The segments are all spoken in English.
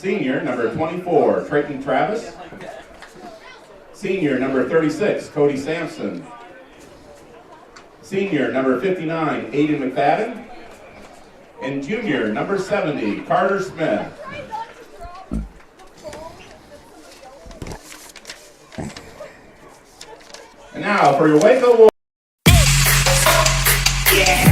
Senior, number 24, Trayton Travis. Senior, number 36, Cody Sampson. Senior, number 59, Aiden McFadden. And junior, number 70, Carter Smith. And now for your Waco Warriors. Yeah.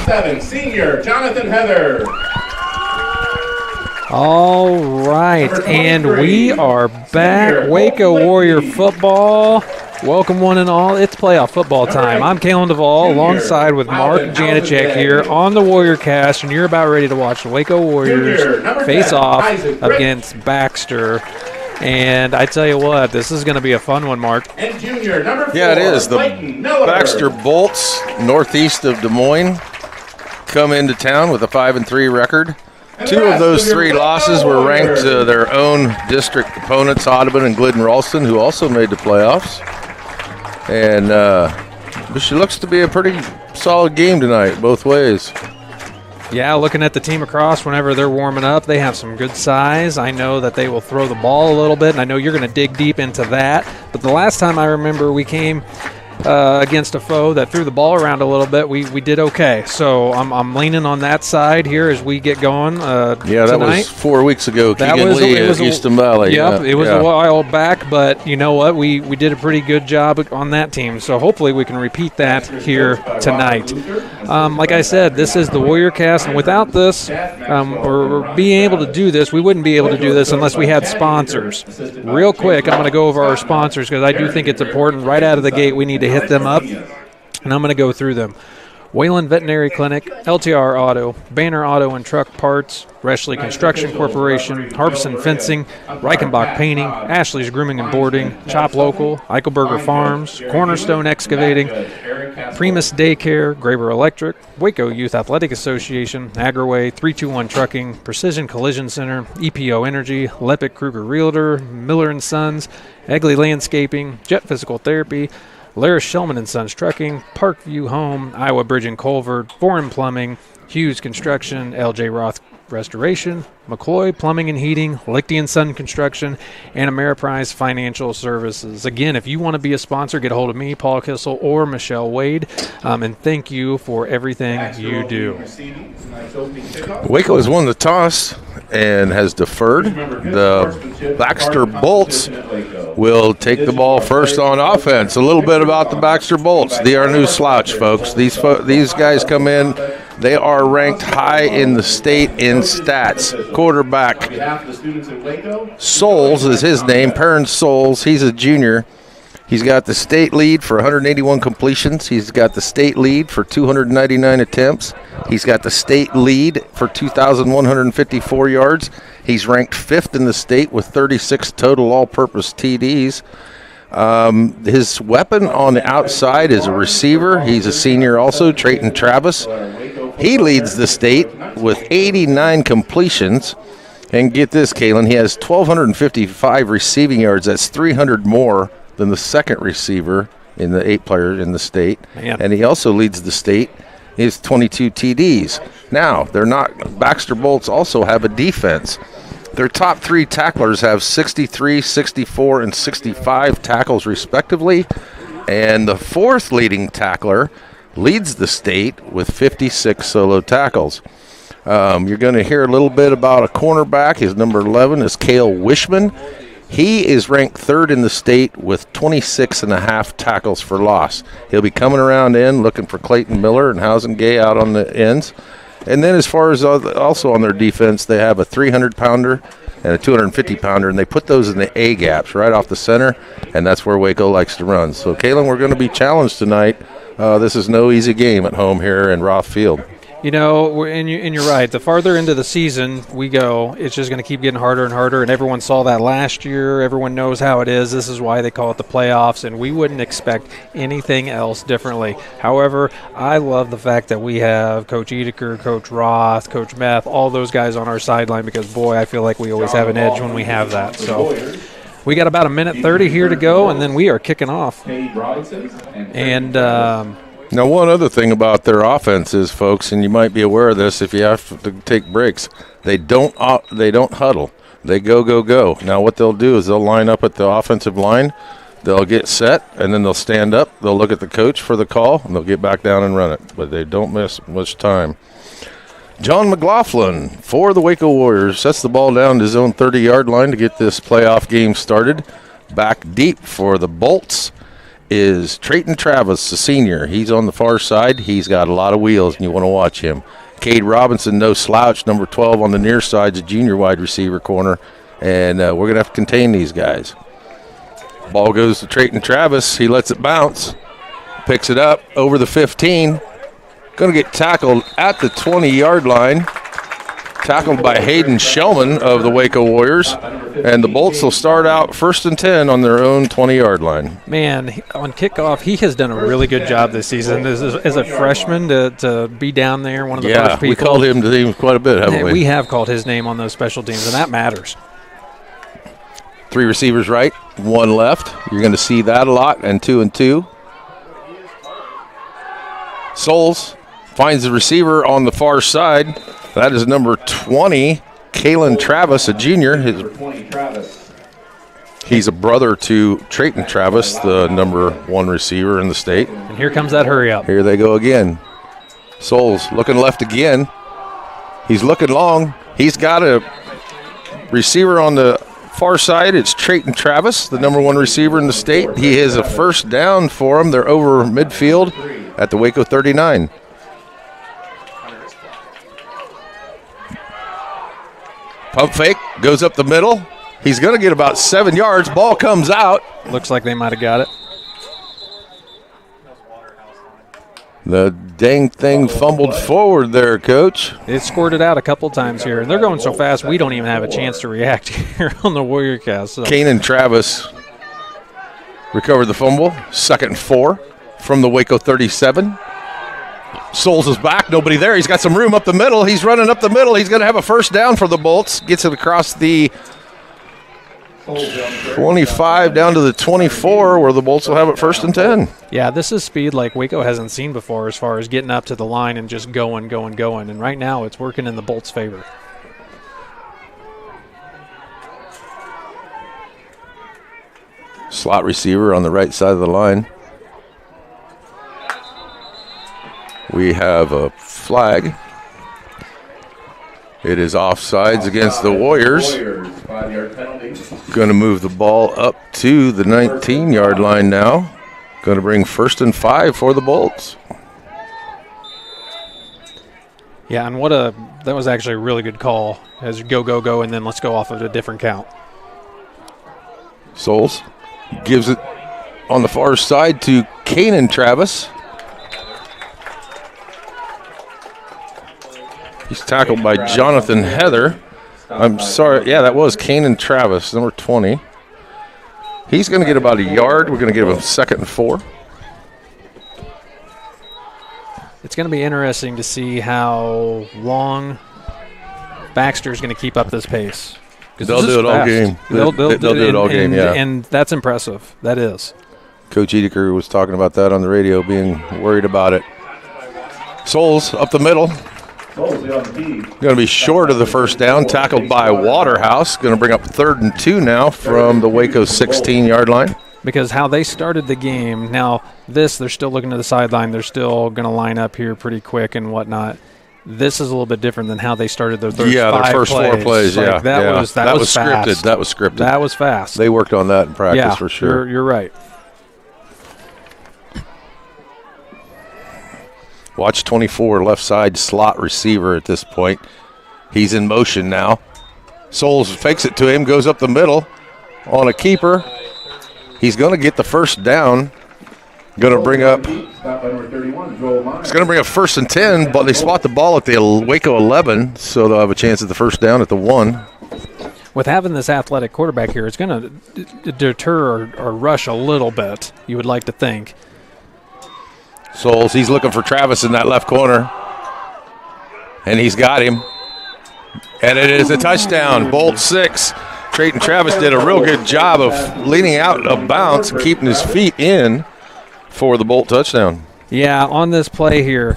7, senior Jonathan Heather. All right, and we are back. Waco Warrior football. Welcome one and all. It's playoff football time. I'm Kalen Duvall alongside with Mark Janicek here on the Warrior Cast, and you're about ready to watch the Waco Warriors face off against Baxter. And I tell you what, this is going to be a fun one, Mark. And junior, number 4, yeah, it is. The Miller. Baxter Bolts, northeast of Des Moines, come into town with a 5-3 record. 2 of those 3 losses were ranked to their own district opponents, Audubon and Glidden Ralston, who also made the playoffs. And this looks to be a pretty solid game tonight, both ways. Yeah, looking at the team across whenever they're warming up, they have some good size. I know that they will throw the ball a little bit, and I know you're going to dig deep into that. But the last time I remember we came against a foe that threw the ball around a little bit, we did okay. So I'm leaning on that side here as we get going that tonight. Was 4 weeks ago. Keegan Lee at Easton Valley. Yep, it was a while back, but you know what? We did a pretty good job on that team. So hopefully we can repeat that here tonight. Like I said, this is the Warrior Cast, and without this, or being able to do this, we wouldn't be able to do this unless we had sponsors. Real quick, I'm going to go over our sponsors because I do think it's important. Right out of the gate, we need to hit them up, and I'm going to go through them. Wayland Veterinary Clinic, LTR Auto, Banner Auto and Truck Parts, Reshley Construction Corporation, Harbison Fencing, Reichenbach Painting, Ashley's Grooming and Boarding, Chop Local, Eichelberger Farms, Cornerstone Excavating, Primus Daycare, Graber Electric, Waco Youth Athletic Association, Agraway, 321 Trucking, Precision Collision Center, EPO Energy, Lepic Kruger Realtor, Miller & Sons, Egley Landscaping, Jet Physical Therapy, Laris Shellman & Sons Trucking, Parkview Home, Iowa Bridge and Culvert, Foreign Plumbing, Hughes Construction, LJ Roth Restoration, McCloy Plumbing and Heating, Lichty & Son Construction, and Ameriprise Financial Services. Again, if you want to be a sponsor, get a hold of me, Paul Kissel, or Michelle Wade, and thank you for everything you do. Waco has won the toss and has deferred. The Baxter Bolts will take the ball first on offense. A little bit about the Baxter Bolts. They are no slouch, folks. These guys come in. They are ranked high in the state in stats. Quarterback Souls is his name, Perrin Souls. He's a junior. He's got the state lead for 181 completions. He's got the state lead for 299 attempts. He's got the state lead for 2,154 yards. He's ranked 5th in the state with 36 total all-purpose TDs. His weapon on the outside is a receiver. He's a senior also, Trayton Travis. He leads the state with 89 completions. And get this, Kalen, he has 1,255 receiving yards. That's 300 more than the second receiver in the 8-player in the state. Man. And he also leads the state. He has 22 TDs. Now, Baxter Bolts also have a defense. Their top 3 tacklers have 63, 64, and 65 tackles respectively. And the 4th leading tackler leads the state with 56 solo tackles. You're going to hear a little bit about a cornerback. His number 11 is Cale Wishman. He is ranked 3rd in the state with 26.5 tackles for loss. He'll be coming around in looking for Clayton Miller and Housen Gay out on the ends. And then as far as also on their defense, they have a 300-pounder and a 250-pounder, and they put those in the A gaps right off the center, and that's where Waco likes to run. So, Kalen, we're going to be challenged tonight. This is no easy game at home here in Roth Field. You know, and you're right. The farther into the season we go, it's just going to keep getting harder and harder, and everyone saw that last year. Everyone knows how it is. This is why they call it the playoffs, and we wouldn't expect anything else differently. However, I love the fact that we have Coach Edeker, Coach Roth, Coach Meth, all those guys on our sideline because, boy, I feel like we always have an edge when we have that. So we got about a minute 30 here to go, and then we are kicking off. And now, one other thing about their offense is, folks, and you might be aware of this if you have to take breaks, they don't huddle. They go. Now, what they'll do is they'll line up at the offensive line. They'll get set, and then they'll stand up. They'll look at the coach for the call, and they'll get back down and run it. But they don't miss much time. John McLaughlin for the Waco Warriors sets the ball down to his own 30-yard line to get this playoff game started. Back deep for the Bolts is Trayton Travis, the senior. He's on the far side. He's got a lot of wheels, and you want to watch him. Cade Robinson, no slouch, number 12 on the near side, is a junior wide receiver corner, and we're going to have to contain these guys. Ball goes to Trayton Travis. He lets it bounce, picks it up over the 15. Going to get tackled at the 20-yard line. Tackled by Hayden Shellman of the Waco Warriors. And the Bolts will start out 1st and 10 on their own 20-yard line. Man, on kickoff, he has done a really good job this season as a freshman to be down there, one of the first people. We called him to the team quite a bit, haven't we? We have called his name on those special teams, and that matters. 3 receivers right, 1 left. You're going to see that a lot, and 2 and 2. Souls finds the receiver on the far side. That is number 20, Kalen Travis, a junior. He's a brother to Trayton Travis, the number 1 receiver in the state. And here comes that hurry up. Here they go again. Souls looking left again. He's looking long. He's got a receiver on the far side. It's Trayton Travis, the number 1 receiver in the state. He has a first down for him. They're over midfield at the Waco 39. Pump fake, goes up the middle. He's going to get about 7 yards. Ball comes out. Looks like they might have got it. The dang thing fumbled forward there, Coach. It squirted out a couple times here, and they're going so fast we don't even have a chance to react here on the Warrior Cast. So. Kanan Travis recovered the fumble. 2nd and 4 from the Waco 37. Souls is back. Nobody there. He's got some room up the middle. He's running up the middle. He's going to have a first down for the Bolts. Gets it across the 25 down to the 24 where the Bolts will have it 1st and 10. Yeah, this is speed like Waco hasn't seen before as far as getting up to the line and just going. And right now it's working in the Bolts' favor. Slot receiver on the right side of the line. We have a flag. It is offsides against the Warriors. Going to move the ball up to the 19-yard line now. Going to bring 1st and 5 for the Bolts. Yeah, and that was actually a really good call as go, and then let's go off of a different count. Souls gives it on the far side to Kanan Travis. He's tackled by Jonathan Heather. I'm sorry. Yeah, that was Kanan Travis, number 20. He's going to get about a yard. We're going to give him 2nd and 4. It's going to be interesting to see how long Baxter's going to keep up this pace. They'll do it all game. They'll do it all game, yeah. And that's impressive. That is. Coach Edeker was talking about that on the radio, being worried about it. Souls up the middle. Going to be short of the first down, tackled by Waterhouse. Going to bring up 3rd and 2 now from the Waco 16-yard line. Because how they started the game, now they're still looking to the sideline. They're still going to line up here pretty quick and whatnot. This is a little bit different than how they started their first 4 plays. Like that was scripted. Fast. That was scripted. That was fast. They worked on that in practice for sure. You're right. Watch 24, left side slot receiver at this point. He's in motion now. Souls fakes it to him, goes up the middle on a keeper. He's going to get the first down Going to bring up. Stop by number 31, Joel Meyer. It's going to bring up 1st and 10, but they spot the ball at the Waco 11, so they'll have a chance at the first down at the 1. With having this athletic quarterback here, it's going to deter or rush a little bit, you would like to think. Souls, he's looking for Travis in that left corner, and he's got him. And it is a touchdown, Bolt 6. Trayton Travis did a real good job of leaning out of bounds and keeping his feet in for the Bolt touchdown. Yeah, on this play here,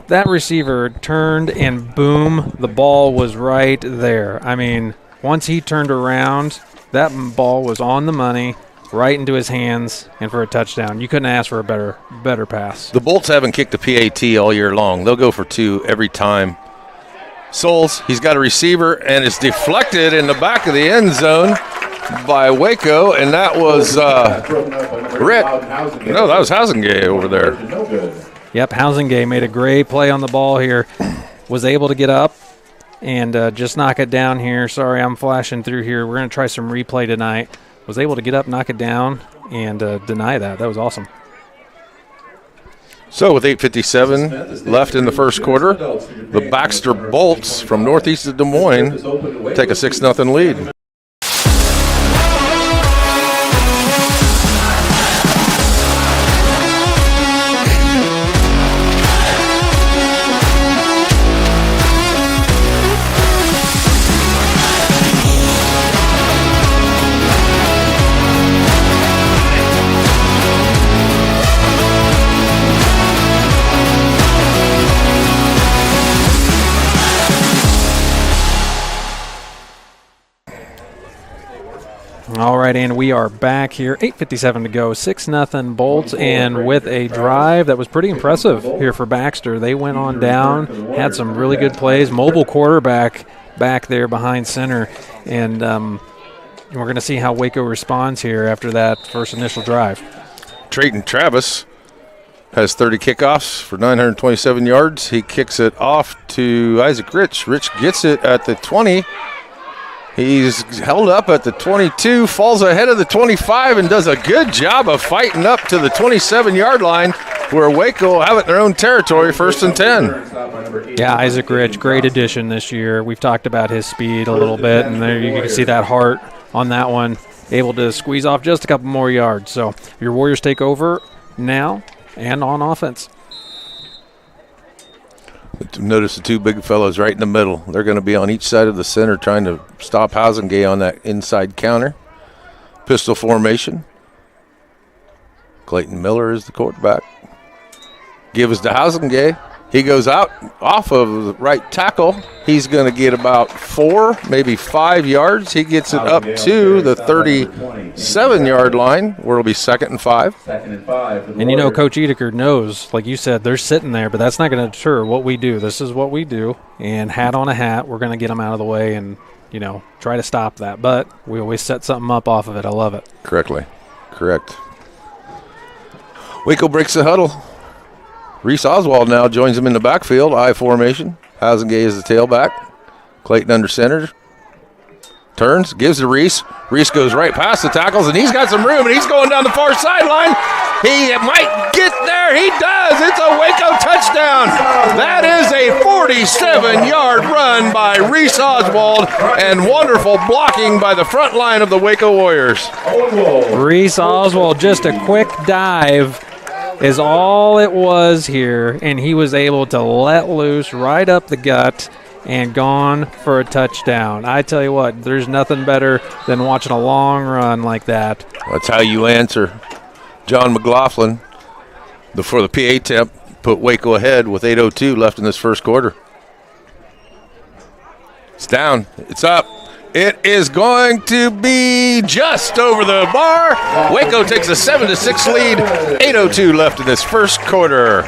that receiver turned and boom, the ball was right there. I mean, once he turned around, that ball was on the money, right into his hands, and for a touchdown. You couldn't ask for a better pass. The Bolts haven't kicked a PAT all year long. They'll go for 2 every time. Souls, he's got a receiver, and it's deflected in the back of the end zone by Waco, and that was Rick. No, that was Housengay over there. Yep, Housengay made a great play on the ball here. Was able to get up and just knock it down here. Sorry, I'm flashing through here. We're going to try some replay tonight. Was able to get up, knock it down, and deny that. That was awesome. So with 8:57 left in the first quarter, the Baxter Bolts from northeast of Des Moines take a 6-0 lead. All right, and we are back here. 8:57 to go, 6-0 Bolts, and with a drive that was pretty impressive here for Baxter. They went on down, had some really good plays. Mobile quarterback back there behind center, and we're going to see how Waco responds here after that first initial drive. Trayton Travis has 30 kickoffs for 927 yards. He kicks it off to Isaac Rich. Rich gets it at the 20. He's held up at the 22, falls ahead of the 25, and does a good job of fighting up to the 27-yard line where Waco will have it in their own territory, 1st and 10. Yeah, Isaac Rich, great addition this year. We've talked about his speed a little bit, and there you can see that heart on that one, able to squeeze off just a couple more yards. So your Warriors take over now and on offense. Notice the 2 big fellows right in the middle. They're going to be on each side of the center trying to stop Housengay on that inside counter. Pistol formation. Clayton Miller is the quarterback. Give us to Housengay. He goes out off of the right tackle. He's going to get about 4, maybe 5 yards. He gets it up to the 37-yard line, where it'll be 2nd and 5. And you know, Coach Edeker knows, like you said, they're sitting there, but that's not going to deter what we do. This is what we do, and hat on a hat, we're going to get them out of the way and, you know, try to stop that. But we always set something up off of it. I love it. Correct. Waco breaks the huddle. Reese Oswald now joins him in the backfield, I formation. Housengay is the tailback. Clayton under center. Turns, gives to Reese. Reese goes right past the tackles, and he's got some room, and he's going down the far sideline. He might get there. He does. It's a Waco touchdown. That is a 47-yard run by Reese Oswald, and wonderful blocking by the front line of the Waco Warriors. Reese Oswald, just a quick dive is all it was here, and he was able to let loose right up the gut and gone for a touchdown. I tell you what, there's nothing better than watching a long run like that. That's how you answer. John McLaughlin, for the PA temp, put Waco ahead with 8:02 left in this first quarter. It's down. It's up. It is going to be just over the bar. Waco takes a 7-6 lead. 8:02 left in this first quarter.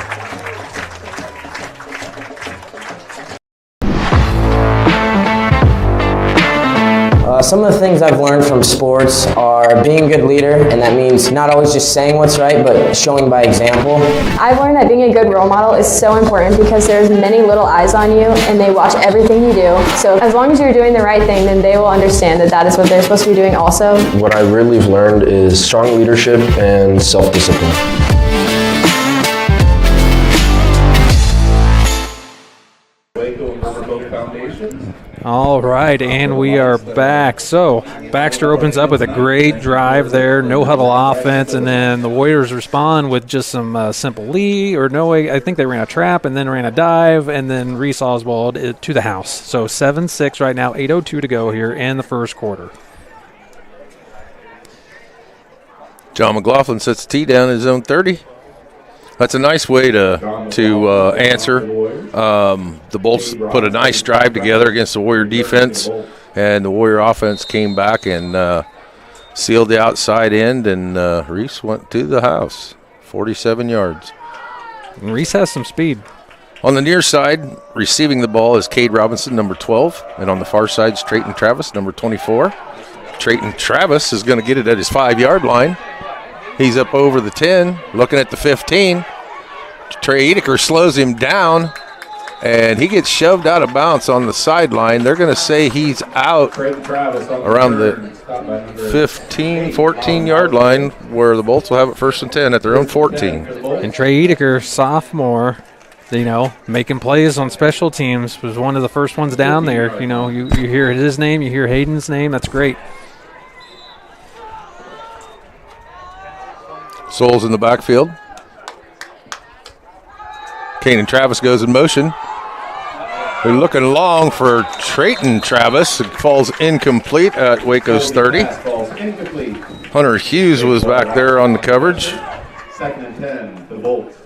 Some of the things I've learned from sports are being a good leader, and that means not always just saying what's right, but showing by example. I've learned that being a good role model is so important because there's many little eyes on you, and they watch everything you do. So as long as you're doing the right thing, then they will understand that that is what they're supposed to be doing also. What I really have learned is strong leadership and self-discipline. All right, and we are back. So Baxter opens up with a great drive there, no huddle offense, and then the Warriors respond with just some simple Lee or no way. I think they ran a trap and then ran a dive, and then Reese Oswald to the house. So 7-6 right now, 8:02 to go here in the first quarter. John McLaughlin sets the tee down in his own 30. That's a nice way to answer. The Bolts put a nice drive together against the Warrior defense, and the Warrior offense came back and sealed the outside end, and Reese went to the house, 47 yards. And Reese has some speed. On the near side, receiving the ball is Cade Robinson, number 12, and on the far side is Trayton Travis, number 24. Trayton Travis is going to get it at his 5-yard line. He's up over the 10, looking at the 15. Trey Edeker slows him down, and he gets shoved out of bounds on the sideline. They're going to say he's out around the 15, 14-yard line, where the Bolts will have it 1st and 10 at their own 14. And Trey Edeker, sophomore, making plays on special teams, was one of the first ones down there. You hear his name, you hear Hayden's name. That's great. Souls in the backfield. Kanan Travis goes in motion. They're looking long for Trayton Travis. It falls incomplete at Waco's 30. Hunter Hughes was back there on the coverage. 2nd and 10, the Bolts.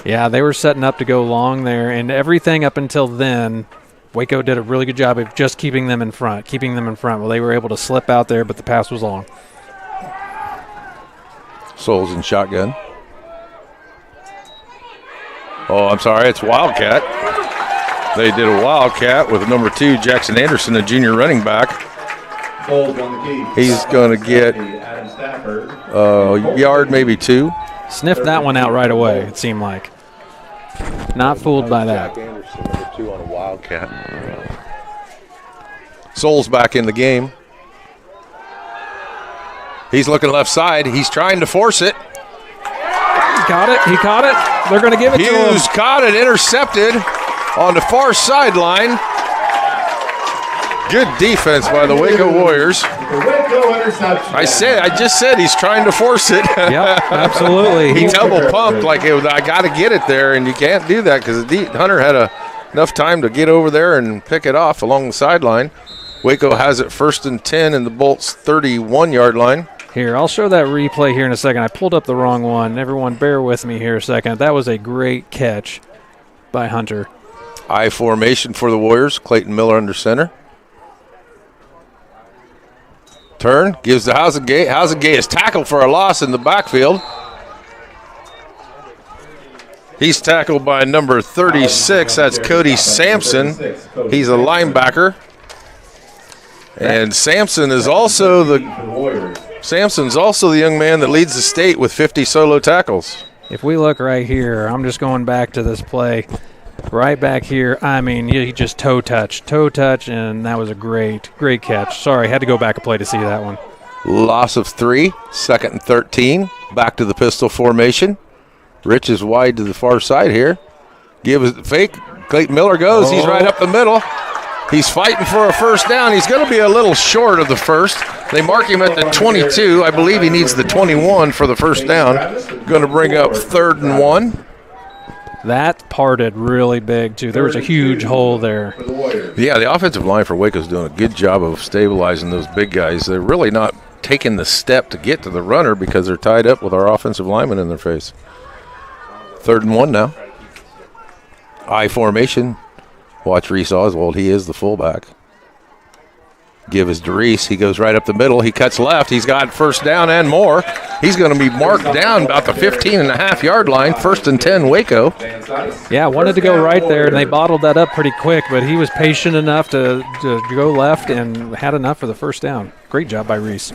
Yeah, they were setting up to go long there, and everything up until then, Waco did a really good job of just keeping them in front. Well, they were able to slip out there, but the pass was long. Souls in shotgun. Oh, I'm sorry, it's Wildcat. They did a Wildcat with number 2, Jackson Anderson, a junior running back. He's going to get a yard, maybe 2. Sniffed that one out right away, it seemed like. Not fooled by that. Jack Anderson, number 2 on a Wildcat. Souls back in the game. He's looking left side. He's trying to force it. He caught it. They're going to give it to him. Hughes caught it, intercepted on the far sideline. Good defense by the Waco Warriors. I just said he's trying to force it. Yep, absolutely. He double pumped like I got to get it there, and you can't do that because Hunter had enough time to get over there and pick it off along the sideline. Waco has it 1st and 10 in the Bolts' 31-yard line. Here, I'll show that replay here in a second. I pulled up the wrong one. Everyone bear with me here a second. That was a great catch by Hunter. I formation for the Warriors. Clayton Miller under center. Turn, gives to Housengate. Housengate is tackled for a loss in the backfield. He's tackled by number 36. That's Cody Sampson. He's a linebacker. And Sampson's also the young man that leads the state with 50 solo tackles. If we look right here, I'm just going back to this play. Right back here, I mean, he just toe touch, and that was a great catch. Sorry, had to go back a play to see that one. Loss of 3, 2nd and 13. Back to the pistol formation. Rich is wide to the far side here. Give a fake. Clayton Miller goes. He's right up the middle. He's fighting for a 1st down. He's going to be a little short of the 1st. They mark him at the 22. I believe he needs the 21 for the 1st down. Going to bring up 3rd and 1. That parted really big, too. There was a huge hole there. Yeah, the offensive line for Waco is doing a good job of stabilizing those big guys. They're really not taking the step to get to the runner because they're tied up with our offensive linemen in their face. 3rd and 1 now. I formation. Watch Reese Oswald. He is the fullback. Give us to Reese. He goes right up the middle. He cuts left. He's got 1st down and more. He's going to be marked down about the 15.5-yard line, 1st and 10, Waco. Yeah, wanted to go right there, and they bottled that up pretty quick, but he was patient enough to go left and had enough for the first down. Great job by Reese.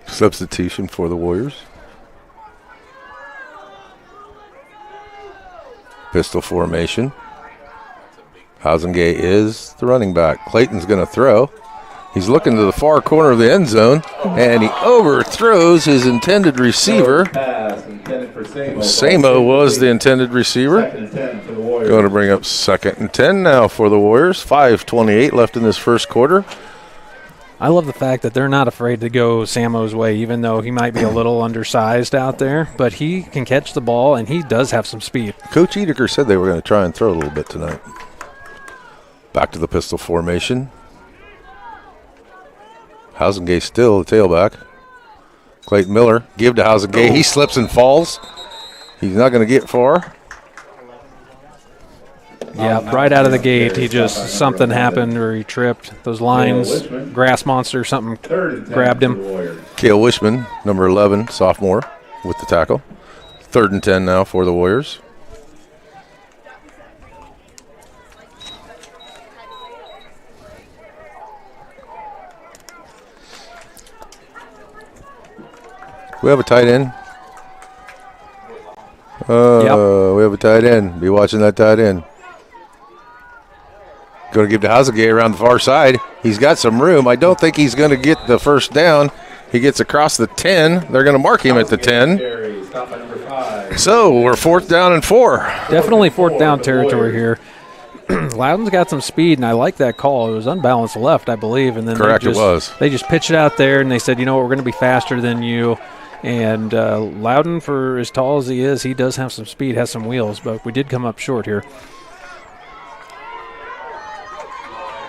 Substitution for the Warriors. Pistol formation. Housengay is the running back. Clayton's going to throw. He's looking to the far corner of the end zone, and he overthrows his intended receiver. Samo was the intended receiver. Going to bring up 2nd and 10 now for the Warriors. 5:28 left in this first quarter. I love the fact that they're not afraid to go Samo's way, even though he might be a little undersized out there. But he can catch the ball, and he does have some speed. Coach Edeker said they were going to try and throw a little bit tonight. Back to the pistol formation. Housengay still the tailback. Clayton Miller, give to Housengay. He slips and falls. He's not going to get far. Yeah, right out of the gate, something happened or he tripped. Those lines, grass monster, something grabbed him. Cale Wishman, number 11, sophomore, with the tackle. 3rd and 10 now for the Warriors. We have a tight end. We have a tight end. Be watching that tight end. Going to give to Housengay around the far side. He's got some room. I don't think he's going to get the first down. He gets across the 10. They're going to mark him at the 10. So we're 4th down and 4. Definitely 4th down territory here. Loudon's got some speed, and I like that call. It was unbalanced left, I believe. And then Correct, it was. They just pitched it out there, and they said, you know what, we're going to be faster than you. And Loudon, for as tall as he is, he does have some speed, has some wheels, but we did come up short here.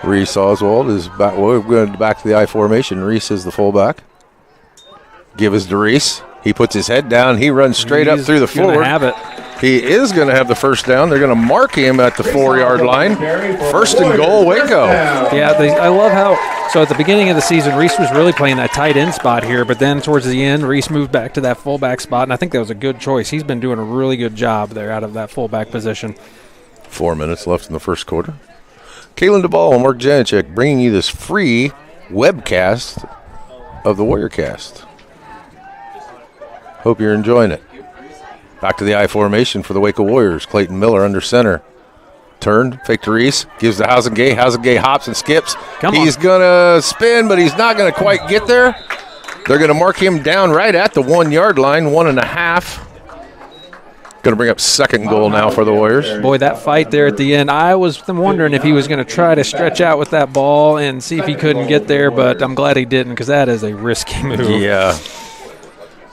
Reese Oswald is back. We're going back to the I formation. Reese is the fullback. Give us to Reese. He puts his head down. He runs straight up through the floor. Have it. He is going to have the first down. They're going to mark him at the 4-yard line. 1st and goal, Waco. Yeah, I love how. So at the beginning of the season, Reese was really playing that tight end spot here, but then towards the end, Reese moved back to that fullback spot, and I think that was a good choice. He's been doing a really good job there out of that fullback position. 4 minutes left in the first quarter. Kaylin DeBall and Mark Janicek bringing you this free webcast of the WarriorCast. Hope you're enjoying it. Back to the I formation for the Waco Warriors. Clayton Miller under center. Turn, fake to Reese, gives to Housengay. Housengay hops and skips. He's going to spin, but he's not going to quite get there. They're going to mark him down right at the 1-yard line, 1.5. Going to bring up 2nd goal now for the Warriors. Boy, that fight there at the end, I was wondering if he was going to try to stretch out with that ball and see if he couldn't get there, but I'm glad he didn't because that is a risky move. Yeah.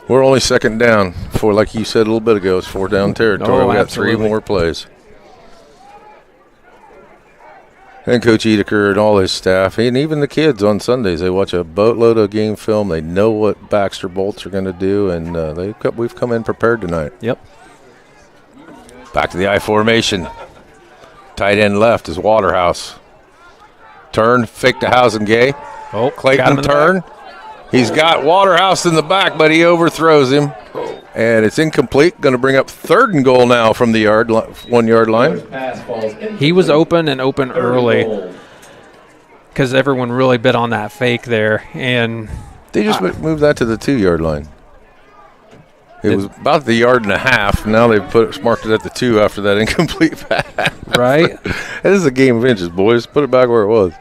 We're only 2nd down. For, like you said a little bit ago, it's 4 down territory. We got 3 more plays. And Coach Edeker and all his staff, and even the kids on Sundays, they watch a boatload of game film. They know what Baxter Bolts are going to do, and we've come in prepared tonight. Yep. Back to the I formation. Tight end left is Waterhouse. Turn, fake to Housengay. Oh, Clayton turn. He's got Waterhouse in the back, but he overthrows him. And it's incomplete. Going to bring up 3rd and goal now from the 1-yard line. He was open early because everyone really bit on that fake there. And they just moved that to the 2-yard line. It was about the 1.5 yards. Now they've marked it at the 2 after that incomplete pass. Right. This is a game of inches, boys. Put it back where it was.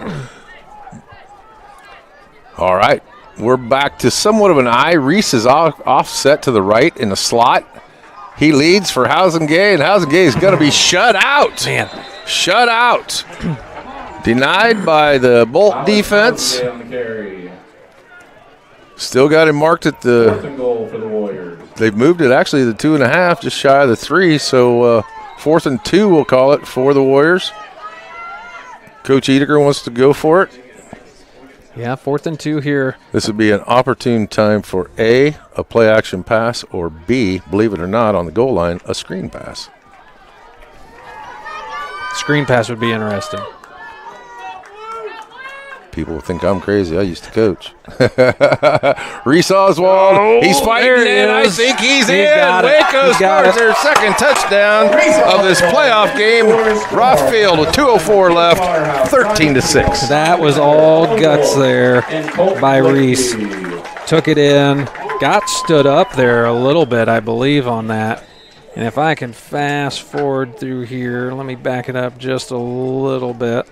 All right. We're back to somewhat of an I. Reese is offset to the right in the slot. He leads for Housengay, and Housengay is going to be shut out. Man. Shut out. Denied by the Bolt defense. Still got him marked at the 4th and goal for the Warriors. They've moved it actually to the 2.5, just shy of the 3. So 4th and 2, we'll call it, for the Warriors. Coach Edeker wants to go for it. Yeah, 4th and 2 here. This would be an opportune time for A, a play action pass, or B, believe it or not, on the goal line, a screen pass. Screen pass would be interesting. People think I'm crazy. I used to coach. Reese Oswald, he's fighting in. I think he's in. Waco scores their second touchdown of this playoff game. Rothfield with 2:04 left, 13-6. That was all guts there by Reese. Took it in, got stood up there a little bit, I believe, on that. And if I can fast forward through here, let me back it up just a little bit.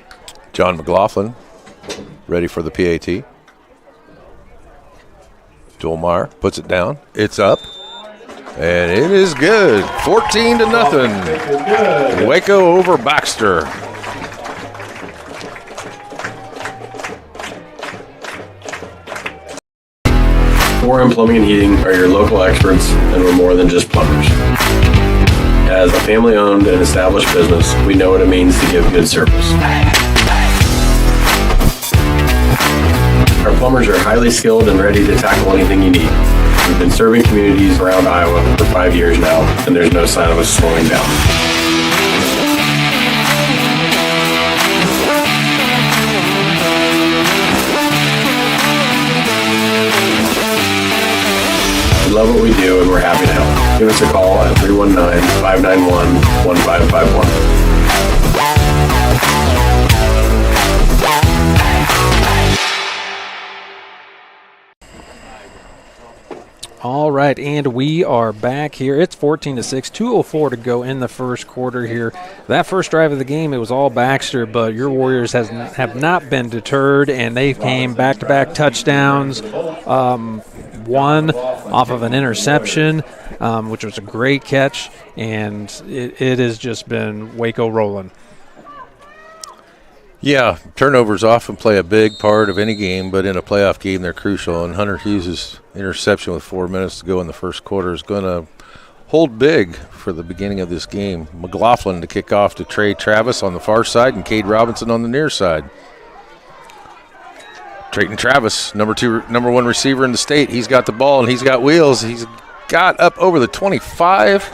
John McLaughlin ready for the PAT. Joel Meyer puts it down. It's up. And it is good. 14-0. Waco over Baxter. Warren Plumbing and Heating are your local experts, and we're more than just plumbers. As a family-owned and established business, we know what it means to give good service. Our plumbers are highly skilled and ready to tackle anything you need. We've been serving communities around Iowa for 5 years now, and there's no sign of us slowing down. We love what we do, and we're happy to help. Give us a call at 319-591-1551. All right, and we are back here. It's 14-6, 2:04 to go in the first quarter here. That first drive of the game, it was all Baxter, but your Warriors have not been deterred, and they came back-to-back touchdowns. One off of an interception, which was a great catch, and it has just been Waco rolling. Yeah, turnovers often play a big part of any game, but in a playoff game, they're crucial. And Hunter Hughes' interception with 4 minutes to go in the first quarter is going to hold big for the beginning of this game. McLaughlin to kick off to Trey Travis on the far side and Cade Robinson on the near side. Trayton Travis, number one receiver in the state. He's got the ball and he's got wheels. He's got up over the 25.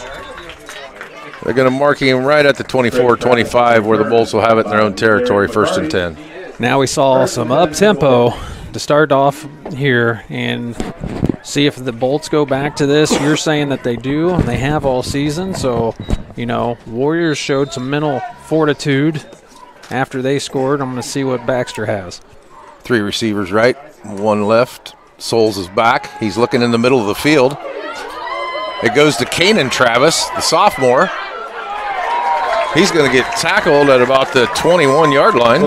They're going to mark him right at the 24-25 where the Bolts will have it in their own territory, 1st and 10. Now we saw some up-tempo to start off here and see if the Bolts go back to this. You're saying that they do, and they have all season. So, Warriors showed some mental fortitude after they scored. I'm going to see what Baxter has. 3 receivers right, 1 left. Souls is back. He's looking in the middle of the field. It goes to Kanan Travis, the sophomore. He's going to get tackled at about the 21-yard line.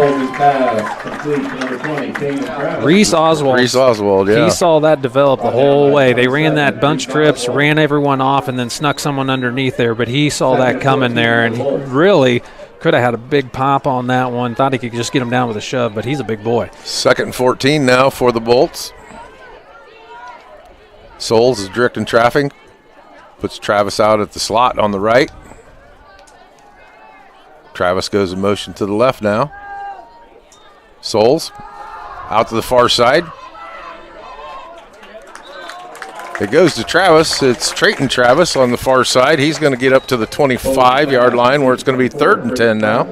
Reese Oswald, yeah. He saw that develop the whole way. They ran that bunch trips, ran everyone off, and then snuck someone underneath there. But he saw that coming there, and he really could have had a big pop on that one. Thought he could just get him down with a shove, but he's a big boy. 2nd and 14 now for the Bolts. Souls is directing traffic. Puts Travis out at the slot on the right. Travis goes in motion to the left now. Souls out to the far side. It goes to Travis. It's Trayton Travis on the far side. He's going to get up to the 25-yard line where it's going to be 3rd and 10 now.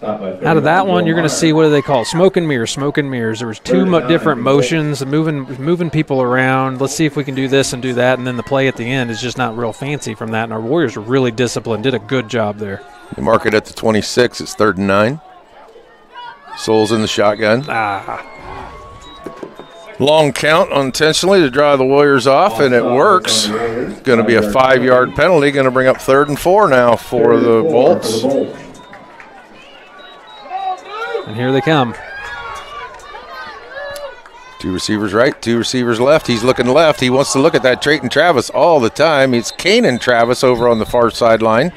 Out of that one, you're going to see, what do they call it? Smoke and mirrors. There was 2 different motions, moving people around. Let's see if we can do this and do that, and then the play at the end is just not real fancy from that, and our Warriors were really disciplined, did a good job there. They mark it at the 26. It's 3rd and 9. Souls in the shotgun. Long count unintentionally to draw the Warriors off, and it works. Going to be a 5-yard penalty. Going to bring up 3rd and 4 now for the Bolts. And here they come. 2 receivers right, 2 receivers left. He's looking left. He wants to look at that Trayton Travis all the time. It's Kanan Travis over on the far sideline.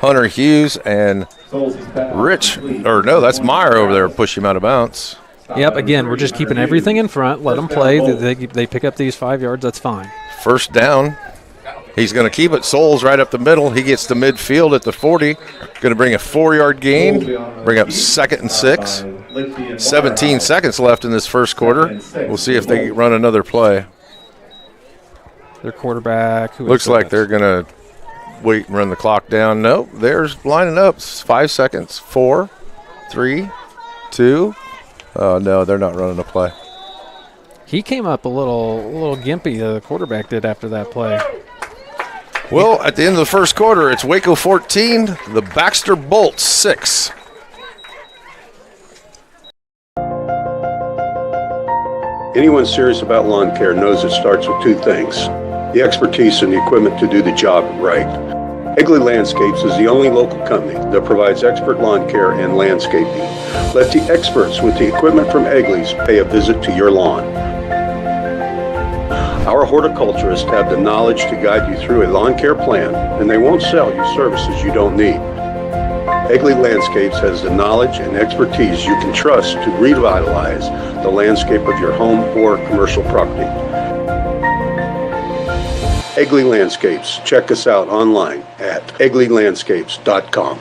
Hunter Hughes and that's Meyer over there. Push him out of bounds. Yep, again, we're just keeping everything in front. Let them play. They pick up these 5 yards. That's fine. 1st down. He's going to keep it. Souls right up the middle. He gets to midfield at the 40. Going to bring a 4-yard gain. Bring up 2nd and 6. 17 seconds left in this first quarter. We'll see if they run another play. Their quarterback. Looks like they're going to wait and run the clock down. Nope, there's lining up. 5 seconds. 4, 3, 2. Oh, no, they're not running a play. He came up a little gimpy, the quarterback did after that play. Well, at the end of the first quarter, it's Waco 14, the Baxter Bolts 6. Anyone serious about lawn care knows it starts with 2 things: the expertise and the equipment to do the job right. Egley Landscapes is the only local company that provides expert lawn care and landscaping. Let the experts with the equipment from Egley's pay a visit to your lawn. Our horticulturists have the knowledge to guide you through a lawn care plan, and they won't sell you services you don't need. Egley Landscapes has the knowledge and expertise you can trust to revitalize the landscape of your home or commercial property. Egley Landscapes. Check us out online at egleylandscapes.com.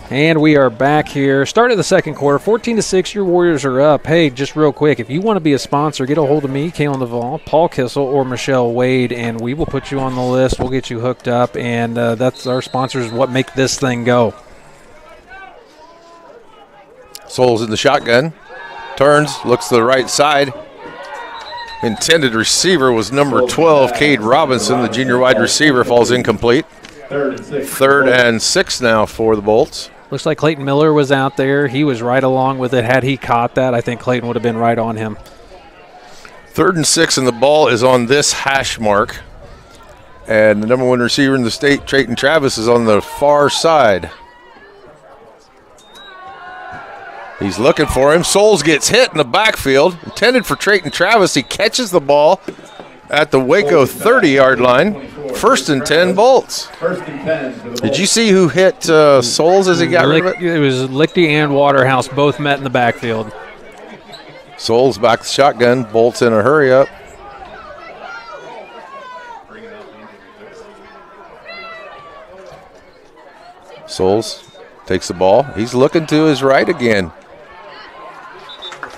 And we are back here. Start of the second quarter, 14-6. Your Warriors are up. Hey, just real quick, if you want to be a sponsor, get a hold of me, Kalen Duvall, Paul Kissel, or Michelle Wade, and we will put you on the list. We'll get you hooked up, and that's our sponsors, what make this thing go. Souls in the shotgun. Turns, looks to the right side. Intended receiver was number 12, Cade Robinson, the junior wide receiver, falls incomplete. 3rd and 6 now for the Bolts. Looks like Clayton Miller was out there. He was right along with it. Had he caught that, I think Clayton would have been right on him. 3rd and 6, and the ball is on this hash mark. And the number 1 receiver in the state, Trayton Travis, is on the far side. He's looking for him. Souls gets hit in the backfield. Intended for Trayton Travis. He catches the ball at the Waco 30-yard line. 1st and 10 Bolts. Did you see who hit Souls as he got rid of it? It was Lichty and Waterhouse both met in the backfield. Souls back to shotgun. Bolts in a hurry up. Souls takes the ball. He's looking to his right again.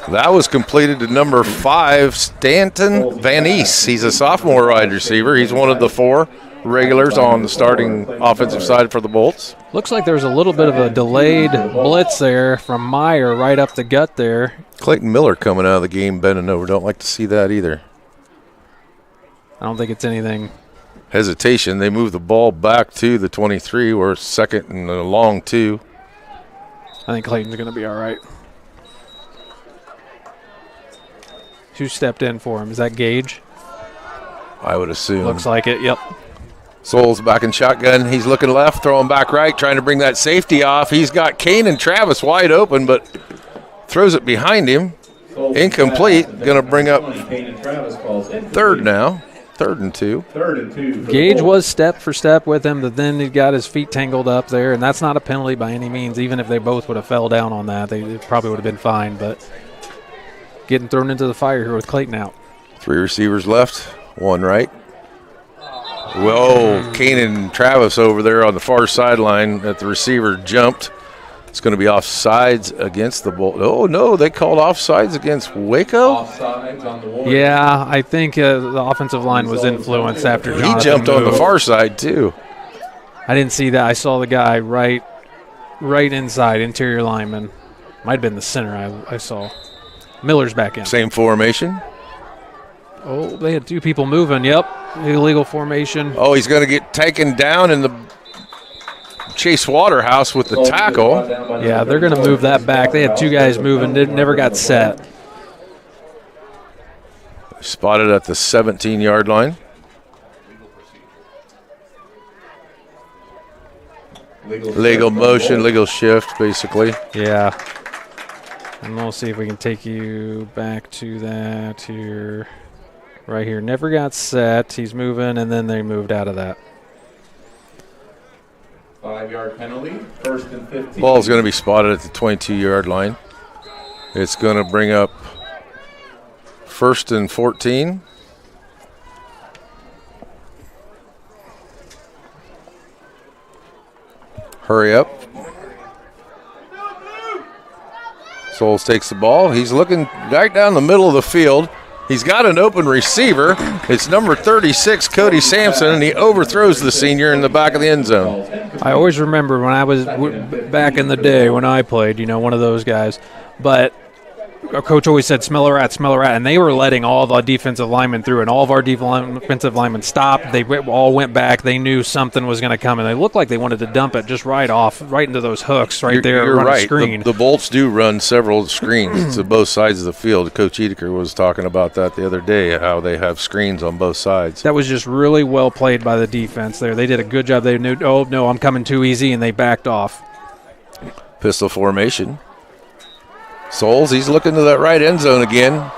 That was completed to number 5, Stanton Van East. He's a sophomore wide receiver. He's one of the 4 regulars on the starting offensive side for the Bolts. Looks like there's a little bit of a delayed blitz there from Meyer right up the gut there. Clayton Miller coming out of the game bending over. Don't like to see that either. I don't think it's anything. Hesitation. They move the ball back to the 23. We're 2nd and a long 2. I think Clayton's going to be all right. Who stepped in for him? Is that Gage? I would assume. Looks like it, yep. Souls back in shotgun. He's looking left, throwing back right, trying to bring that safety off. He's got Kane and Travis wide open, but throws it behind him. Incomplete. Going to bring up 3rd now. 3rd and 2. Gage was step for step with him, but then he got his feet tangled up there, and that's not a penalty by any means. Even if they both would have fell down on that, they probably would have been fine, but getting thrown into the fire here with Clayton out. 3 receivers left, 1 right. Whoa, Kane and Travis over there on the far sideline that the receiver jumped. It's going to be offsides against the Bolts. Oh, no, they called offsides against Waco? Offsides on the Warriors. Yeah, I think the offensive line was influenced after Jonathan He jumped on the moved. far side, too. I didn't see that. I saw the guy right inside, interior lineman. Might have been the center I saw. Miller's back in. Same formation. Oh, they had 2 people moving. Yep, illegal formation. Oh, he's going to get taken down in the Chase Waterhouse with the tackle. Yeah, they're going to move that back. They had 2 guys moving. They never got set. Spotted at the 17-yard line. Legal motion, legal shift, basically. Yeah. And we'll see if we can take you back to that here. Right here. Never got set. He's moving, and then they moved out of that. 5-yard penalty. 1st and 15. Ball's going to be spotted at the 22-yard line. It's going to bring up 1st and 14. Hurry up. Souls takes the ball. He's looking right down the middle of the field. He's got an open receiver. It's number 36, Cody Sampson, and he overthrows the senior in the back of the end zone. I always remember when I was back in the day when I played, one of those guys. But our coach always said, smell a rat, and they were letting all the defensive linemen through, and all of our defensive linemen stopped. They all went back. They knew something was going to come, and they looked like they wanted to dump it just right into those hooks right there. You're right. Screen. The Bolts do run several screens to both sides of the field. Coach Edeker was talking about that the other day, how they have screens on both sides. That was just really well played by the defense there. They did a good job. They knew, oh, no, I'm coming too easy, and they backed off. Pistol formation. Souls, he's looking to that right end zone again.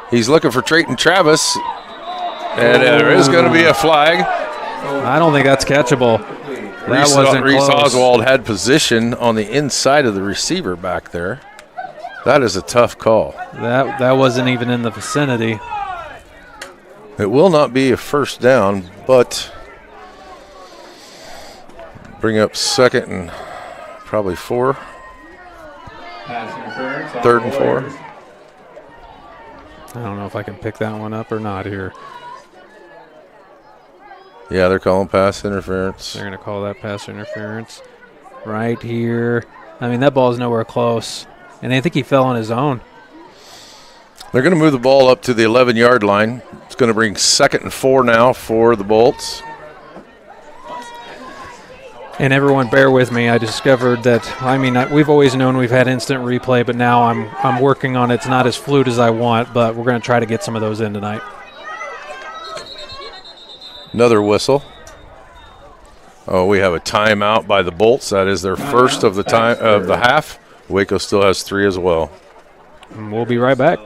He's looking for Trayton Travis. And there is going to be a flag. I don't think that's catchable. That wasn't Reese close. Oswald had position on the inside of the receiver back there. That is a tough call. That wasn't even in the vicinity. It will not be a first down, but bring up second and probably 4. Third and 4. I don't know if I can pick that one up or not here. Yeah, they're calling pass interference. They're going to call that pass interference right here. I mean, that ball's nowhere close. And I think he fell on his own. They're going to move the ball up to the 11-yard line. It's going to bring second and 4 now for the Bolts. And everyone, bear with me. I discovered that, we've always known we've had instant replay, but now I'm working on it. It's not as fluid as I want, but we're going to try to get some of those in tonight. Another whistle. Oh, we have a timeout by the Bolts. That is their first of the half. Waco still has 3 as well. And we'll be right back.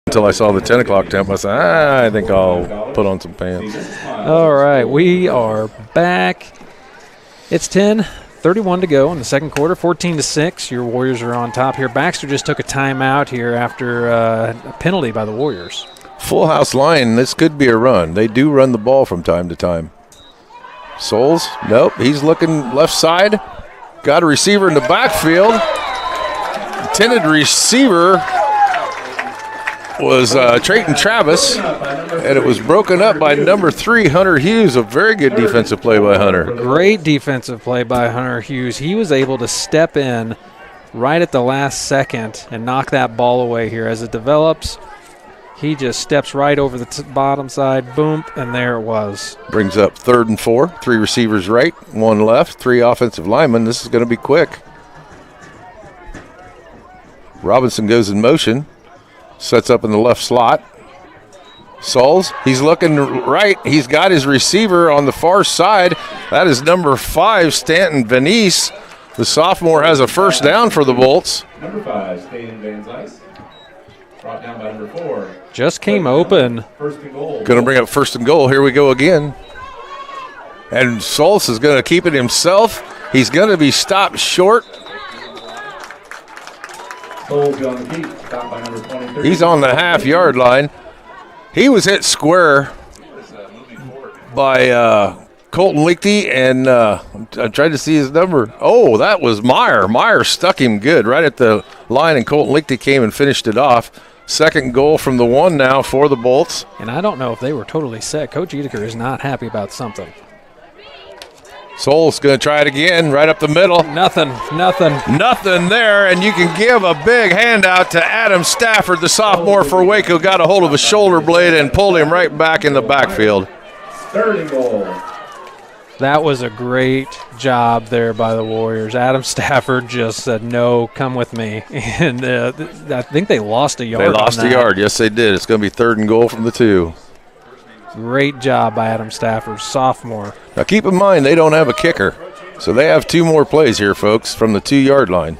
Until I saw the 10 o'clock temp, I said, I think I'll put on some pants. All right, we are back. It's 10:31 to go in the second quarter, 14-6. Your Warriors are on top here. Baxter just took a timeout here after a penalty by the Warriors. Full house line, this could be a run. They do run the ball from time to time. Souls, nope, he's looking left side. Got a receiver in the backfield. Intended receiver was Trayton Travis, and it was broken up by number 3, Hunter Hughes. A very good defensive play by Hunter. Great defensive play by Hunter Hughes. He was able to step in right at the last second and knock that ball away here. As it develops, he just steps right over the bottom side, boom, and there it was. Brings up 3rd and 4. 3 receivers right, 1 left, 3 offensive linemen. This is going to be quick. Robinson goes in motion. Sets up in the left slot. Souls, he's looking right. He's got his receiver on the far side. That is number 5, Stanton Venice. The sophomore has a first down for the Bolts. Number 5, Stanton Van Zeiss. Brought down by number 4. Just came open. First and goal. Going to bring up first and goal. Here we go again. And Souls is going to keep it himself. He's going to be stopped short. He's on the half-yard line. He was hit square by Colton Lichty, and I tried to see his number. Oh, that was Meyer. Meyer stuck him good right at the line, and Colton Lichty came and finished it off. Second goal from the 1 now for the Bolts. And I don't know if they were totally set. Coach Edeker is not happy about something. Souls going to try it again, right up the middle. Nothing there, and you can give a big handout to Adam Stafford, the sophomore for Waco. Got a hold of a shoulder blade and pulled him right back in the backfield. 3rd and goal. That was a great job there by the Warriors. Adam Stafford just said, no, come with me. And I think they lost a yard. They lost a yard. Yes, they did. It's going to be 3rd and goal from the 2. Great job by Adam Stafford, sophomore. Now, keep in mind, they don't have a kicker. So they have 2 more plays here, folks, from the 2-yard line.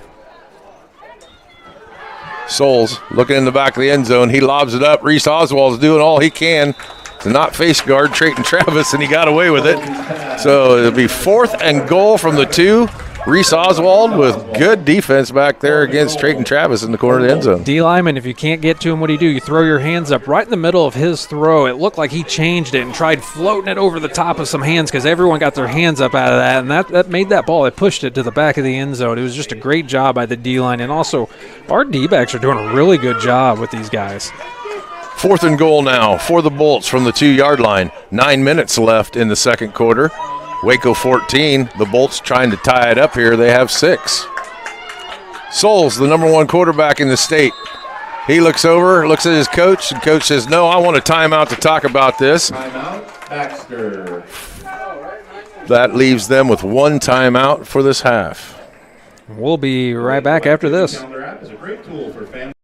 Souls looking in the back of the end zone. He lobs it up. Reese Oswald's doing all he can to not face guard Trayton Travis, and he got away with it. So it'll be 4th and goal from the 2. Reese Oswald with good defense back there against Trayton Travis in the corner of the end zone. D lineman, if you can't get to him, what do? You throw your hands up right in the middle of his throw. It looked like he changed it and tried floating it over the top of some hands because everyone got their hands up out of that, and that made that ball. It pushed it to the back of the end zone. It was just a great job by the D-line, and also our D-backs are doing a really good job with these guys. 4th and goal now for the Bolts from the 2-yard line. 9 minutes left in the second quarter. Waco 14. The Bolts trying to tie it up here. They have 6. Souls, the number 1 quarterback in the state. He looks over, looks at his coach, and coach says, no, I want a timeout to talk about this. Timeout, Baxter. That leaves them with 1 timeout for this half. We'll be right back after this. Calendar app is a great tool for families.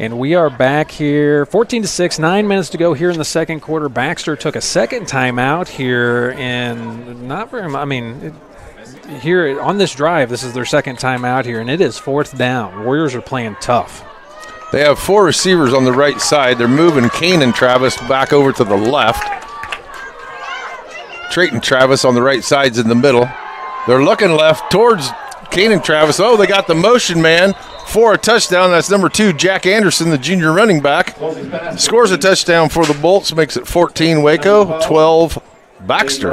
And we are back here, 14-6, 9 minutes to go here in the second quarter. Baxter took a second timeout here, and not very much. I mean, here on this drive, this is their second timeout here, and it is 4th down. Warriors are playing tough. They have 4 receivers on the right side. They're moving Kanan Travis back over to the left. Trayton Travis on the right side's in the middle. They're looking left towards Kanan Travis. Oh, they got the motion man for a touchdown. That's number 2, Jack Anderson, the junior running back. Scores a touchdown for the Bolts, makes it 14 Waco, 12 Baxter.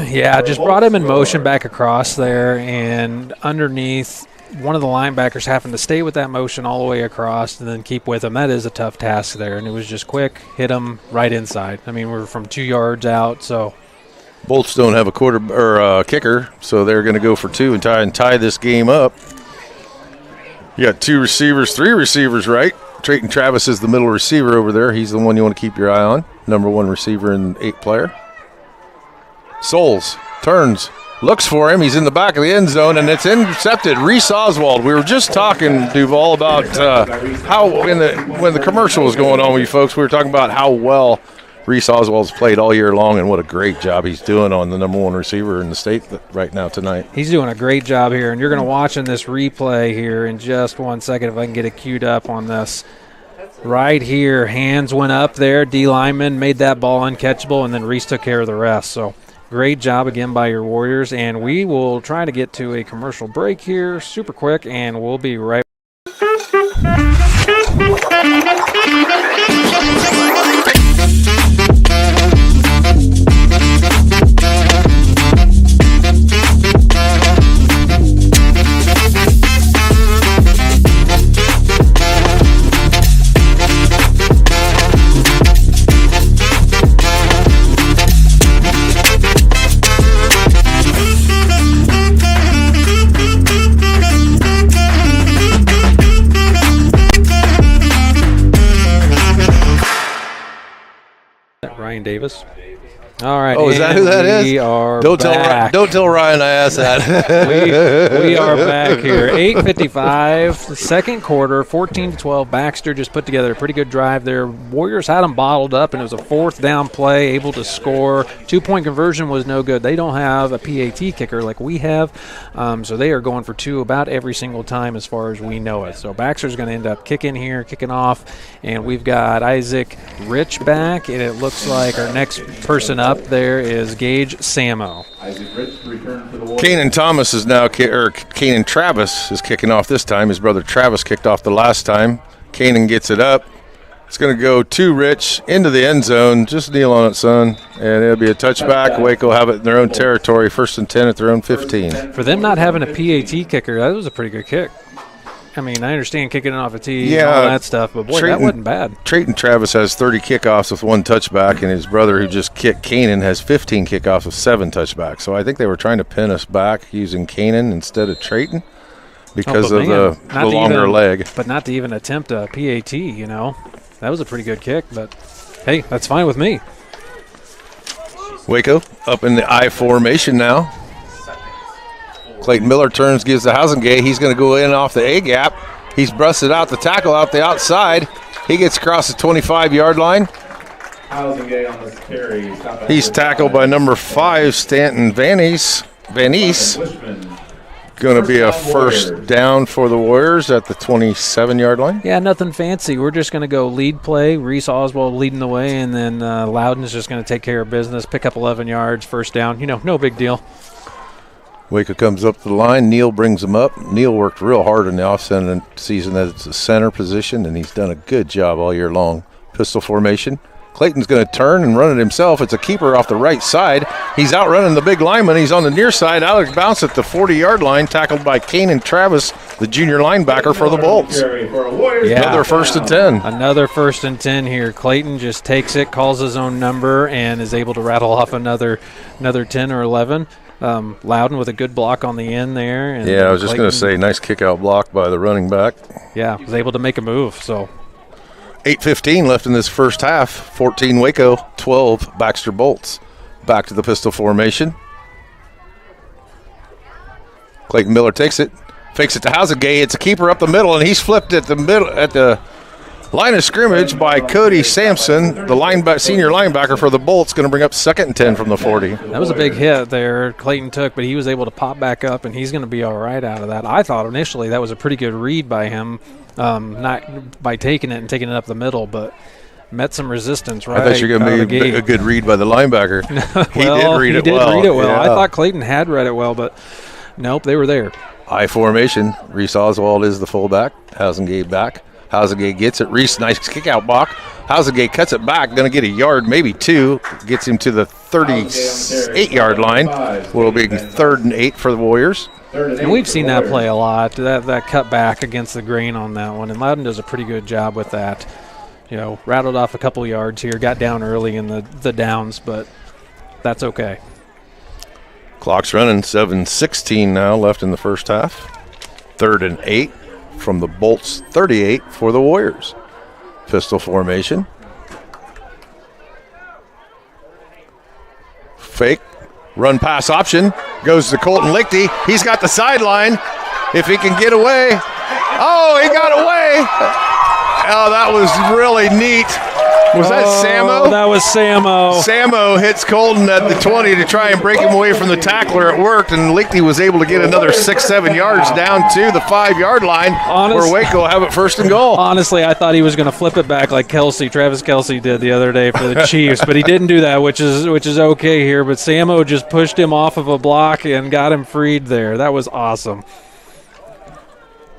Yeah, just brought him in motion back across there, and underneath one of the linebackers having to stay with that motion all the way across and then keep with him. That is a tough task there, and it was just quick, hit him right inside. I mean, we're from 2 yards out, so. Bolts don't have a kicker, so they're going to go for 2 and tie this game up. You got 2 receivers, 3 receivers, right? Trayton Travis is the middle receiver over there. He's the one you want to keep your eye on. Number 1 receiver and 8 player. Souls turns, looks for him. He's in the back of the end zone, and it's intercepted. Reese Oswald. We were just talking, Duval, about how when the commercial was going on with you folks, we were talking about how well Reese Oswald's played all year long, and what a great job he's doing on the number 1 receiver in the state right now tonight. He's doing a great job here, and you're going to watch in this replay here in just 1 second if I can get it queued up on this. Right here, hands went up there. D lineman made that ball uncatchable, and then Reese took care of the rest. So great job again by your Warriors, and we will try to get to a commercial break here super quick, and we'll be right back. Ryan Davis. All right. Oh, is that who that is? We are don't back. Tell Ryan I asked that. we are back here. 8:55, the second quarter, 14-12. Baxter just put together a pretty good drive there. Warriors had them bottled up, and it was a 4th down play, able to score. 2-point conversion was no good. They don't have a PAT kicker like we have, so they are going for 2 about every single time as far as we know it. So Baxter's going to end up kicking off, and we've got Isaac Rich back, and it looks like our next person up up there is Gage Samo. Isaac Rich to return for the Warriors. Kanan Thomas is now, Kanan Travis is kicking off this time. His brother Travis kicked off the last time. Kanan gets it up. It's going to go to Rich into the end zone. Just kneel on it, son. And it'll be a touchback. Waco have it in their own territory. 1st and 10 at their own 15. For them not having a PAT kicker, that was a pretty good kick. I mean, I understand kicking it off a tee and all that stuff, but boy, that wasn't bad. Trayton Travis has 30 kickoffs with 1 touchback, and his brother who just kicked Kanan has 15 kickoffs with 7 touchbacks. So I think they were trying to pin us back using Kanan instead of Trayton because of the longer leg. But not to even attempt a PAT, you know. That was a pretty good kick, but hey, that's fine with me. Waco up in the I formation now. Clayton Miller turns, gives the Housengate. He's going to go in off the A gap. He's busted out the tackle out the outside. He gets across the 25-yard line. Housengate on this carry. He's tackled by number 5, Stanton Vanice. Going to be a first down for the Warriors at the 27-yard line. Yeah, nothing fancy. We're just going to go lead play. Reese Oswald leading the way, and then Loudon's just going to take care of business, pick up 11 yards, first down. You know, no big deal. Waco comes up to the line. Neal brings him up. Neal worked real hard in the off-season as a center position, and he's done a good job all year long. Pistol formation. Clayton's going to turn and run it himself. It's a keeper off the right side. He's outrunning the big lineman. He's on the near side. Alex Bounce at the 40-yard line, tackled by Kanan Travis, the junior linebacker for the Bolts. Yeah. Another 1st and 10. Another 1st and 10 here. Clayton just takes it, calls his own number, and is able to rattle off another 10 or 11. Loudon with a good block on the end there. And I was just going to say, nice kick-out block by the running back. Yeah, was able to make a move, so. 8:15 left in this first half. 14 Waco, 12 Baxter Bolts. Back to the pistol formation. Clayton Miller takes it, fakes it to Housengate. It's a keeper up the middle, and he's flipped at the line of scrimmage by Cody Sampson, the senior linebacker for the Bolts, going to bring up 2nd and 10 from the 40. That was a big hit there Clayton took, but he was able to pop back up, and he's going to be all right out of that. I thought initially that was a pretty good read by him, not by taking it up the middle, but met some resistance right. I thought you were going to be a good read by the linebacker. He did read it well. Yeah. I thought Clayton had read it well, but nope, they were there. I formation. Reese Oswald is the fullback. Housengate back. Housengate gets it. Reese, nice kick-out block. Housengate cuts it back. Going to get a yard, maybe 2. Gets him to the 38-yard line. Will be 3rd and 8 for the Warriors. And we've seen that play a lot, that cut back against the grain on that one. And Loudon does a pretty good job with that. You know, rattled off a couple yards here. Got down early in the downs, but that's okay. Clock's running. 7:16 now left in the first half. 3rd and 8. From the Bolts 38 for the Warriors. Pistol formation. Fake. Run pass option. Goes to Colton Lichty. He's got the sideline. If he can get away. Oh, he got away. Oh, that was really neat. Was that Samo? That was Samo. Samo hits Colton at the 20 to try and break him away from the tackler. It worked, and Lichty was able to get another 6-7 yards down to the 5-yard line where Waco have it 1st and goal. Honestly, I thought he was going to flip it back like Travis Kelce did the other day for the Chiefs, but he didn't do that, which is okay here. But Samo just pushed him off of a block and got him freed there. That was awesome.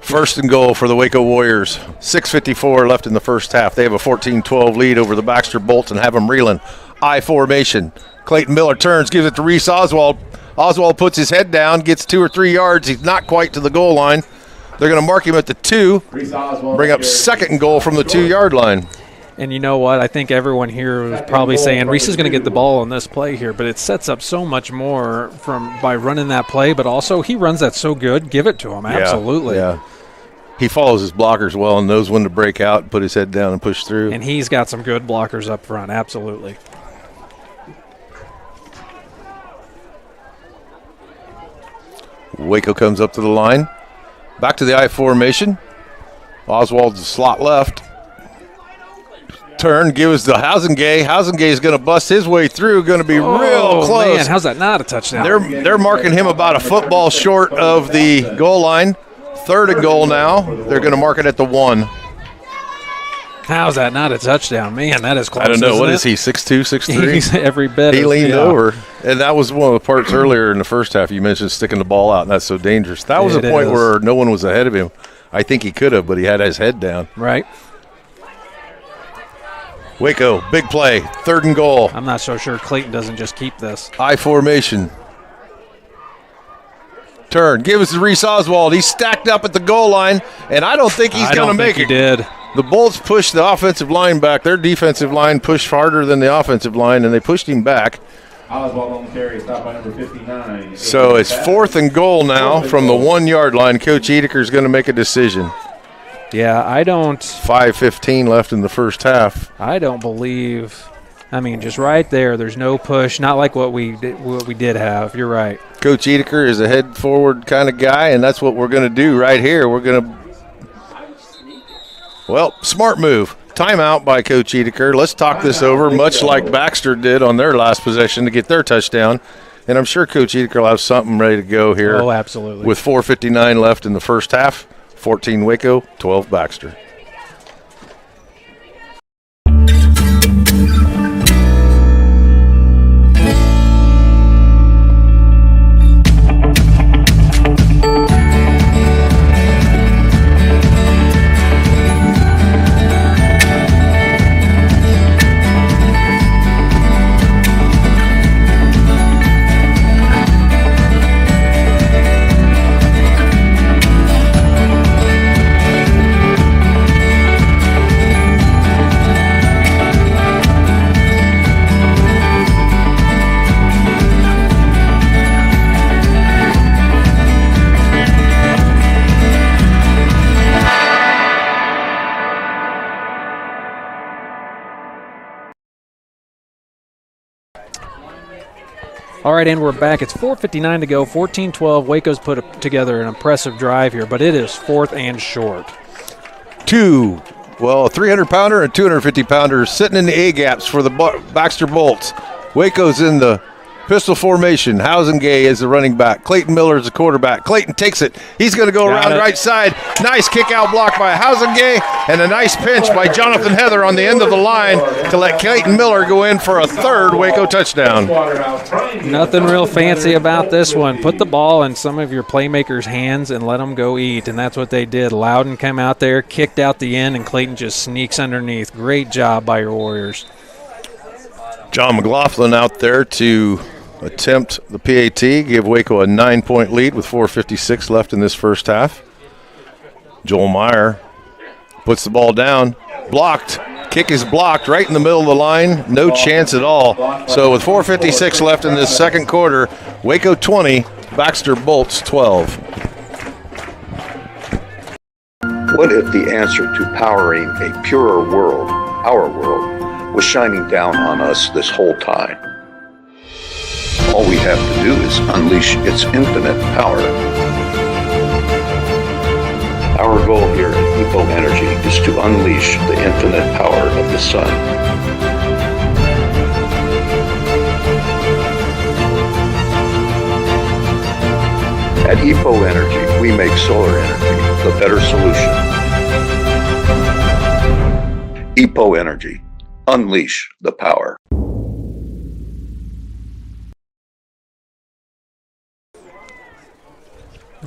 1st and goal for the Waco Warriors. 6:54 left in the first half. They have a 14-12 lead over the Baxter Bolts and have them reeling. I formation. Clayton Miller turns, gives it to Reese Oswald. Oswald puts his head down, gets 2 or 3 yards. He's not quite to the goal line. They're going to mark him at the 2. Bring up 2nd and goal from the 2-yard line. And you know what? I think everyone here was probably saying Reese is going to get the ball on this play here, but it sets up so much more by running that play, but also he runs that so good. Give it to him. Absolutely. Yeah. He follows his blockers well and knows when to break out and put his head down and push through. And he's got some good blockers up front. Absolutely. Waco comes up to the line. Back to the I formation. Oswald's slot left. Turn, gives the Housengate. Housengate is going to bust his way through. Going to be real close. Man, how's that not a touchdown? They're marking him about a football short of the goal line. 3rd and goal now. They're going to mark it at the 1. How's that not a touchdown? Man, that is close. I don't know. What is he? he, 6'2", 6'3"? He's every bit. He leaned yeah. over. And that was one of the parts earlier in the first half. You mentioned sticking the ball out, and that's so dangerous. That was a point where no one was ahead of him. I think he could have, but he had his head down. Right. Waco, big play, 3rd and goal. I'm not so sure Clayton doesn't just keep this. I formation. Turn, give us to Reese Oswald. He's stacked up at the goal line, and I don't think he's going to make it. He did. The Bolts pushed the offensive line back. Their defensive line pushed harder than the offensive line, and they pushed him back. Oswald on the carry, stopped by number 59. So it's 4th and goal now from the 1-yard line. Coach Edeker's going to make a decision. Yeah, I don't. 5:15 left in the first half. I don't believe. I mean, just right there. There's no push. Not like what we did have. You're right. Coach Edeker is a head forward kind of guy, and that's what we're going to do right here. We're going to. Well, smart move. Timeout by Coach Edeker. Let's talk this over, much like Baxter did on their last possession to get their touchdown. And I'm sure Coach Edeker will have something ready to go here. Oh, absolutely. With 4:59 left in the first half. 14 Waco, 12 Baxter. All right, and we're back. It's 4:59 to go, 14-12. Waco's put together an impressive drive here, but it is 4th and short. A 300-pounder and 250-pounder sitting in the A-gaps for the Baxter Bolts. Waco's in the pistol formation. Hausengay is the running back. Clayton Miller is the quarterback. Clayton takes it. He's going to go around the right side. Nice kick-out block by Hausengay, and a nice pinch by Jonathan Heather on the end of the line to let Clayton Miller go in for a 3rd Waco touchdown. Nothing real fancy about this one. Put the ball in some of your playmakers' hands and let them go eat, and that's what they did. Loudon came out there, kicked out the end, and Clayton just sneaks underneath. Great job by your Warriors. John McLaughlin out there to attempt the PAT, give Waco a 9-point lead with 4:56 left in this first half. Joel Meyer puts the ball down, blocked. Kick is blocked right in the middle of the line. No chance at all. So with 4:56 left in this second quarter, Waco 20, Baxter Bolts 12. What if the answer to powering a purer world, our world, was shining down on us this whole time? All we have to do is unleash its infinite power. Our goal here at Epo Energy is to unleash the infinite power of the sun. At Epo Energy, we make solar energy the better solution. Epo Energy, unleash the power.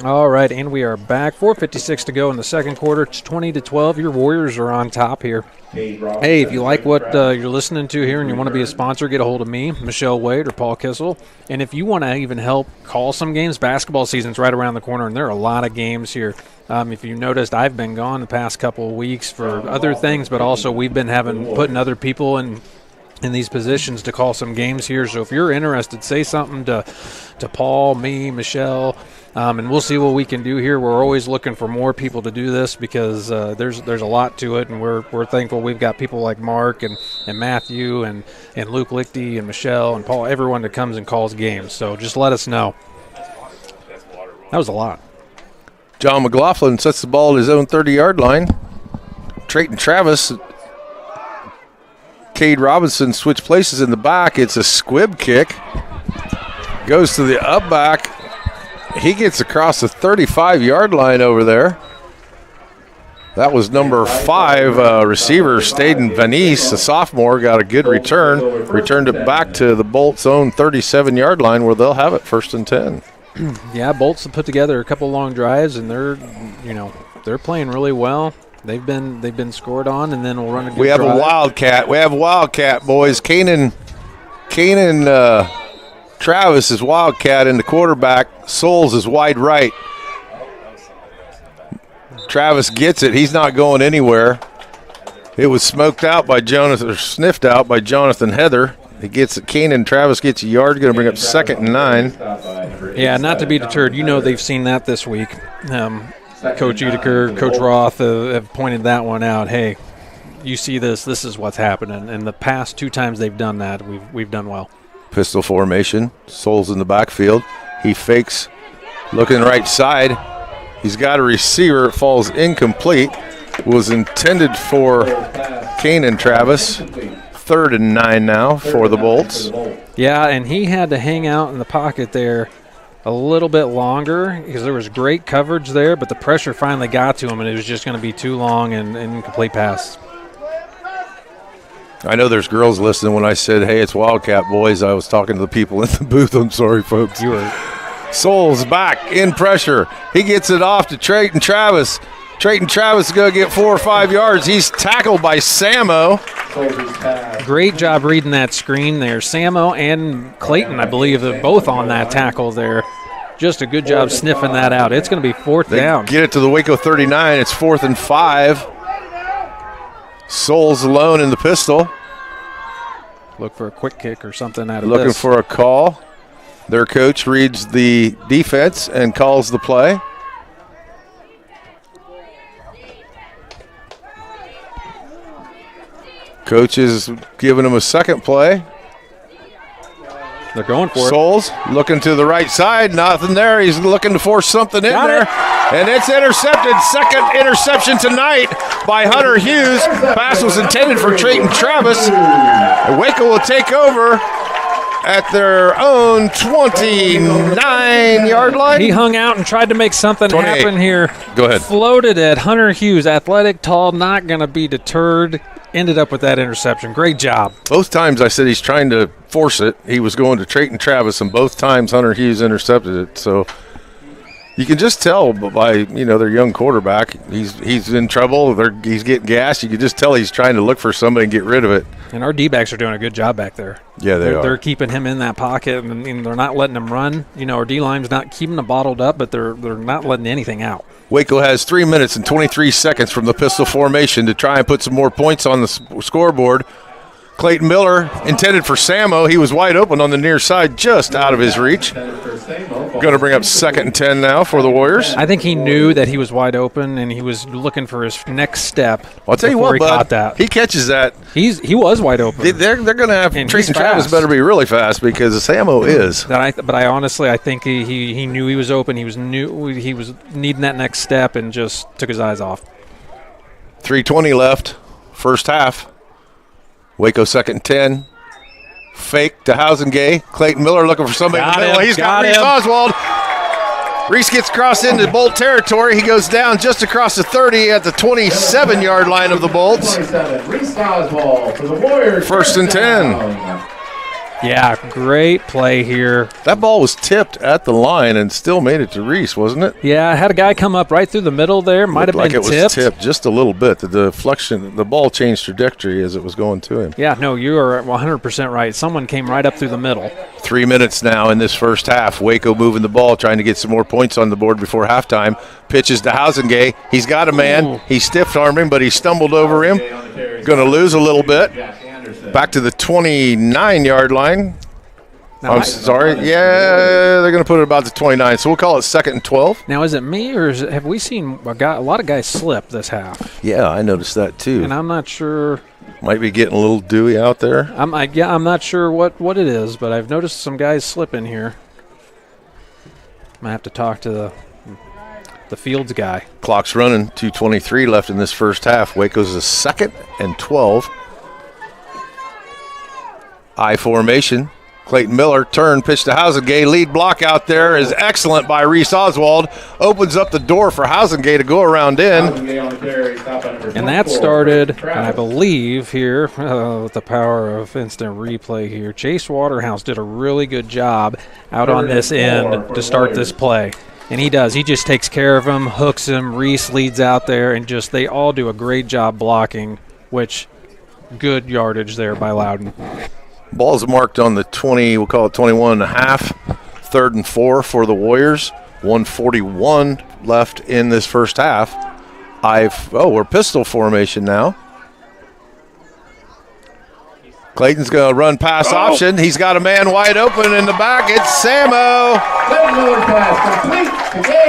All right, and we are back. 4:56 to go in the second quarter. It's 20-12. Your Warriors are on top here. Hey, if you like what you're listening to here and you want to be a sponsor, get a hold of me, Michelle Wade, or Paul Kissel. And if you want to even help call some games, basketball season's right around the corner, and there are a lot of games here. If you noticed, I've been gone the past couple of weeks for other things, but also we've been putting other people in these positions to call some games here. So if you're interested, say something to Paul, me, Michelle, and we'll see what we can do here. We're always looking for more people to do this because there's a lot to it, and we're thankful we've got people like Mark and Matthew and Luke Lichty and Michelle and Paul, everyone that comes and calls games. So just let us know. That was a lot. John McLaughlin sets the ball at his own 30-yard line. Trayton Travis, Cade Robinson switch places in the back. It's a squib kick. Goes to the up back. He gets across the 35-yard line over there. That was number 5 receiver, Staden Venice, a sophomore, got a good return. Returned it back to the Bolts' own 37-yard line where they'll have it 1st and 10. Yeah, Bolts have put together a couple long drives, and they're playing really well. They've been scored on, and then we'll run a good We have drive. a Wildcat. We have a Wildcat, boys. Kanan Travis is Wildcat in the quarterback. Souls is wide right. Travis gets it. He's not going anywhere. It was smoked out by Jonathan, or sniffed out by Jonathan Heather. He gets it. Keenan Travis gets a yard. Going to bring up 2nd and 9. Yeah, not to be deterred. They've seen that this week. Coach Udeker, Coach Roth have pointed that one out. Hey, you see this. This is what's happening. And the past 2 times they've done that, we've done well. Pistol formation. Souls in the backfield. He fakes, looking right side. He's got a receiver. It falls incomplete. Was intended for Kanan Travis. 3rd and 9 now for the Bolts. Yeah, and he had to hang out in the pocket there a little bit longer because there was great coverage there, but the pressure finally got to him, and it was just going to be too long and incomplete pass. I know there's girls listening when I said, hey, it's Wildcat, boys. I was talking to the people in the booth. I'm sorry, folks. You were. Souls back in pressure. He gets it off to Trayton Travis. Trayton Travis is going to get 4 or 5 yards. He's tackled by Samo. Great job reading that screen there. Samo and Clayton, I believe, are both on that tackle there. Just a good job sniffing that out. It's going to be 4th down. Get it to the Waco 39. It's 4th and 5. Souls alone in the pistol. Look for a quick kick or something out of Looking this. for a call. Their coach reads the defense and calls the play. Coach is giving him a second play. They're going for it. Souls looking to the right side. Nothing there. He's looking to force something in there. And it's intercepted. 2nd interception tonight by Hunter Hughes. Pass was intended for Trayton Travis. And Waco will take over at their own 29-yard line. He hung out and tried to make something 28. happen here. Go ahead. Floated at Hunter Hughes. Athletic, tall, not going to be deterred. Ended up with that interception. Great job. Both times I said he's trying to force it. He was going to Trayton Travis, and both times Hunter Hughes intercepted it. So you can just tell by their young quarterback, he's in trouble. He's getting gas. You can just tell he's trying to look for somebody and get rid of it. And our D-backs are doing a good job back there. Yeah, they are. They're keeping him in that pocket, and they're not letting him run. Our D-line's not keeping him bottled up, but they're not letting anything out. Waco has 3 minutes and 23 seconds from the pistol formation to try and put some more points on the scoreboard. Clayton Miller intended for Samo. He was wide open on the near side, just out of his reach. Going to bring up 2nd and 10 now for the Warriors. I think he knew that he was wide open, and he was looking for his next step. I'll tell you what, he bud, caught that. he catches that. He was wide open. They're going to have And Trayton he's Travis fast. better be really fast because Samo is. But I honestly think he knew he was open. He was needing that next step and just took his eyes off. 3:20 left, first half. Waco 2nd and 10. Fake to Housengay. Clayton Miller looking for somebody in the middle. He's got Reese Oswald. Reese gets across into Bolt territory. He goes down just across the 30 at the 27-yard line of the Bolts. Reese Oswald for the Warriors. 1st and 10. Yeah, great play here. That ball was tipped at the line and still made it to Reese, wasn't it? Yeah, I had a guy come up right through the middle there. Might have Looked been like tipped. it was tipped just a little bit. The deflection, the ball changed trajectory as it was going to him. Yeah, no, you are 100% right. Someone came right up through the middle. 3 minutes now in this first half. Waco moving the ball, trying to get some more points on the board before halftime. Pitches to Housengay. He's got a man. Ooh. He stiff-armed him, but he stumbled over him. Going to lose a little bit. Back to the 29-yard line. Now, I'm sorry. Yeah, they're going to put it about the 29, so we'll call it 2nd and 12. Now, is it me or have we seen a lot of guys slip this half? Yeah, I noticed that too. And I'm not sure. Might be getting a little dewy out there. I'm not sure what it is, but I've noticed some guys slipping here. I have to talk to the Fields guy. Clock's running. 2:23 left in this first half. Waco's a 2nd and 12. I formation. Clayton Miller, turn, pitch to Housengate. Lead block out there is excellent by Reese Oswald. Opens up the door for Housengate to go around in. And that started, I believe, here, with the power of instant replay here. Chase Waterhouse did a really good job out on this end to start this play. And he does. He just takes care of him, hooks him. Reese leads out there, and just they all do a great job blocking, which good yardage there by Loudon. Ball's marked on the 20, we'll call it 21 and a half. 3rd and 4 for the Warriors. 1:41 left in this first half. We're pistol formation now. Clayton's going to run pass option. He's got a man wide open in the back. It's Samo.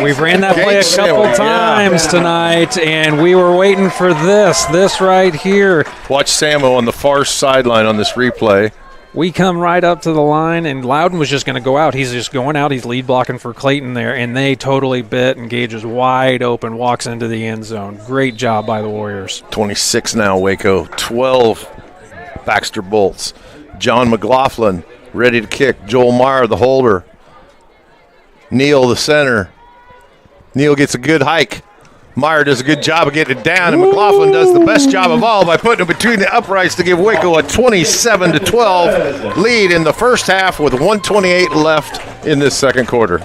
We've ran that play a couple times tonight, and we were waiting for this right here. Watch Samo on the far sideline on this replay. We come right up to the line, and Loudon was just going to go out. He's just going out. He's lead blocking for Clayton there, and they totally bit, and Gage is wide open, walks into the end zone. Great job by the Warriors. 26 now, Waco. 12, Baxter Bolts. John McLaughlin ready to kick. Joel Meyer, the holder. Neal, the center. Neal gets a good hike. Meyer does a good job of getting it down, and McLaughlin does the best job of all by putting it between the uprights to give Waco a 27-12 lead in the first half with 1:28 left in this second quarter.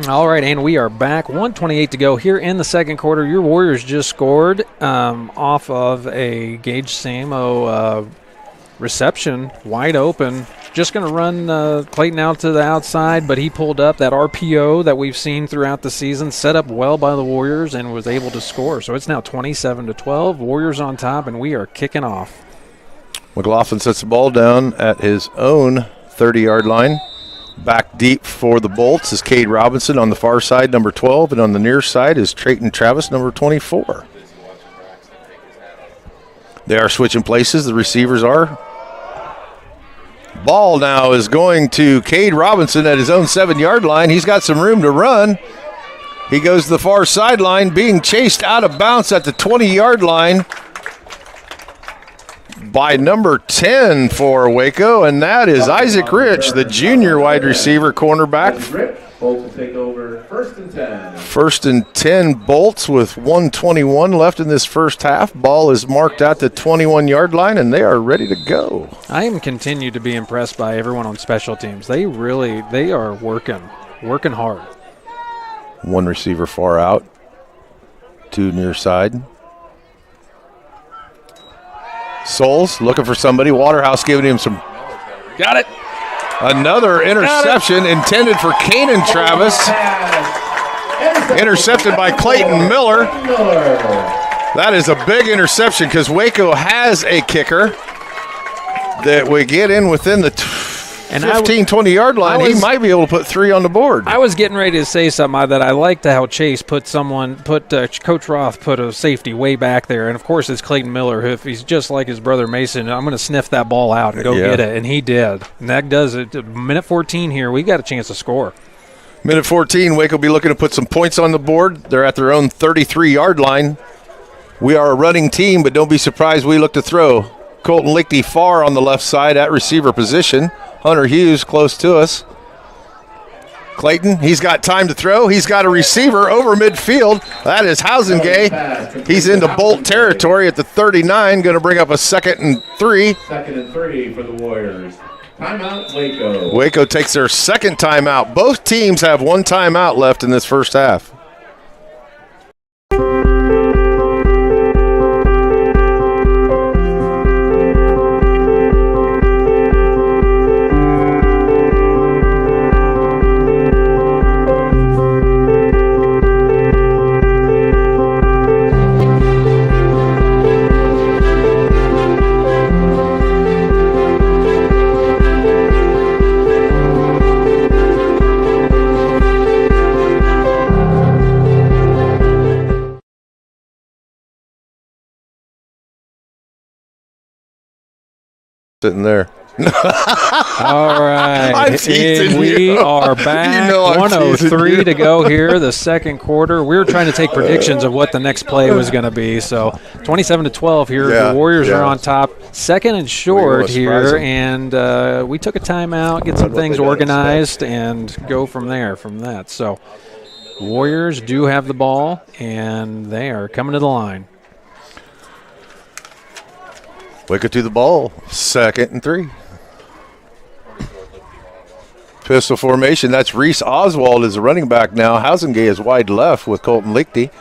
All right, and we are back. 1:28 to go here in the second quarter. Your Warriors just scored off of a Gage Samo reception, wide open. Just going to run Clayton out to the outside, but he pulled up that RPO that we've seen throughout the season, set up well by the Warriors, and was able to score. So it's now 27-12. Warriors on top, and we are kicking off. McLaughlin sets the ball down at his own 30-yard line. Back deep for the Bolts is Cade Robinson on the far side, number 12, and on the near side is Trayton Travis, number 24. They are switching places. The receivers are. Ball now is going to Cade Robinson at his own 7-yard line. He's got some room to run. He goes to the far sideline, being chased out of bounds at the 20-yard line by number 10 for Waco, and that is Isaac Rich, the junior wide receiver cornerback. Bolts will take over 1st and 10. 1st and 10 Bolts with 1:21 left in this first half. Ball is marked out the 21-yard line, and they are ready to go. I am continued to be impressed by everyone on special teams. They are working hard. One receiver far out, 2 near side. Souls looking for somebody. Waterhouse giving him some. Got it. Another interception intended for Kanan Travis. Intercepted by Clayton Miller. That is a big interception because Waco has a kicker that we get in within the 15, 20-yard line. He might be able to put 3 on the board. I was getting ready to say something that I liked how Chase Coach Roth put a safety way back there. And, of course, it's Clayton Miller. If he's just like his brother Mason, I'm going to sniff that ball out and go get it. And he did. And that does it. Minute 14 here. We got a chance to score. Minute 14, Waco will be looking to put some points on the board. They're at their own 33-yard line. We are a running team, but don't be surprised we look to throw. Colton Lichty far on the left side at receiver position. Hunter Hughes close to us. Clayton, he's got time to throw. He's got a receiver over midfield. That is Housengate. He's into Bolt territory at the 39. Going to bring up a 2nd and 3. 2nd and 3 for the Warriors. Timeout, Waco. Waco takes their second timeout. Both teams have 1 timeout left in this first half. sitting there. All right. I'm teasing We you. are back. You know I'm 1:03 teasing to go here, the second quarter. We were trying to take predictions of what the next play was going to be. So 27-12 here. The Warriors are on top. Second and short here, and we took a timeout, get some things organized, and go from there, from that. So Warriors do have the ball, and they are coming to the line. Waco to the ball. 2nd and 3. Pistol formation. That's Reese Oswald is the running back now. Housengate is wide left with Colton Lichty.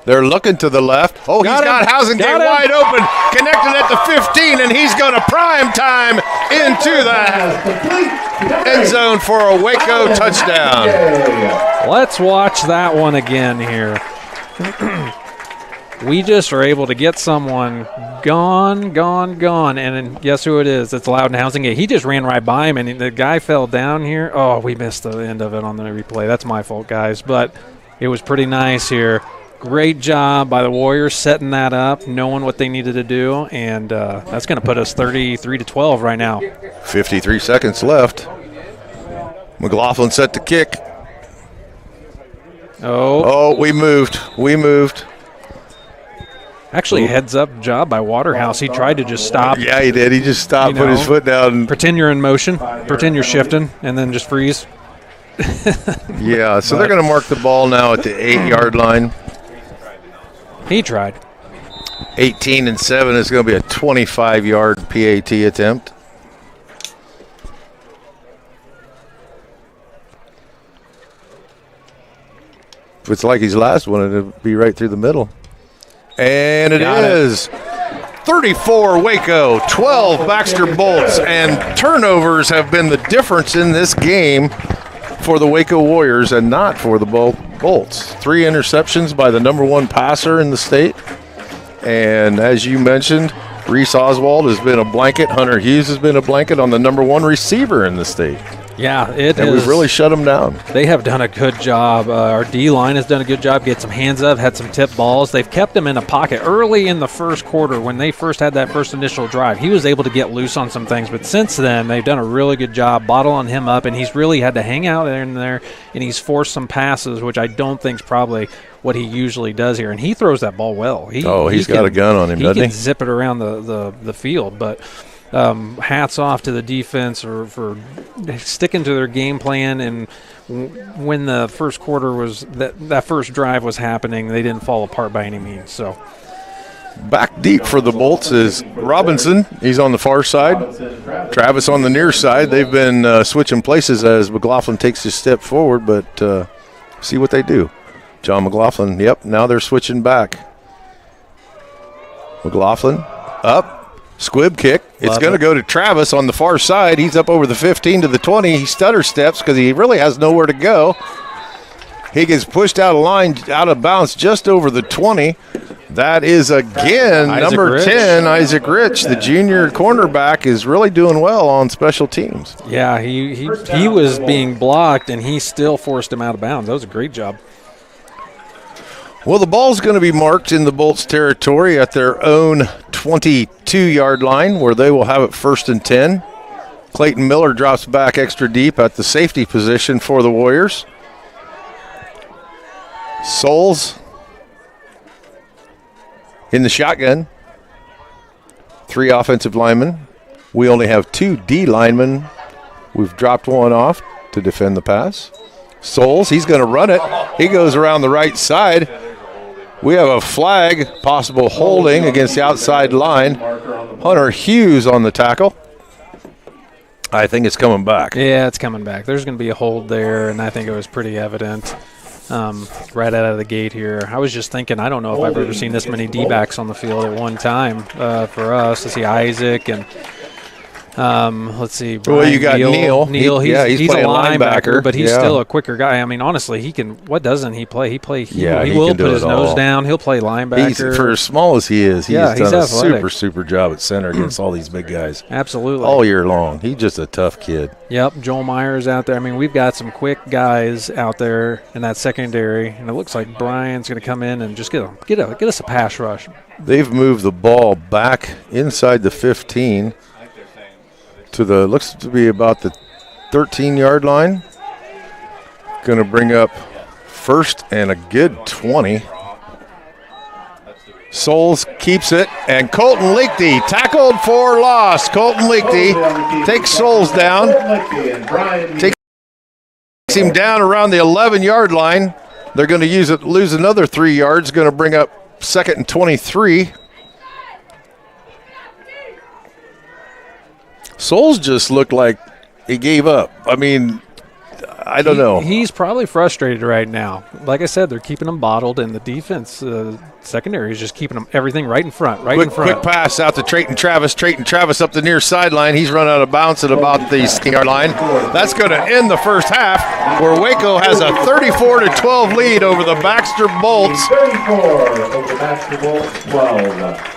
They're looking to the left. Oh, he's got Housengate wide open. Connected at the 15, and he's going to prime time into the end zone for a Waco touchdown. Let's watch that one again here. We just are able to get someone gone, and then guess who it is? It's Loudon Housengate. He just ran right by him, and the guy fell down here. Oh, we missed the end of it on the replay. That's my fault, guys, but it was pretty nice here. Great job by the Warriors setting that up, knowing what they needed to do, and that's going to put us 33-12 right now. 53 seconds left. McLaughlin set to kick. Oh, we moved. Actually, heads-up job by Waterhouse. He tried to just stop. Yeah, he did. He just stopped, put his foot down. Pretend you're in motion, pretend you're shifting, and then just freeze. Yeah, so they're going to mark the ball now at the 8-yard line. He tried. 18-7 is going to be a 25-yard PAT attempt. If it's like his last one, it'll be right through the middle. And it is 34 Waco, 12 Baxter Bolts, and turnovers have been the difference in this game for the Waco Warriors and not for the Bolts. 3 interceptions by the #1 passer in the state. And as you mentioned, Reese Oswald has been a blanket. Hunter Hughes has been a blanket on the #1 receiver in the state. Yeah, and we've really shut them down. They have done a good job. Our D-line has done a good job, get some hands up, had some tip balls. They've kept him in a pocket early in the first quarter when they first had that first initial drive. He was able to get loose on some things, but since then they've done a really good job bottling him up, and he's really had to hang out in there, and he's forced some passes, which I don't think is probably what he usually does here. And he throws that ball well. He's got a gun on him, doesn't he? He can zip it around the field, but hats off to the defense for sticking to their game plan, and when the first quarter was that first drive was happening, they didn't fall apart by any means. So back deep for the Bolts is Robinson. He's on the far side. Travis on the near side. They've been switching places as McLaughlin takes a step forward, but see what they do. John McLaughlin, yep, now they're switching back. McLaughlin up. Squib kick. It's going to go to Travis on the far side. He's up over the 15 to the 20. He stutter steps because he really has nowhere to go. He gets pushed out of line, out of bounds just over the 20. That is again number 10, Isaac Rich. The junior cornerback is really doing well on special teams. Yeah, he was being blocked, and he still forced him out of bounds. That was a great job. Well, the ball's going to be marked in the Bolts territory at their own 22-yard line, where they will have it 1st and 10. Clayton Miller drops back extra deep at the safety position for the Warriors. Souls in the shotgun. 3 offensive linemen. We only have 2 D linemen. We've dropped one off to defend the pass. Souls, he's going to run it. He goes around the right side. We have a flag, possible holding against the outside line. Hunter Hughes on the tackle. I think it's coming back. Yeah, it's coming back. There's going to be a hold there, and I think it was pretty evident right out of the gate here. I was just thinking, I don't know if I've ever seen this many D-backs on the field at one time for us. To see Isaac and let's see. Well, you got Neil. Neil, he's a linebacker, but he's yeah. still a quicker guy. I mean, honestly, he can. What doesn't he play? He will put his nose down. He'll play linebacker. For as small as he is, he's done a athletic. super job at center against all these big guys. Absolutely. All year long. He's just a tough kid. Yep, Joel Myers out there. I mean, we've got some quick guys out there in that secondary, and it looks like Brian's going to come in and just get us a pass rush. They've moved the ball back inside the 15. to the, looks to be about the 13-yard line. Going to bring up first and a good 20. Souls keeps it, and Colton Lichty tackled for loss. Colton Lichty takes Souls down, takes him down around the 11-yard line. They're going to lose another 3 yards, going to bring up 2nd and 23. Souls just looked like he gave up. I mean, I don't know. He's probably frustrated right now. Like I said, they're keeping him bottled, and the defense secondary is just keeping them everything right in front, Quick pass out to Trayton Travis. Trayton Travis up the near sideline. He's run out of bounds at about the 6-yard line. That's going to end the first half, where Waco has a 34-12 lead over the Baxter Bolts. 34 over the Baxter Bolts, 12.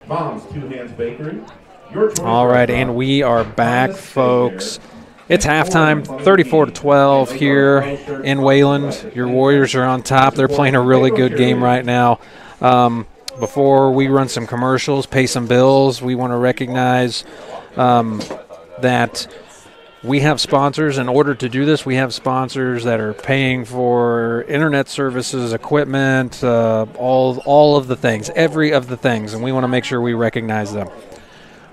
Mom's Two Hands Bakery. All right, and we are back, folks. It's halftime, 34-12 here in Wayland. Your Warriors are on top. They're playing a really good game right now. Before we run some commercials, pay some bills, we want to recognize that we have sponsors. In order to do this, we have sponsors that are paying for internet services, equipment, all of the things, every of the things, and we want to make sure we recognize them.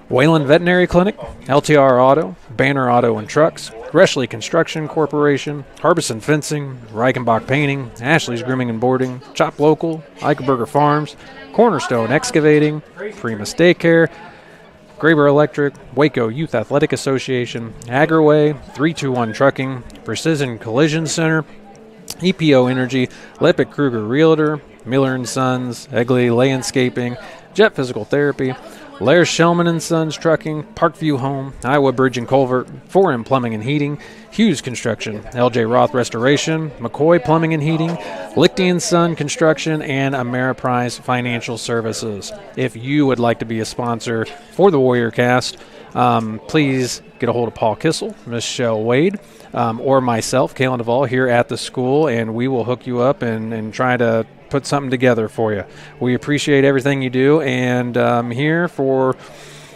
Wayland Veterinary Clinic, LTR Auto, Banner Auto and Trucks, Greshley Construction Corporation, Harbison Fencing, Reichenbach Painting, Ashley's Grooming and Boarding, Chop Local, Eichelberger Farms, Cornerstone Excavating, Primus Daycare, Graber Electric, Waco Youth Athletic Association, Agriway, 321 Trucking, Precision Collision Center, EPO Energy, Lepic Kruger Realtor, Miller & Sons, Egley Landscaping, Jet Physical Therapy, Lair Shellman & Sons Trucking, Parkview Home, Iowa Bridge and Culvert, 4M Plumbing and Heating, Hughes Construction, LJ Roth Restoration, McCoy Plumbing and Heating, Lichty & Son Construction, and Ameriprise Financial Services. If you would like to be a sponsor for the Warrior Cast, please get a hold of Paul Kissel, Michelle Wade, or myself, Kalen Duvall, here at the school, and we will hook you up and try to put something together for you. We appreciate everything you do, and I'm here for,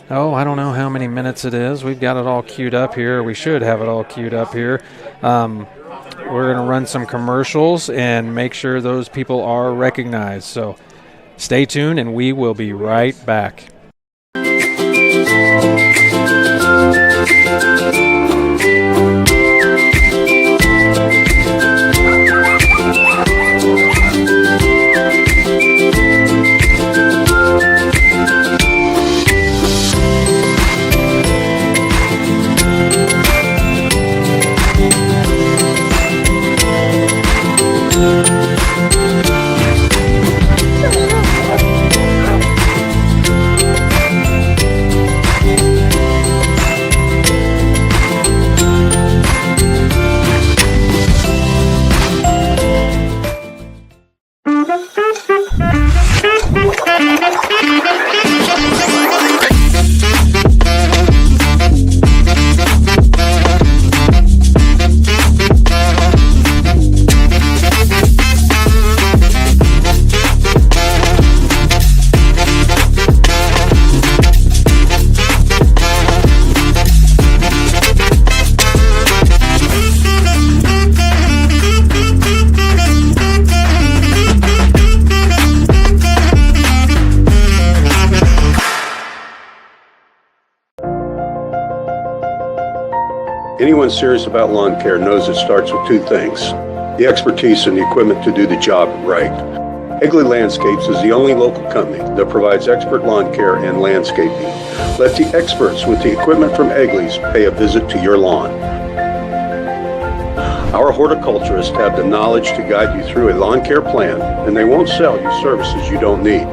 I don't know how many minutes it is. We've got it all queued up here. We should have it all queued up here. We're going to run some commercials and make sure those people are recognized. So stay tuned, and we will be right back. Anyone serious about lawn care knows it starts with two things: the expertise and the equipment to do the job right. Egley Landscapes is the only local company that provides expert lawn care and landscaping. Let the experts with the equipment from Egley's pay a visit to your lawn. Our horticulturists have the knowledge to guide you through a lawn care plan, and they won't sell you services you don't need.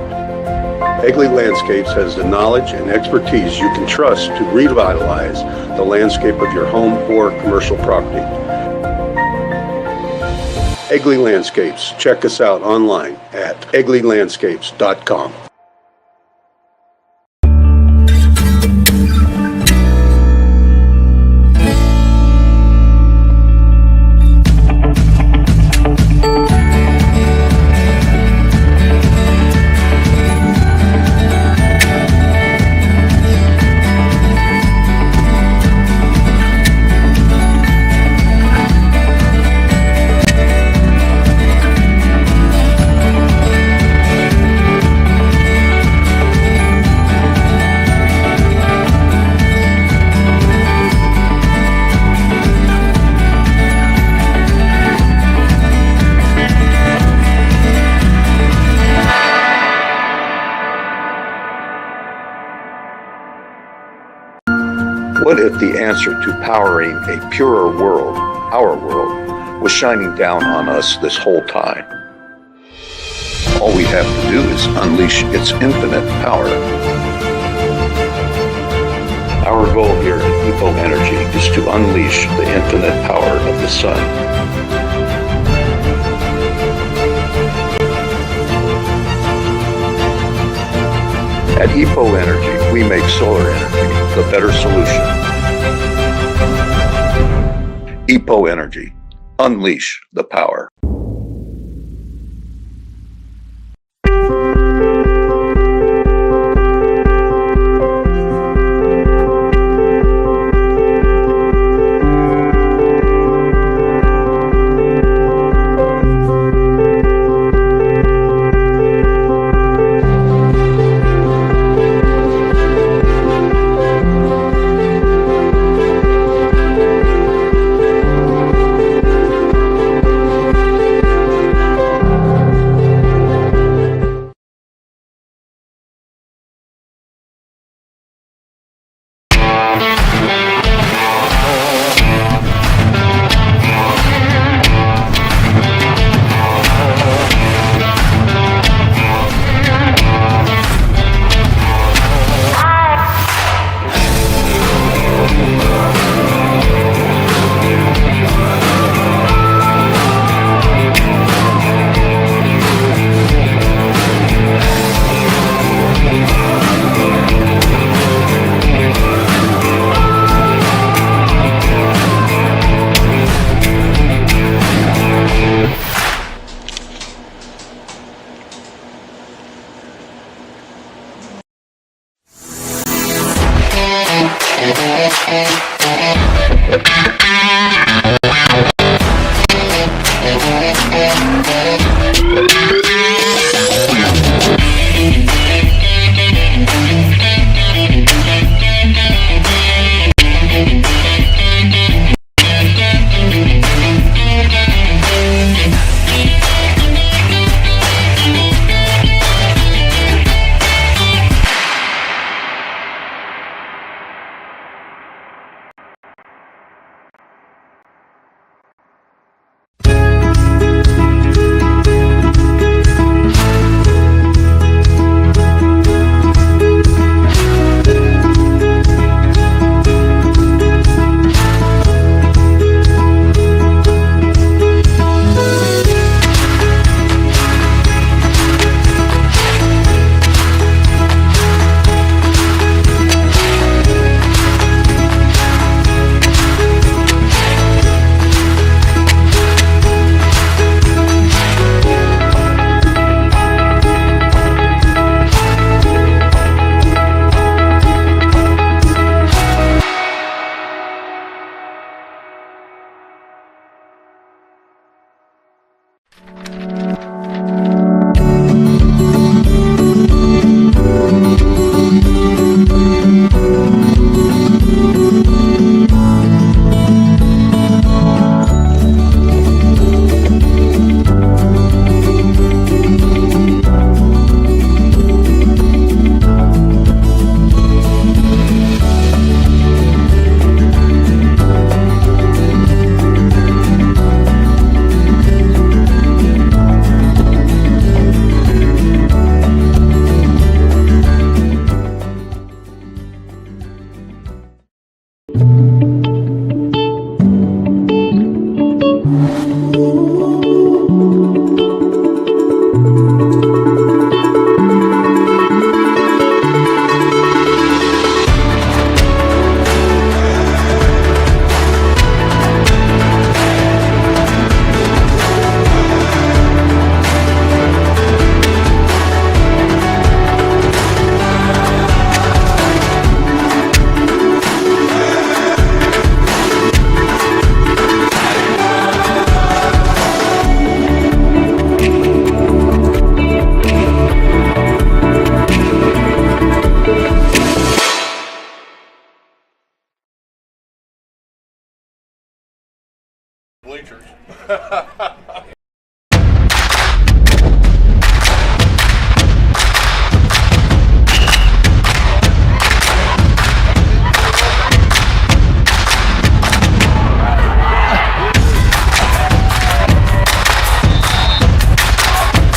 Egley Landscapes has the knowledge and expertise you can trust to revitalize the landscape of your home or commercial property. Egley Landscapes. Check us out online at egleylandscapes.com. What if the answer to powering a purer world, our world, was shining down on us this whole time? All we have to do is unleash its infinite power. Our goal here at Eco Energy is to unleash the infinite power of the sun. At EPO Energy, we make solar energy the better solution. EPO Energy. Unleash the power.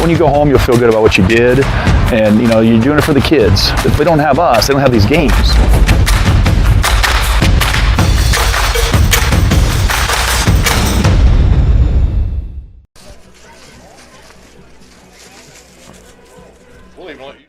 when you go home, you'll feel good about what you did, and you know you're doing it for the kids. If they don't have us, they don't have these games. We'll even let you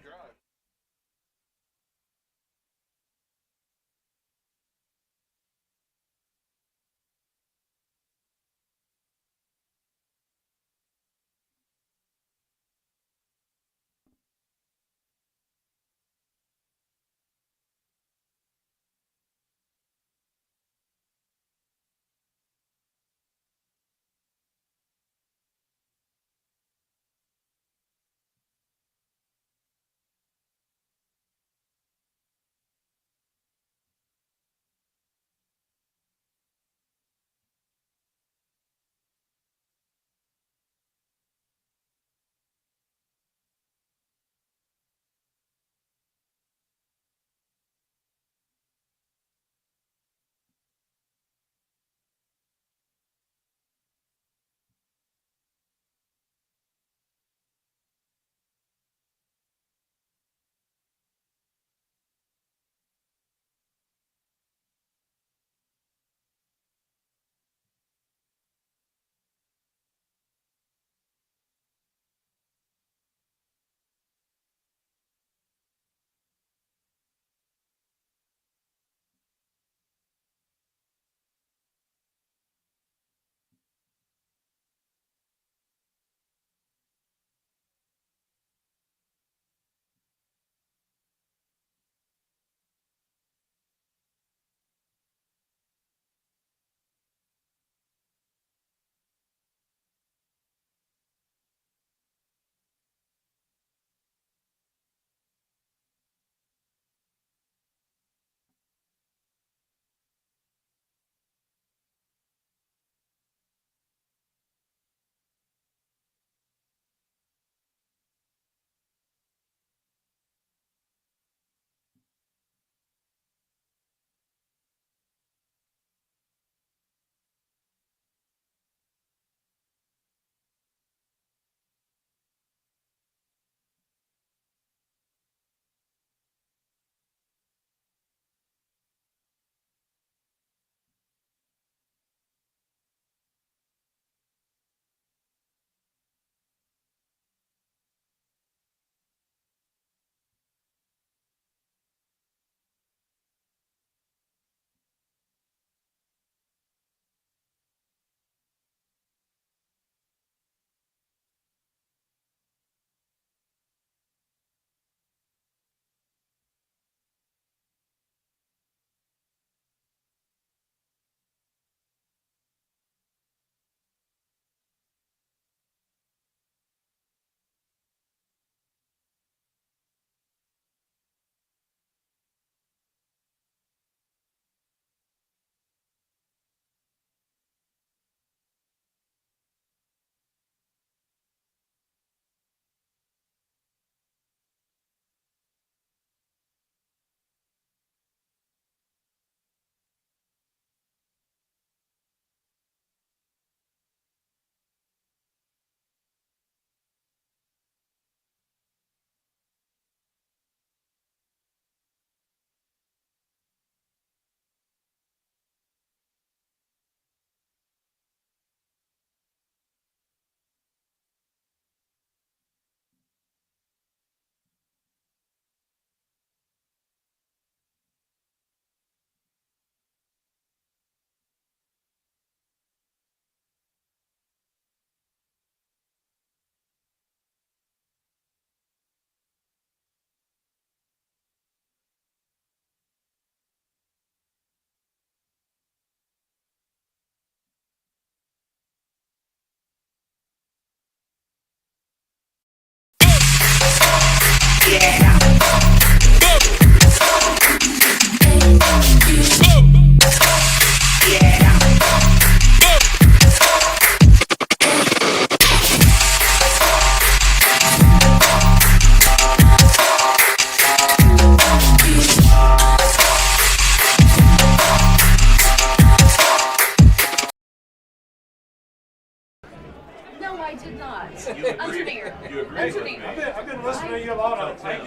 did not. Engineer. I've been listening to you a lot. I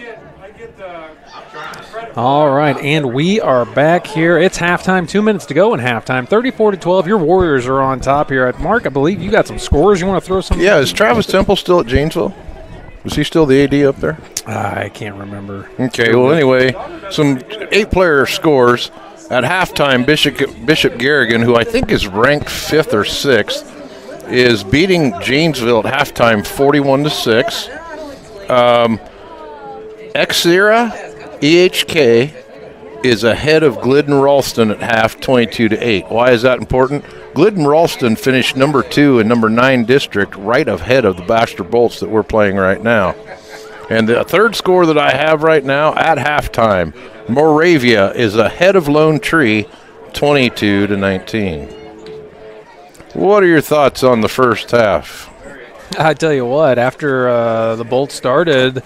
get the credit. All right, and we are back here. It's halftime, 2 minutes to go in halftime. 34-12, your Warriors are on top here. Mark, I believe you got some scores. You want to throw some? Yeah, is Travis Temple still at Janesville? Is he still the AD up there? I can't remember. Okay, well, anyway, some 8-player scores. At halftime, Bishop Garrigan, who I think is ranked 5th or 6th, is beating Janesville at halftime 41-6. Exira EHK is ahead of Glidden Ralston at half 22-8. Why is that important? Glidden Ralston finished number 2 in number 9 district, right ahead of the Baxter Bolts that we're playing right now. And the third score that I have right now at halftime, Moravia is ahead of Lone Tree 22-19. What are your thoughts on the first half? I tell you what, after the Bolts started,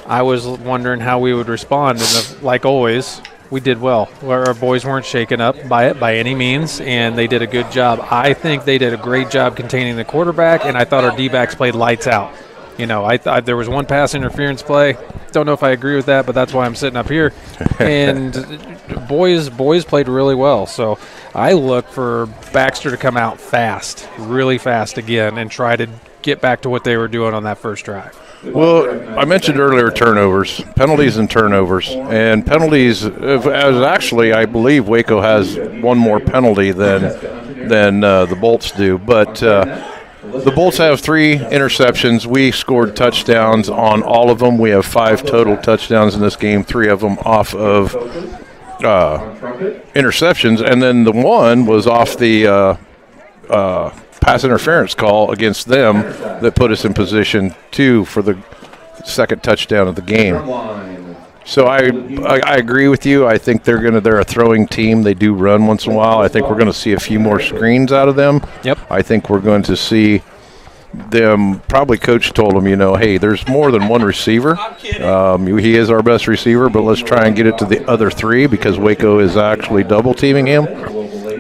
I was wondering how we would respond, and like always, we did well. Our boys weren't shaken up by it by any means, and they did a good job. I think they did a great job containing the quarterback, and I thought our D-backs played lights out. You know, there was one pass interference play. Don't know if I agree with that, but that's why I'm sitting up here. And boys played really well. So I look for Baxter to come out fast, really fast again, and try to get back to what they were doing on that first drive. Well, I mentioned earlier penalties and turnovers. And penalties, as actually I believe Waco has one more penalty than the Bolts do. But the Bolts have 3 interceptions. We scored touchdowns on all of them. We have 5 total touchdowns in this game, 3 of them off of interceptions. And then the one was off the pass interference call against them that put us in position 2 for the second touchdown of the game. So I agree with you. I think they're a throwing team. They do run once in a while. I think we're going to see a few more screens out of them. Yep. I think we're going to see them. Probably coach told them, hey, there's more than one receiver. He is our best receiver, but let's try and get it to the other 3 because Waco is actually double teaming him.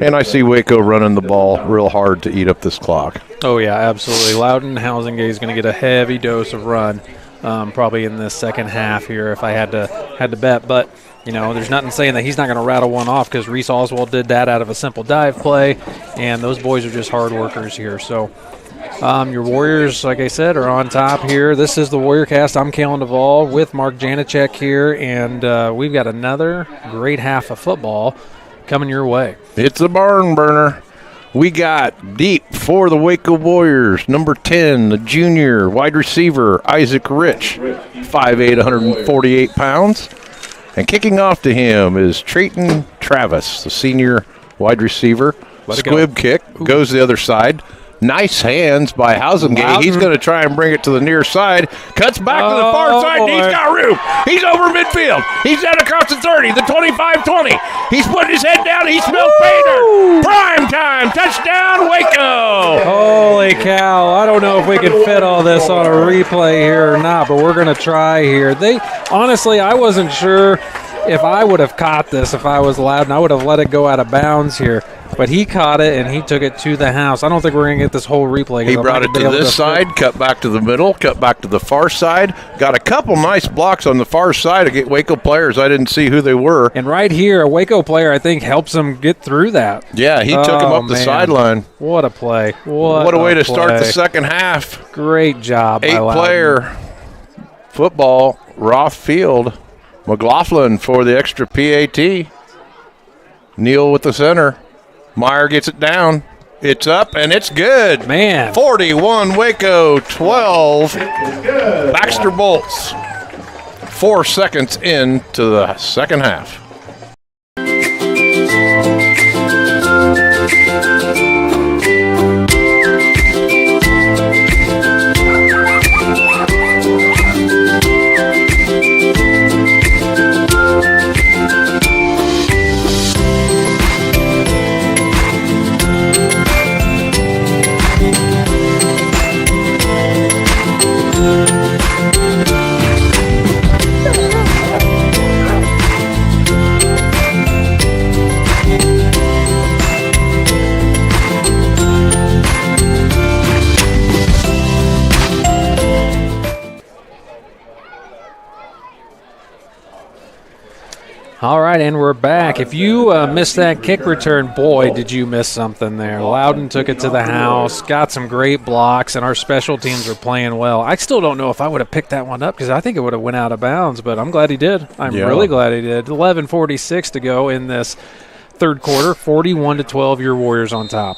And I see Waco running the ball real hard to eat up this clock. Oh, yeah, absolutely. Loudon Housingay is going to get a heavy dose of run probably in the second half here if I had to bet. But, there's nothing saying that he's not going to rattle one off because Reese Oswald did that out of a simple dive play, and those boys are just hard workers here. So your Warriors, like I said, are on top here. This is the Warrior Cast. I'm Kalen Duvall with Mark Janicek here, and we've got another great half of football coming your way. It's a barn burner. We got deep for the Waco Warriors, number 10, the junior wide receiver, Isaac Rich, 5'8", 148 pounds. And kicking off to him is Trayton Travis, the senior wide receiver. Squib kick, goes the other side. Nice hands by Housingay. He's going to try and bring it to the near side. Cuts back to the far side. Boy. He's got room. He's over midfield. He's down across the 30, the 25-20. He's putting his head down. He smells Painter. Prime time. Touchdown, Waco. Holy cow. I don't know if we can fit all this on a replay here or not, but we're going to try here. Honestly, I wasn't sure if I would have caught this if I was Loudon. I would have let it go out of bounds here. But he caught it, and he took it to the house. I don't think we're going to get this whole replay. He brought it to this side, cut back to the middle, cut back to the far side. Got a couple nice blocks on the far side to get Waco players. I didn't see who they were. And right here, a Waco player, I think, helps him get through that. Yeah, he took him up the sideline. What a play. What a way to start the second half. Great job by Loudon. 8-player football, Roth Field. McLaughlin for the extra PAT. Neal with the center. Meyer gets it down. It's up, and it's good. Man. 41 Waco, 12 Baxter Bolts. 4 seconds into the second half. All right, and we're back. If you missed that kick return, boy, did you miss something there. Loudon took it to the house, got some great blocks, and our special teams were playing well. I still don't know if I would have picked that one up because I think it would have went out of bounds, but I'm glad he did. I'm really glad he did. 11:46 to go in this third quarter, 41-12, your Warriors on top.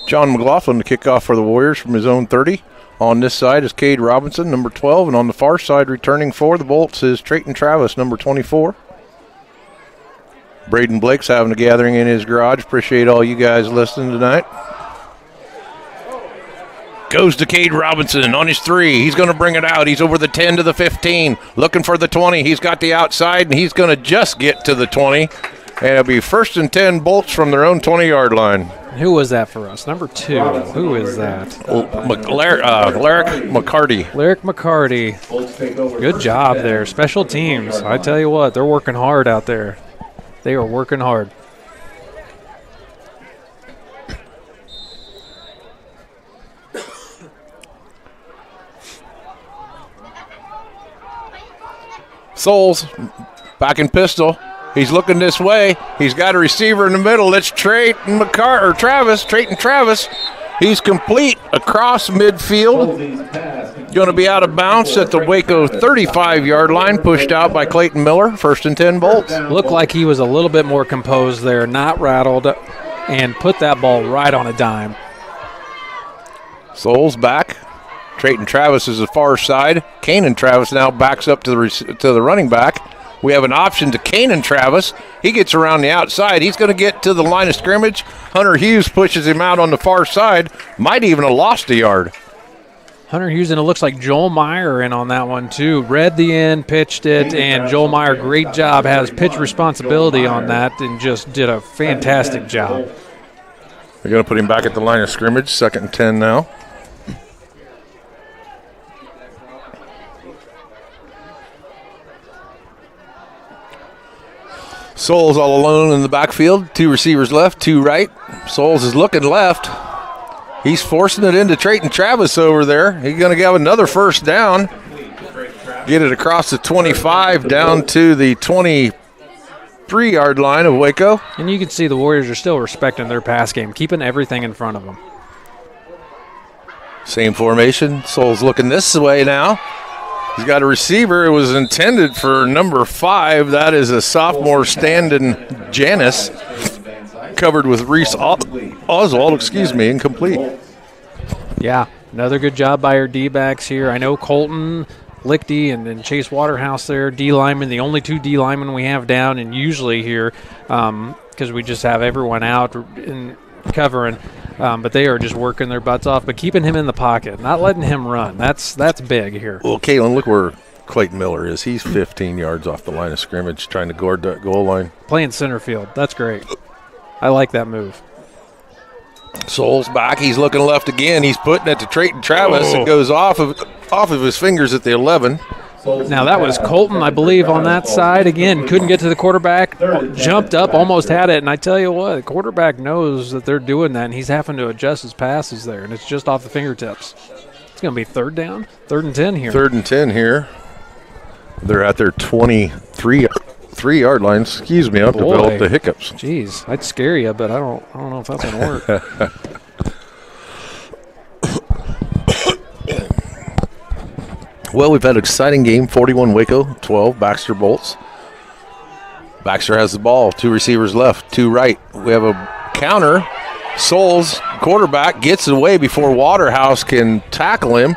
John McLaughlin to kick off for the Warriors from his own 30. On this side is Cade Robinson, number 12, and on the far side, returning for the Bolts is Trayton Travis, number 24. Braden Blake's having a gathering in his garage. Appreciate all you guys listening tonight. Goes to Cade Robinson on his 3. He's going to bring it out. He's over the 10 to the 15. Looking for the 20. He's got the outside, and he's going to just get to the 20. And it'll be 1st and 10 Bolts from their own 20-yard line. Who was that for us? Number 2. Who is that? Larrick McCarty. Larrick McCarty. Good job there. Special teams. I tell you what, they're working hard out there. They are working hard. Souls back in pistol. He's looking this way. He's got a receiver in the middle. It's Trayton Travis. He's complete across midfield. Going to be out of bounds at the Waco 35-yard line, pushed out by Clayton Miller. 1st and 10 Bolts. Looked like he was a little bit more composed there, not rattled, and put that ball right on a dime. Souls back. Trayton Travis is the far side. Kanan Travis now backs up to the running back. We have an option to Kanan Travis. He gets around the outside. He's going to get to the line of scrimmage. Hunter Hughes pushes him out on the far side. Might even have lost a yard. Hunter Hughes, and it looks like Joel Meyer in on that one too. Read the end, pitched it, and Joel Meyer, great job, has pitch responsibility on that and just did a fantastic job. They're going to put him back at the line of scrimmage. 2nd and 10 now. Souls all alone in the backfield. 2 receivers left, 2 right. Souls is looking left. He's forcing it into Trayton Travis over there. He's going to have another 1st down. Get it across the 25 down to the 23-yard line of Waco. And you can see the Warriors are still respecting their pass game, keeping everything in front of them. Same formation. Souls looking this way now. He's got a receiver. It was intended for number 5. That is a sophomore Standon Janis, covered with Reese Oswald, incomplete. Yeah, another good job by our D-backs here. I know Colton Lichty and Chase Waterhouse there, D linemen, the only 2 D linemen we have down, and usually here, because we just have everyone out in covering, but they are just working their butts off, but keeping him in the pocket, not letting him run. That's big here. Well, Caitlin, look where Clayton Miller is. He's 15 yards off the line of scrimmage trying to guard that goal line. Playing center field. That's great. I like that move. Souls back. He's looking left again. He's putting it to Trayton Travis. It goes off of his fingers at the 11. Now that was Colton, I believe, on that side. Again, couldn't get to the quarterback, jumped up, almost had it. And I tell you what, the quarterback knows that they're doing that, and he's having to adjust his passes there, and it's just off the fingertips. It's going to be 3rd down, 3rd and 10 here. 3rd and 10 here. They're at their 23-yard line. Excuse me, I've developed the hiccups. Jeez, I'd scare you, but I don't know if that's going to work. Well, we've had an exciting game, 41 Waco, 12 Baxter Bolts. Baxter has the ball, 2 receivers left, 2 right. We have a counter. Souls, quarterback, gets it away before Waterhouse can tackle him.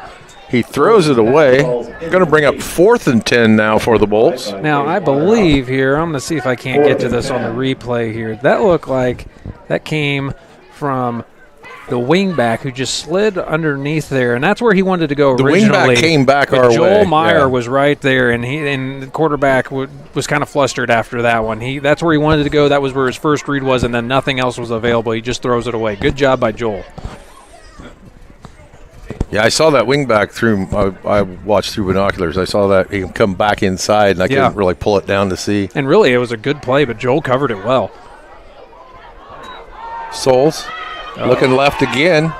He throws it away. Going to bring up 4th and 10 now for the Bolts. Now, I believe here, I'm going to see if I can't get to this on the replay here. That looked like that came from the wingback who just slid underneath there, and that's where he wanted to go originally. The wingback came back our way. Joel Meyer was right there, and the quarterback was kind of flustered after that one. That's where he wanted to go. That was where his first read was, and then nothing else was available. He just throws it away. Good job by Joel. Yeah, I saw that wingback through. I watched through binoculars. I saw that he come back inside, and I couldn't really pull it down to see. And really, it was a good play, but Joel covered it well. Souls looking left again.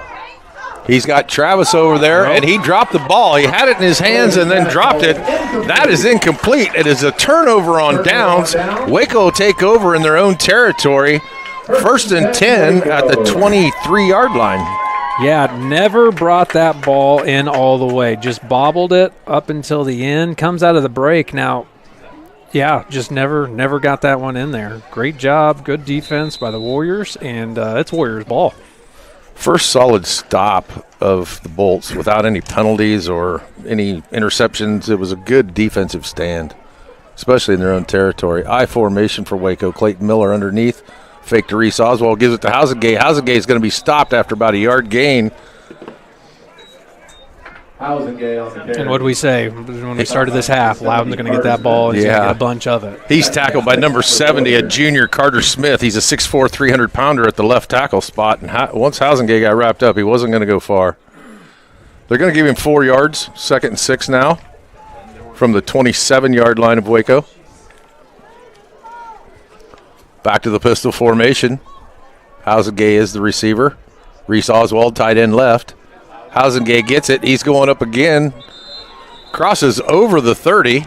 He's got Travis over there, and he dropped the ball. He had it in his hands and then dropped it. That is incomplete. It is a turnover on downs. Waco take over in their own territory. 1st and 10 at the 23-yard line. Yeah, never brought that ball in all the way. Just bobbled it up until the end. Comes out of the break. Now, yeah, just never got that one in there. Great job. Good defense by the Warriors, and it's Warriors ball. First solid stop of the Bolts without any penalties or any interceptions. It was a good defensive stand, especially in their own territory. I formation for Waco. Clayton Miller underneath. Fake to Reese Oswald, gives it to Housengate. Housengate is going to be stopped after about a yard gain. And what did we say when we started this half? Loudon's going to get that ball and he's going to get a bunch of it. He's tackled by number 70, a junior, Carter Smith. He's a 6'4", 300-pounder at the left tackle spot. And once Housengate got wrapped up, he wasn't going to go far. They're going to give him 4 yards, 2nd and 6 now from the 27-yard line of Waco. Back to the pistol formation. Housengate is the receiver. Reese Oswald, tight end left. Housengate gets it. He's going up again. Crosses over the 30.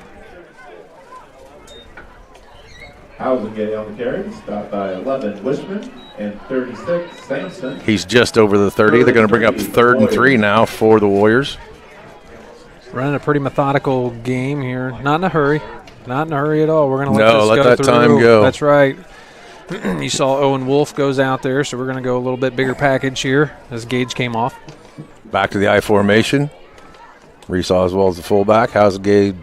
Housengate on the carry. Stopped by 11, Wishman, and 36, Sampson. He's just over the 30. They're going to bring up 3rd and 3 now for the Warriors. Running a pretty methodical game here. Not in a hurry. Not in a hurry at all. We're going to let that through. Time go. That's right. You saw Owen Wolf goes out there, so we're going to go a little bit bigger package here as Gage came off. Back to the I formation. Reese Oswald's the fullback. Housengate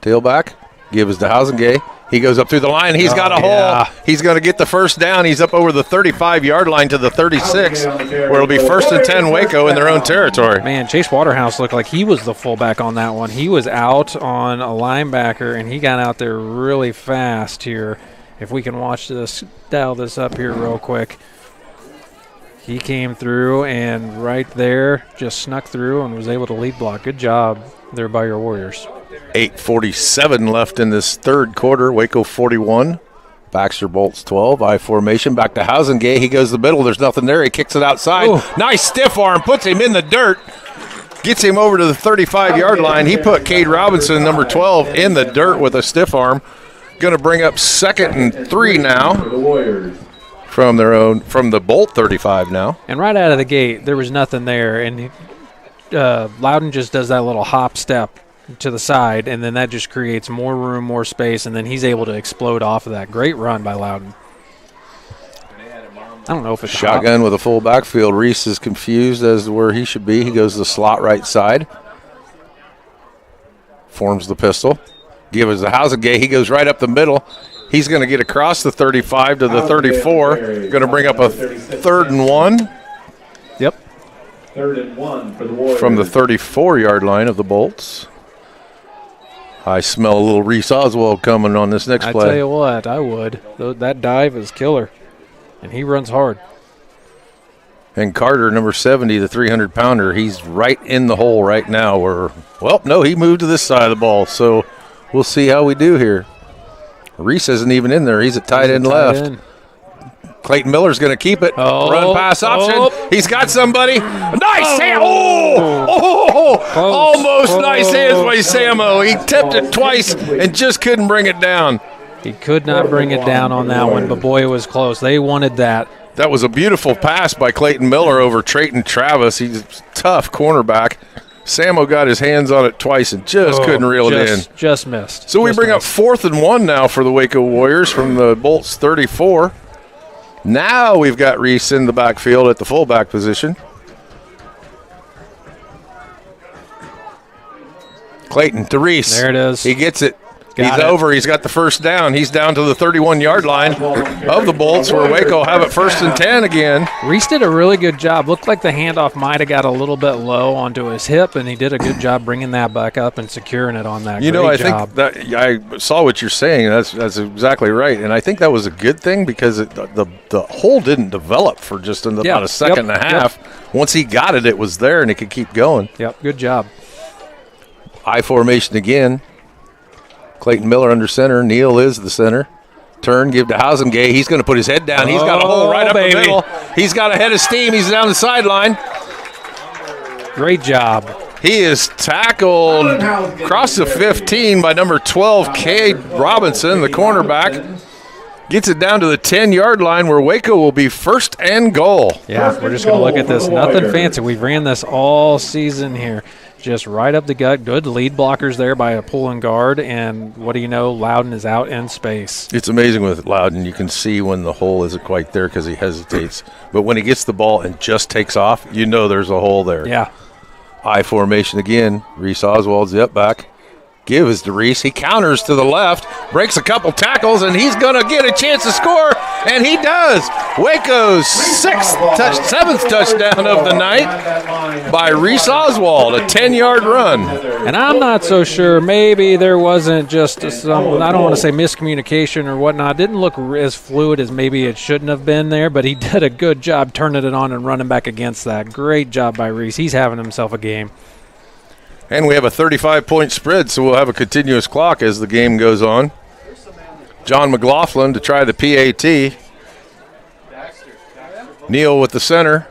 tailback. Give us to Housengate. He goes up through the line. He's got a hole. He's going to get the first down. He's up over the 35-yard line to the 36, where it'll be 1st and 10 Waco in their own territory. Man, Chase Waterhouse looked like he was the fullback on that one. He was out on a linebacker, and he got out there really fast here. If we can watch this, dial this up here real quick. He came through and right there just snuck through and was able to lead block. Good job there by your Warriors. 8:47 left in this third quarter. Waco 41. Baxter Bolts 12. I formation. Back to Housengate. He goes to the middle. There's nothing there. He kicks it outside. Ooh. Nice stiff arm. Puts him in the dirt. Gets him over to the 35-yard line. He put Cade Robinson, number 12, in the dirt with a stiff arm. Going to bring up 2nd and 3 now. From the Bolt 35 now. And right out of the gate, there was nothing there. And Loudon just does that little hop step to the side, and then that just creates more room, more space, and then he's able to explode off of that. Great run by Loudon. I don't know if it's shotgun with a full backfield. Reese is confused as to where he should be. He goes to the slot right side. Forms the pistol. Give us the Housengate. He goes right up the middle. He's going to get across the 35 to the 34. Going to bring up a 3rd and 1. Yep. 3rd and 1 for the Warriors. From the 34-yard line of the Bolts. I smell a little Reese Oswald coming on this next play. I tell you what, I would. That dive is killer, and he runs hard. And Carter, number 70, the 300-pounder, he's right in the hole right now. He moved to this side of the ball, so we'll see how we do here. Reese isn't even in there. He's at tight end left. Clayton Miller's going to keep it. Run pass option. He's got somebody. Nice hand. Almost nice hands by Samo. He tipped it twice and just couldn't bring it down. He could not bring it down on that one, but boy, it was close. They wanted that. That was a beautiful pass by Clayton Miller over Trayton Travis. He's a tough cornerback. Samo got his hands on it twice and just couldn't reel it in. Just missed. So we bring up 4th and 1 now for the Waco Warriors from the Bolts 34. Now we've got Reese in the backfield at the fullback position. Clayton to Reese. There it is. He gets it. He's over. He's got the first down. He's down to the 31-yard line of the Bolts where Waco have it 1st and 10 again. Reese did a really good job. Looked like the handoff might have got a little bit low onto his hip, and he did a good job bringing that back up and securing it on that. Think that I saw what you're saying. That's exactly right. And I think that was a good thing because the hole didn't develop for just about a second and a half. Yep. Once he got it, it was there, and it could keep going. Yep, good job. I formation again. Clayton Miller under center. Neal is the center. Turn, give to Housengate. He's going to put his head down. He's got a hole right up the middle. He's got a head of steam. He's down the sideline. Great job. He is tackled across the 15 by number 12, Cade Robinson, the cornerback. Gets it down to the 10-yard line where Waco will be first and goal. Yeah, we're just going to look at this. Nothing fancy. We've ran this all season here. Just right up the gut. Good lead blockers there by a pulling guard. And what do you know? Loudon is out in space. It's amazing with Loudon. You can see when the hole isn't quite there because he hesitates. But when he gets the ball and just takes off, you know there's a hole there. Yeah. I formation again. Reese Oswald's the up back. Give is to Reese. He counters to the left, breaks a couple tackles, and he's going to get a chance to score, and he does. Waco's seventh touchdown of the night by Reese Oswald, a 10-yard run. And I'm not so sure. Maybe there wasn't just some, I don't want to say miscommunication or whatnot. Didn't look as fluid as maybe it shouldn't have been there, but he did a good job turning it on and running back against that. Great job by Reese. He's having himself a game. And we have a 35-point spread, so we'll have a continuous clock as the game goes on. John McLaughlin to try the PAT. Neal with the center.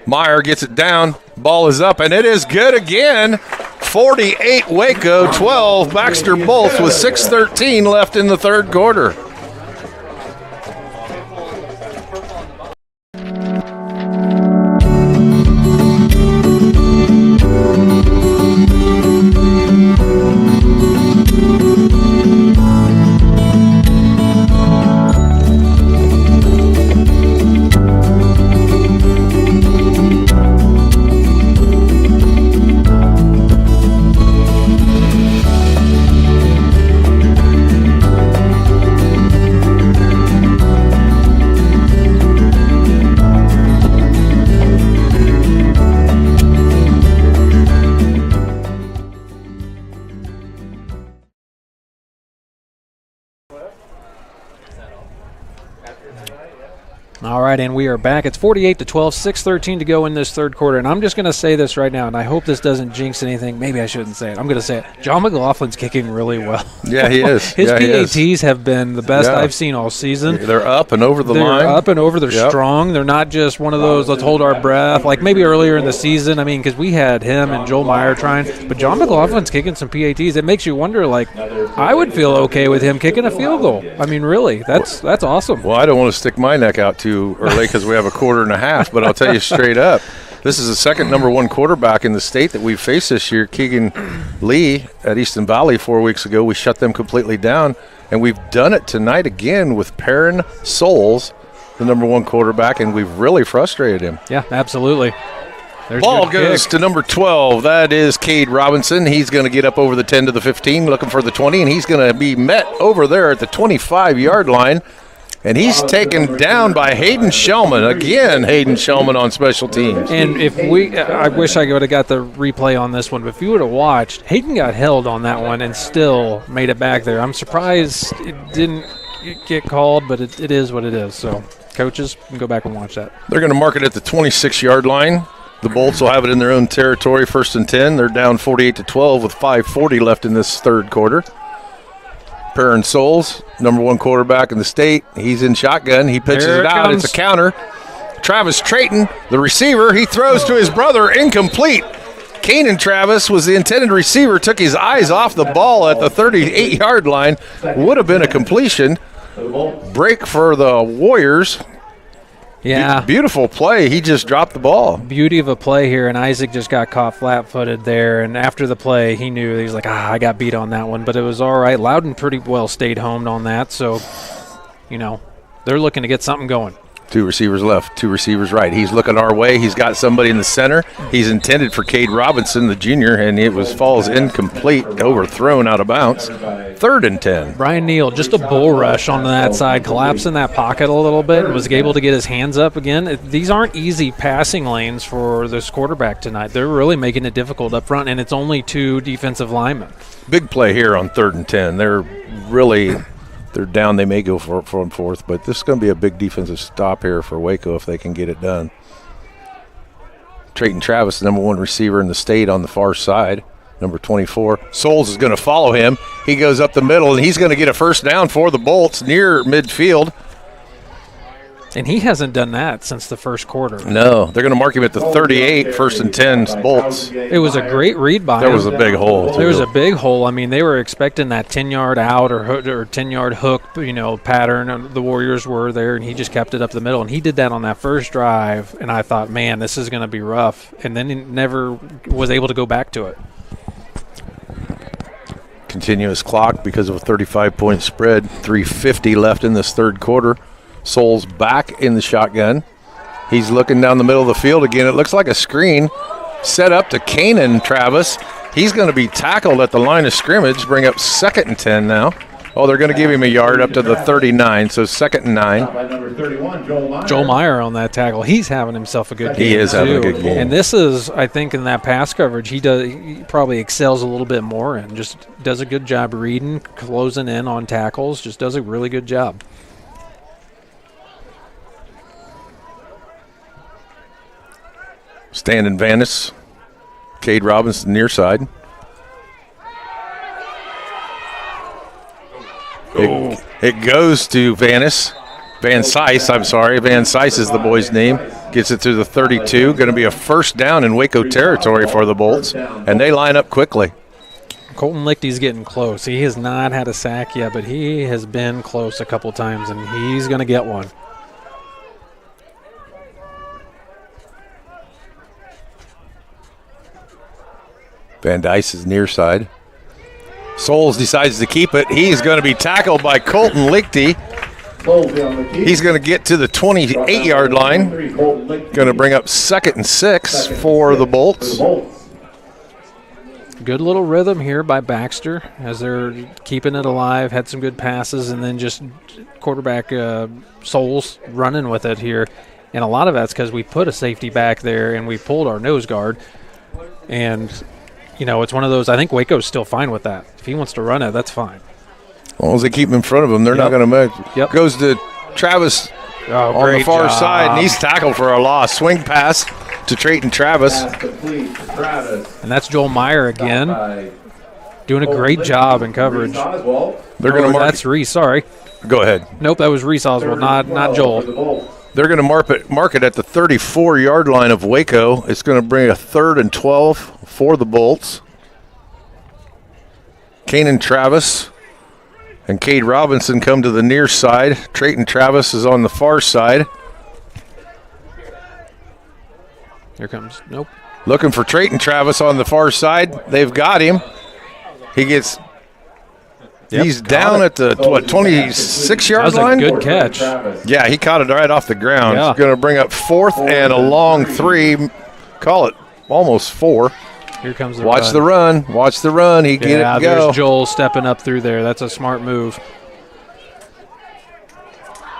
Meyer gets it down. Ball is up, and it is good again. 48 Waco, 12 Baxter Bolts with 6:13 left in the third quarter. All right, and we are back. It's 48-12, 6:13 to go in this third quarter. And I'm just going to say this right now, and I hope this doesn't jinx anything. Maybe I shouldn't say it. I'm going to say it. John McLaughlin's kicking really well. Yeah, he is. His PATs have been the best I've seen all season. They're up and over the line. They're up and over. They're strong. They're not just one of those, let's hold our breath, like maybe earlier in the season. I mean, because we had him and Joel Meyer trying. But John McLaughlin's kicking some PATs. It makes you wonder, like, I would feel okay with him kicking a field goal. I mean, really, that's awesome. Well, I don't want to stick my neck out too early because we have a quarter and a half, but I'll tell you straight up, this is the second number one quarterback in the state that we've faced this year. Keegan Lee at Easton Valley 4 weeks ago, we shut them completely down, and we've done it tonight again with Perrin Souls, the number one quarterback, and we've really frustrated him. Yeah, absolutely. There's ball goes to number 12. That is Cade Robinson. He's going to get up over the 10 to the 15, looking for the 20, and he's going to be met over there at the 25-yard line. And he's taken down by Hayden Shellman. Again, Hayden Shellman on special teams. And I wish I would have got the replay on this one, but if you would have watched, Hayden got held on that one and still made it back there. I'm surprised it didn't get called, but it is what it is. So, coaches, can go back and watch that. They're going to mark it at the 26-yard line. The Bolts will have it in their own territory, 1st and 10. They're down 48-12 with 5:40 left in this third quarter. Perrin Souls, number one quarterback in the state. He's in shotgun. He pitches it out. It's a counter. Travis Trayton, the receiver, he throws to his brother, incomplete. Kanan Travis was the intended receiver, took his eyes off the ball at the 38-yard line. Would have been a completion. Break for the Warriors. Yeah. Beautiful play. He just dropped the ball. Beauty of a play here, and Isaac just got caught flat-footed there, and after the play, he knew. He was like, I got beat on that one, but it was all right. Loudon pretty well stayed home on that, so, they're looking to get something going. 2 receivers left, 2 receivers right. He's looking our way. He's got somebody in the center. He's intended for Cade Robinson, the junior, and it falls incomplete, overthrown out of bounds. 3rd and 10. Brian Neal, just a bull rush on that side, collapsing that pocket a little bit, and was able to get his hands up again. These aren't easy passing lanes for this quarterback tonight. They're really making it difficult up front, and it's only 2 defensive linemen. Big play here on 3rd and 10. They're down. They may go for 4th, but this is going to be a big defensive stop here for Waco if they can get it done. Trayton Travis, the number 1 receiver in the state on the far side, number 24. Souls is going to follow him. He goes up the middle, and he's going to get a first down for the Bolts near midfield. And he hasn't done that since the first quarter. No, they're going to mark him at the 38, first and 10 Bolts. It was a great read by him. There was a big hole. There was a big hole. I mean, they were expecting that 10-yard out or 10-yard hook, pattern. The Warriors were there, and he just kept it up the middle. And he did that on that first drive, and I thought, man, this is going to be rough. And then he never was able to go back to it. Continuous clock because of a 35-point spread. 3:50 left in this third quarter. Souls back in the shotgun. He's looking down the middle of the field again. It looks like a screen set up to Kanan Travis. He's going to be tackled at the line of scrimmage, bring up 2nd and 10 now. Oh, they're going to give him a yard up to the 39, so 2nd and 9. Joel Meyer on that tackle. He's having himself a good game. He is having a good game. And this is, I think, in that pass coverage, he probably excels a little bit more and just does a good job reading, closing in on tackles, just does a really good job. Standing Vanis. Cade Robinson near side. It goes to Vanis. Van Sice, I'm sorry. Van Sice is the boy's name. Gets it to the 32. Going to be a first down in Waco territory for the Bolts. And they line up quickly. Colton Lichty's getting close. He has not had a sack yet, but he has been close a couple times, and he's going to get one. Van Dice is near side. Souls decides to keep it. He's going to be tackled by Colton Lichty. He's going to get to the 28-yard line. Going to bring up 2nd and 6 for the Bolts. Good little rhythm here by Baxter as they're keeping it alive. Had some good passes, and then just quarterback Souls running with it here. And a lot of that's because we put a safety back there and we pulled our nose guard. And it's one of those, I think Waco's still fine with that. If he wants to run it, that's fine. As long as they keep him in front of him, they're not going to make. Yep. Goes to Travis on the far side, and he's tackled for a loss. Swing pass to Trayton Travis. And that's Joel Meyer again, doing a great job in coverage. They're going to mark. That's Reese, sorry. Go ahead. Nope, that was Reese Oswald, not Joel. They're going to mark it at the 34-yard line of Waco. It's going to bring a 3rd and 12 for the Bolts. Kanan Travis and Cade Robinson come to the near side. Trayton Travis is on the far side. Here comes, nope. Looking for Trayton Travis on the far side. They've got him. He gets... He's down at the 26-yard line. That was a good catch. Yeah, he caught it right off the ground. Yeah. He's going to bring up 4th and a long 3. Call it almost 4. Here comes the Watch run. the run. Watch the run. He get it go. There's Joel stepping up through there. That's a smart move.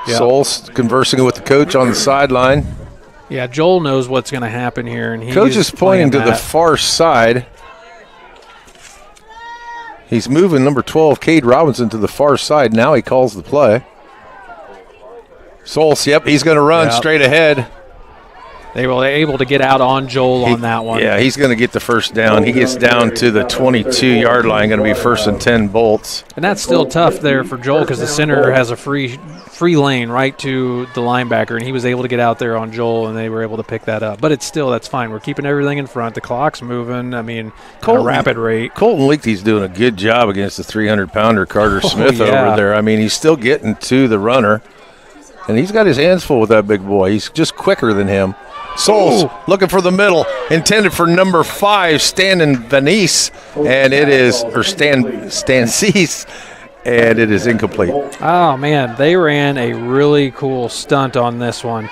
Yep. Souls conversing with the coach on the sideline. Yeah, Joel knows what's going to happen here, and Coach is pointing to the far side. He's moving number 12, Cade Robinson, to the far side. Now he calls the play. Souls, yep, he's going to run straight ahead. They were able to get out on Joel on that one. Yeah, he's going to get the first down. He gets down to the 22-yard line, going to be 1st and 10 Bolts. And that's still tough there for Joel because the center has a free lane right to the linebacker, and he was able to get out there on Joel, and they were able to pick that up. But that's fine. We're keeping everything in front. The clock's moving, at a rapid rate. Colton Lichty's doing a good job against the 300-pounder Carter Smith over there. I mean, he's still getting to the runner, and he's got his hands full with that big boy. He's just quicker than him. Souls looking for the middle, intended for number 5, Stan Venice, and it is, or Stan Cease, and it is incomplete. Oh, man, they ran a really cool stunt on this one.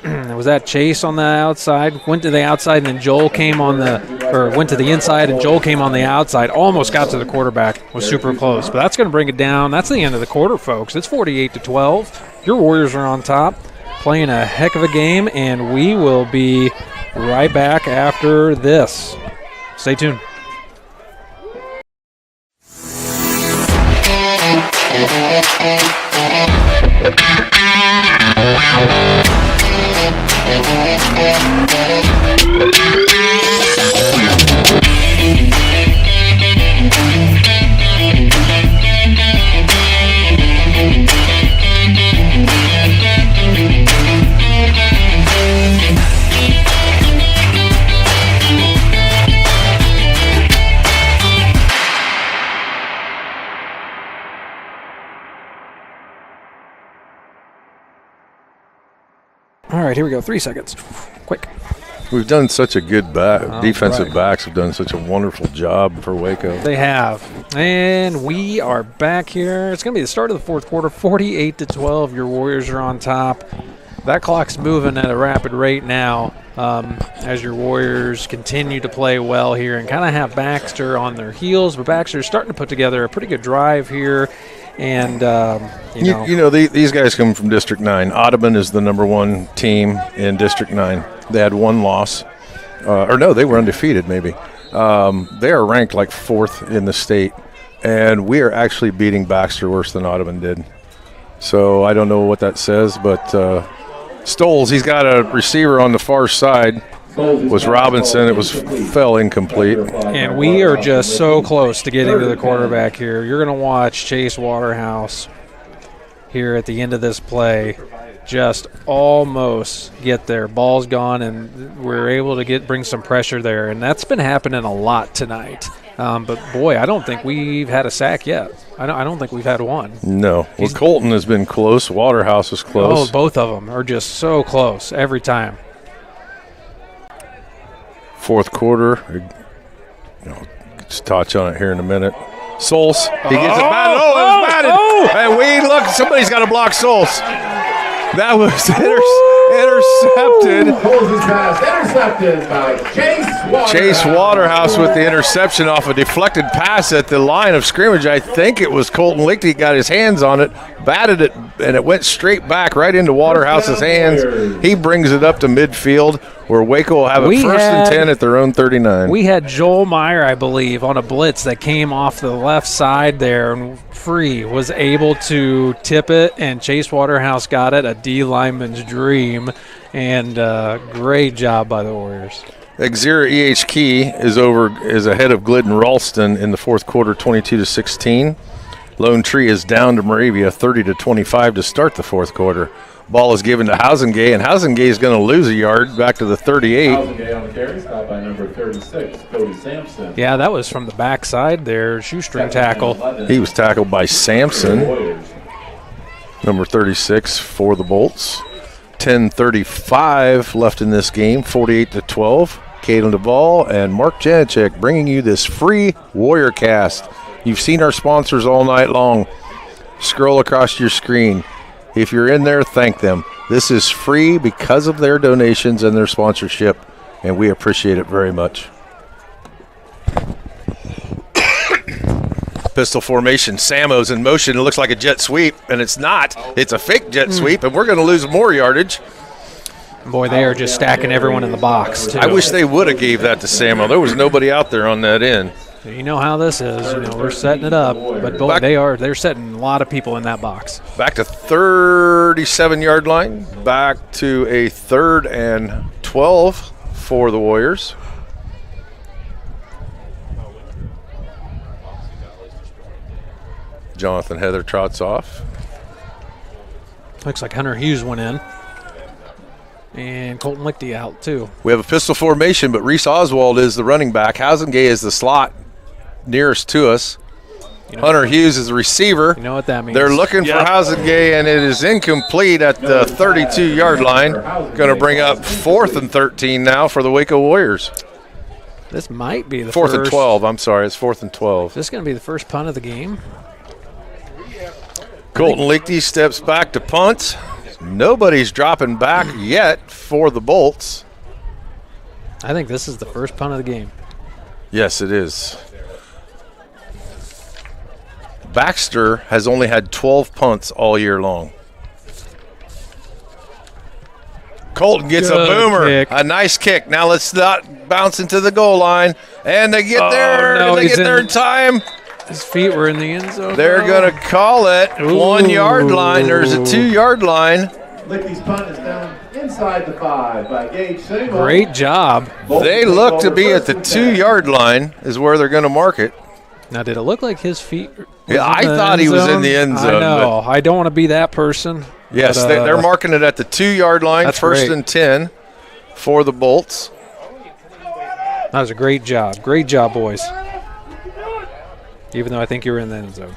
Was that Chase on the outside? Went to the outside, and then Joel came went to the inside, and Joel came on the outside. Almost got to the quarterback. Was super close. But that's going to bring it down. That's the end of the quarter, folks. It's 48-12. Your Warriors are on top, playing a heck of a game, and we will be right back after this. Stay tuned. All right, here we go. 3 seconds. Quick. We've done such a good defensive backs have done such a wonderful job for Waco. They have. And we are back here. It's going to be the start of the fourth quarter, 48-12. Your Warriors are on top. That clock's moving at a rapid rate now as your Warriors continue to play well here and kind of have Baxter on their heels. But Baxter's starting to put together a pretty good drive here. And, these guys come from District 9. Audubon is the number 1 team in District 9. They had 1 loss. They were undefeated maybe. They are ranked like 4th in the state. And we are actually beating Baxter worse than Audubon did. So I don't know what that says, but Stoles, he's got a receiver on the far side. Was Robinson. It fell incomplete. And we are just so close to getting to the quarterback here. You're going to watch Chase Waterhouse here at the end of this play just almost get there. Ball's gone, and we're able to bring some pressure there. And that's been happening a lot tonight. But, boy, I don't think we've had a sack yet. I don't think we've had one. No. Well, Colton has been close. Waterhouse was close. Oh, both of them are just so close every time. Fourth quarter, just touch on it here in a minute. Souls, he gets it batted. Oh, it was batted. And look, somebody's got to block Souls. That was intercepted. Intercepted by Chase Waterhouse. Chase Waterhouse with the interception off a deflected pass at the line of scrimmage. I think it was Colton Lichty got his hands on it, batted it, and it went straight back right into Waterhouse's hands. He brings it up to midfield, where Waco will have it first and 10 at their own 39. We had Joel Meyer, I believe, on a blitz that came off the left side there, and Free was able to tip it, and Chase Waterhouse got it, a D lineman's dream, and great job by the Warriors. Xera E.H. Key is ahead of Glidden Ralston in the fourth quarter, 22-16. Lone Tree is down to Moravia, 30-25 to start the fourth quarter. Ball is given to Housengay, and Housengay is going to lose a yard back to the 38. Housengay on the carry, stopped by number 36, Cody Sampson. Yeah, that was from the backside there, shoestring tackle. He was tackled by Sampson, number 36 for the Bolts. 10:35 left in this game, 48-12. Caden Duvall and Mark Janicek bringing you this free Warrior Cast. You've seen our sponsors all night long. Scroll across your screen. If you're in there, thank them. This is free because of their donations and their sponsorship, and we appreciate it very much. Pistol formation. Samo's in motion. It looks like a jet sweep, and it's not. It's a fake jet sweep, and we're going to lose more yardage. Boy, they are just stacking everyone in the box, too. I wish they would have gave that to Samo. There was nobody out there on that end. You know how this is. We're setting it up, but boy, they're setting a lot of people in that box. Back to 37-yard line. Back to a 3rd and 12 for the Warriors. Jonathan Heather trots off. Looks like Hunter Hughes went in. And Colton Lichty out, too. We have a pistol formation, but Reese Oswald is the running back. Housengay is the slot nearest to us. Hunter Hughes is the receiver. You know what that means. They're looking for Housengay, and it is incomplete at the 32-yard line. Going to bring up 4th and 13 now for the Waco Warriors. This might be the 4th and 12. I'm sorry, it's 4th and 12. This is going to be the first punt of the game. Colton Lichty steps back to punt. Nobody's dropping back yet for the Bolts. I think this is the first punt of the game. Yes, it is. Baxter has only had 12 punts all year long. Colton gets a boomer. Kick. A nice kick. Now let's not bounce into the goal line. And they get there. No, they get there in time. His feet were in the end zone. They're going to call it 1 yard line. There's a 2 yard line. Lichty's punt is down inside the 5 by Gage Seymour. Great job. They look to be at the 2 yard line is where they're going to mark it. Now, did it look like his feet? Yeah, I thought he was in the end zone. I know. I don't want to be that person. Yes, but, they're marking it at the 2 yard line. That's first great. and 10 for the Bolts. That was a great job. Great job, boys. Even though I think you were in the end zone.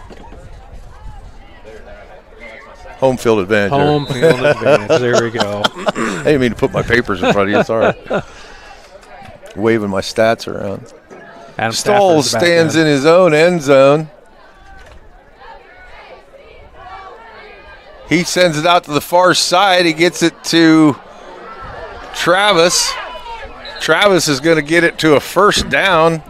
Home field advantage. Home field advantage. There we go. didn't mean to put my papers in front of you. Sorry. Waving my stats around. Adam Stoll Stafford's back stands in. in his own end zone. He sends it out to the far side. He gets it to Travis. Travis is going to get it to a first down.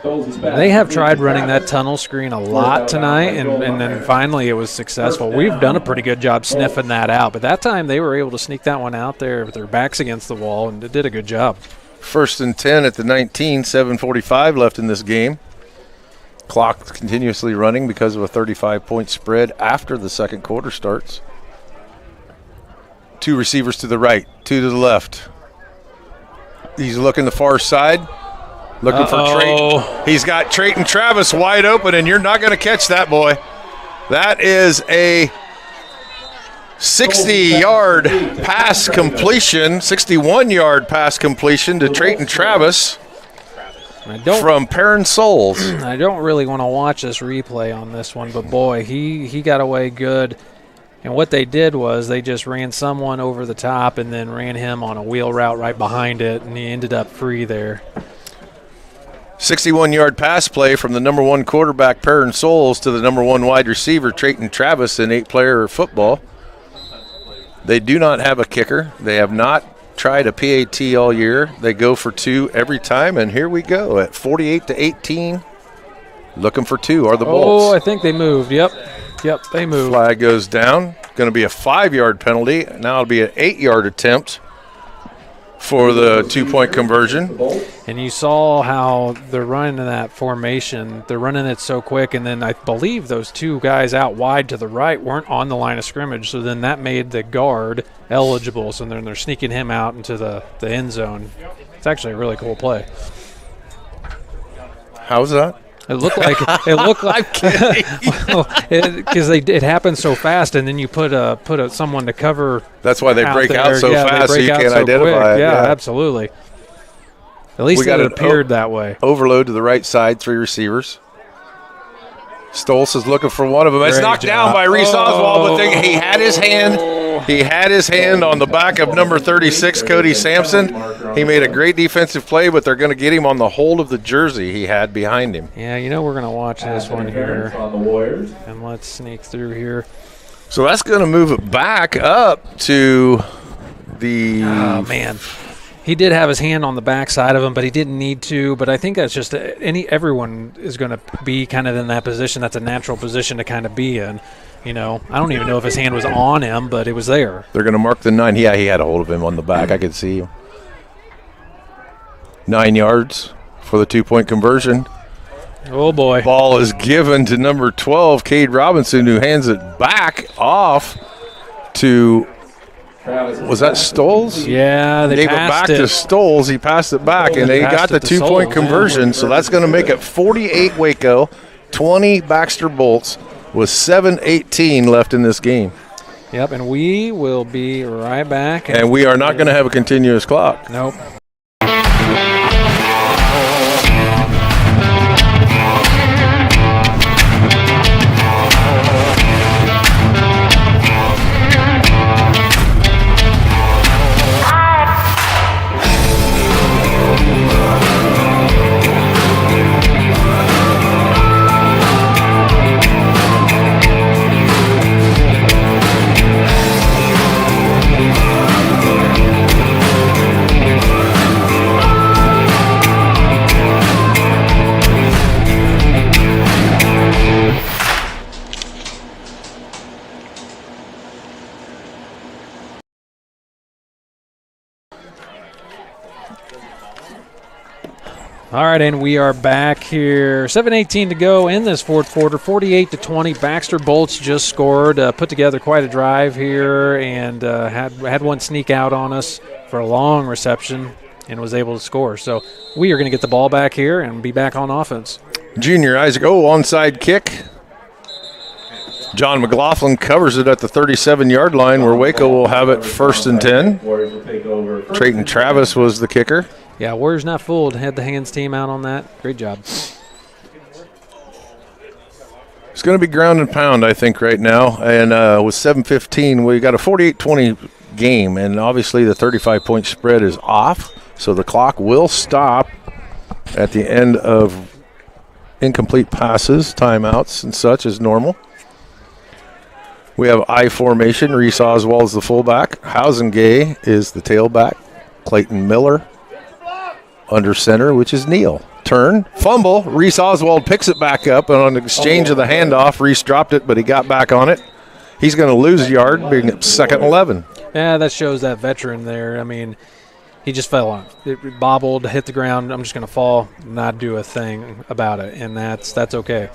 They have tried running that tunnel screen a lot tonight, and then finally it was successful. We've done a pretty good job sniffing that out, but that time they were able to sneak that one out there with their backs against the wall, and it did a good job. 1st and 10 at the 19, 7:45 left in this game. Clock continuously running because of a 35-point spread after the second quarter starts. 2 receivers to the right, 2 to the left. He's looking the far side. Looking for Trayton. He's got Trayton Travis wide open, and you're not going to catch that, boy. That is a 60-yard pass completion, 61-yard pass completion to Trayton Travis from Perrin Souls. I don't really want to watch this replay on this one, but boy, he got away good. And what they did was they just ran someone over the top and then ran him on a wheel route right behind it, and he ended up free there. 61-yard pass play from the number 1 quarterback, Perrin Souls, to the number 1 wide receiver, Trayton Travis, in 8-player football. They do not have a kicker. They have not tried a PAT all year. They go for 2 every time, and here we go at 48-18. Looking for 2 are the Bolts. Oh, I think they moved. Yep, they moved. Flag goes down. Going to be a 5-yard penalty. Now it'll be an 8-yard attempt for the 2-point conversion. And you saw how they're running in that formation. They're running it so quick, and then I believe those 2 guys out wide to the right weren't on the line of scrimmage, so then that made the guard eligible, so then they're sneaking him out into the end zone. It's actually a really cool play. How's that? It looked like I'm kidding. Because it happened so fast, and then you put someone to cover. That's why they break there. out so fast, so you can't so identify it. Yeah, absolutely. At least it appeared that way. Overload to the right side, 3 receivers. Stoltz is looking for one of them. It's knocked down by Reese Oswald, but he had his hand. He had his hand on the back of number 36, Cody Sampson. He made a great defensive play, but they're going to get him on the hold of the jersey he had behind him. Yeah, we're going to watch this one here. And let's sneak through here. So that's going to move it back up to the... Oh, man. He did have his hand on the backside of him, but he didn't need to. But I think that's just everyone is going to be kind of in that position. That's a natural position to kind of be in. I don't even know if his hand was on him, but it was there. They're going to mark the 9. Yeah, he had a hold of him on the back. I could see him. 9 yards for the 2-point conversion. Oh, boy. Ball is given to number 12, Cade Robinson, who hands it back off to... Was that Stolz? Yeah, they gave it back to Stolz. He passed it back, and they got the 2-point conversion. So that's going to make it 48 Waco, 20 Baxter Bolts, with 7:18 left in this game. Yep, and we will be right back. And we are not going to have a continuous clock. Nope. All right, and we are back here. 7:18 to go in this fourth quarter. 48-20. Baxter Bolts just scored. Put together quite a drive here, and had one sneak out on us for a long reception, and was able to score. So we are going to get the ball back here and be back on offense. Junior Isaac, onside kick. John McLaughlin covers it at the 37-yard line, where Waco will have it 1st and 10. Trayton Travis was the kicker. Yeah, Warriors not fooled. Had the hands team out on that. Great job. It's going to be ground and pound, I think, right now. And with 7:15, we got a 48-20 game. And obviously the 35-point spread is off, so the clock will stop at the end of incomplete passes, timeouts, and such as normal. We have I formation. Reese Oswald is the fullback. Housengay is the tailback. Clayton Miller under center, which is Neal. Turn, fumble. Reese Oswald picks it back up, and on the exchange of the handoff, Reese dropped it, but he got back on it. He's going to lose a yard, being at 2nd and 11. Yeah, that shows that veteran there. I mean, he just fell on it. It bobbled, hit the ground. I'm just going to fall, not do a thing about it, and that's okay.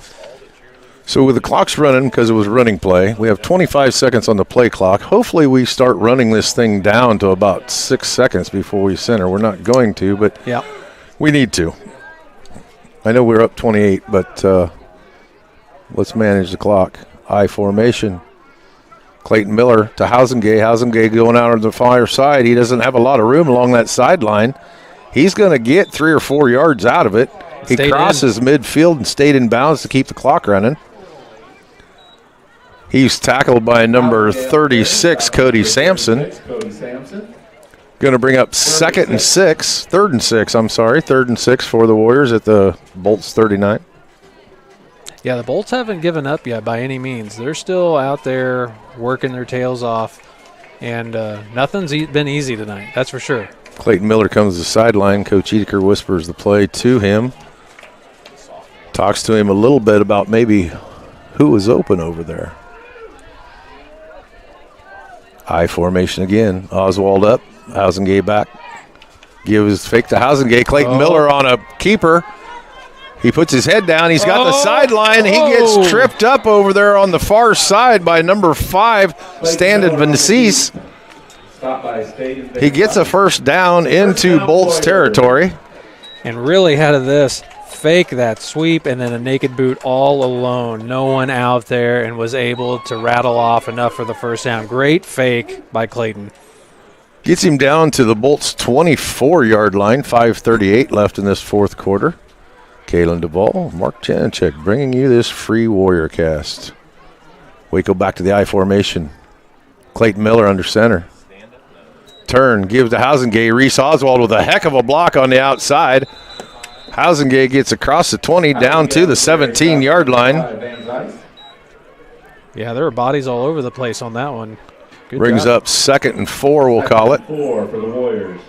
So with the clock's running, because it was running play, we have 25 seconds on the play clock. Hopefully we start running this thing down to about 6 seconds before we center. We're not going to, but we need to. I know we're up 28, but let's manage the clock. I formation. Clayton Miller to Housengay. Housengay going out on the far side. He doesn't have a lot of room along that sideline. He's going to get 3 or 4 yards out of it. He crosses midfield and stayed in bounds to keep the clock running. He's tackled by number 36, Cody Sampson. Going to bring up 3rd and 6 for the Warriors at the Bolts 39. Yeah, the Bolts haven't given up yet by any means. They're still out there working their tails off, and nothing's been easy tonight, that's for sure. Clayton Miller comes to the sideline. Coach Edeker whispers the play to him. Talks to him a little bit about maybe who was open over there. I formation again. Oswald up. Housengay back. Gives fake to Housengay. Clayton Miller on a keeper. He puts his head down. He's got the sideline. He gets tripped up over there on the far side by number 5, Standon Vinicius. He gets a first down into Bolts territory. And really out of this, fake that sweep and then a naked boot all alone. No one out there, and was able to rattle off enough for the first down. Great fake by Clayton. Gets him down to the Bolts 24-yard line. 5:38 left in this fourth quarter. Kalen Duvall, Mark Janicek bringing you this free Warrior cast. Waco back to the I formation. Clayton Miller under center. Turn, gives to Housengay. Reese Oswald with a heck of a block on the outside. Housengay gets across the 20 down to the 17-yard line. Yeah, there were bodies all over the place on that one. Good Brings job. up 2nd and 4, we'll call it. 4 for the Warriors.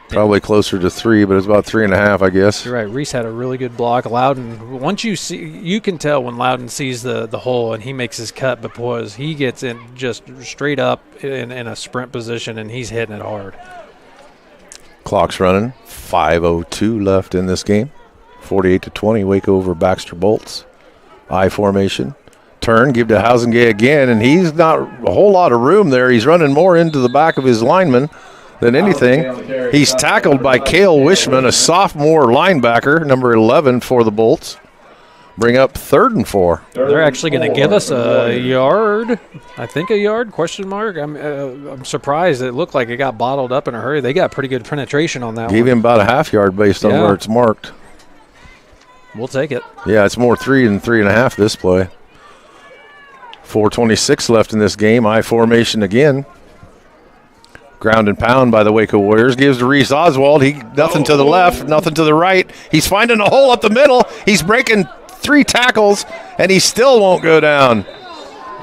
Probably closer to 3, but it's about 3.5, I guess. You're right. Reese had a really good block. Loudon, once you see, you can tell when Loudon sees the hole and he makes his cut, because he gets in just straight up in a sprint position and he's hitting it hard. Clock's running. 5:02 left in this game. 48-20, Waco over Baxter Bolts. I formation. Turn, give to Housengay again, and he's not a whole lot of room there. He's running more into the back of his lineman than anything. He's tackled by Cale Wishman, a sophomore linebacker, number 11 for the Bolts. Bring up 3rd and 4. They're actually going to give us a yard. I think a yard, question mark. I'm surprised. It looked like it got bottled up in a hurry. They got pretty good penetration on that one. Gave him about a half yard based on where it's marked. We'll take it. Yeah, it's more 3 than 3.5 this play. 4:26 left in this game. I formation again. Ground and pound by the Waco Warriors. Gives to Reese Oswald. Nothing to the left, nothing to the right. He's finding a hole up the middle. He's breaking 3 tackles, and he still won't go down.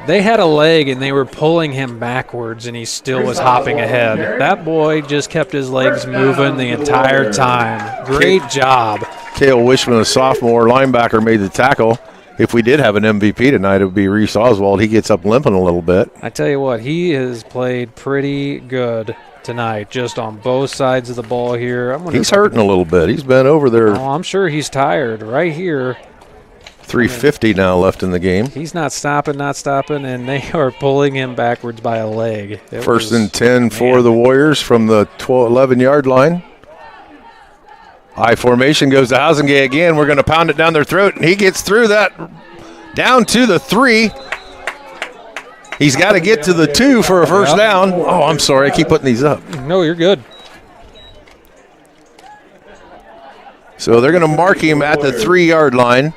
They had a leg, and they were pulling him backwards, and he still was hopping ahead. That boy just kept his legs moving the entire time. Great job. Cale Wishman, a sophomore linebacker, made the tackle. If we did have an MVP tonight, it would be Reese Oswald. He gets up limping a little bit. I tell you what, he has played pretty good tonight, just on both sides of the ball here. He's hurting a little bit. He's been over there. Oh, I'm sure he's tired right here. 3:50 now left in the game. He's not stopping, and they are pulling him backwards by a leg. First and 10 for the Warriors from the 11-yard line. I formation goes to Housengay again. We're going to pound it down their throat, and he gets through that down to the 3. He's got to get to the 2 for a first down. Oh, I'm sorry. I keep putting these up. No, you're good. So they're going to mark him at the 3-yard line.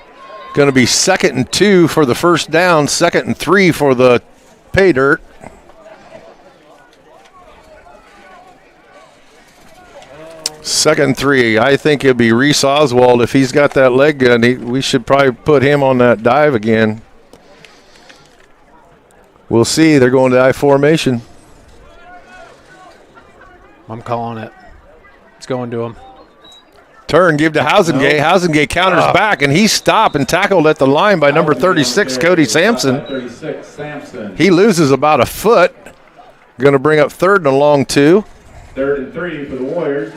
Going to be 2nd and 2 for the first down, 2nd and 3 for the pay dirt. Second 3. I think it'll be Reese Oswald. If he's got that leg gun, we should probably put him on that dive again. We'll see. They're going to I formation. I'm calling it. It's going to him. Turn, give to Housengate. Housengate counters back, and he's stopped and tackled at the line by number 36, Cody Sampson. He loses about a foot. Going to bring up 3rd and a long 2. 3rd and 3 for the Warriors.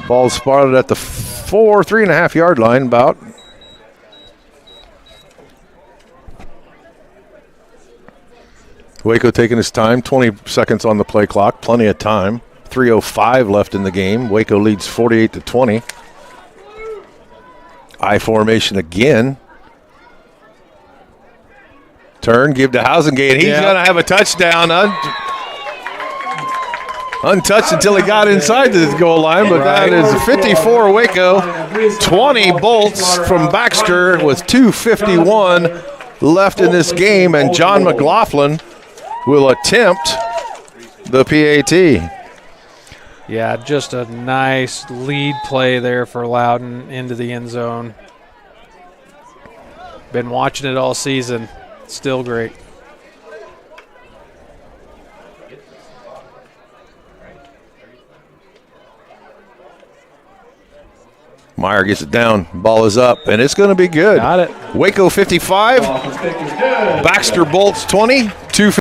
Ball spotted at the 3.5 yard line about. Waco taking his time, 20 seconds on the play clock, plenty of time. 3:05 left in the game. Waco leads 48-20. I formation again. Turn, give to Housengate. He's going to have a touchdown. Untouched until he got inside the goal line, but that is 54 Waco, 20 Bolts from Baxter with 2:51 left in this game, and John McLaughlin will attempt the PAT. Yeah, just a nice lead play there for Loudon into the end zone. Been watching it all season. Still great. Meyer gets it down. Ball is up, and it's going to be good. Got it. Waco 55. Baxter Bolts 20. 2.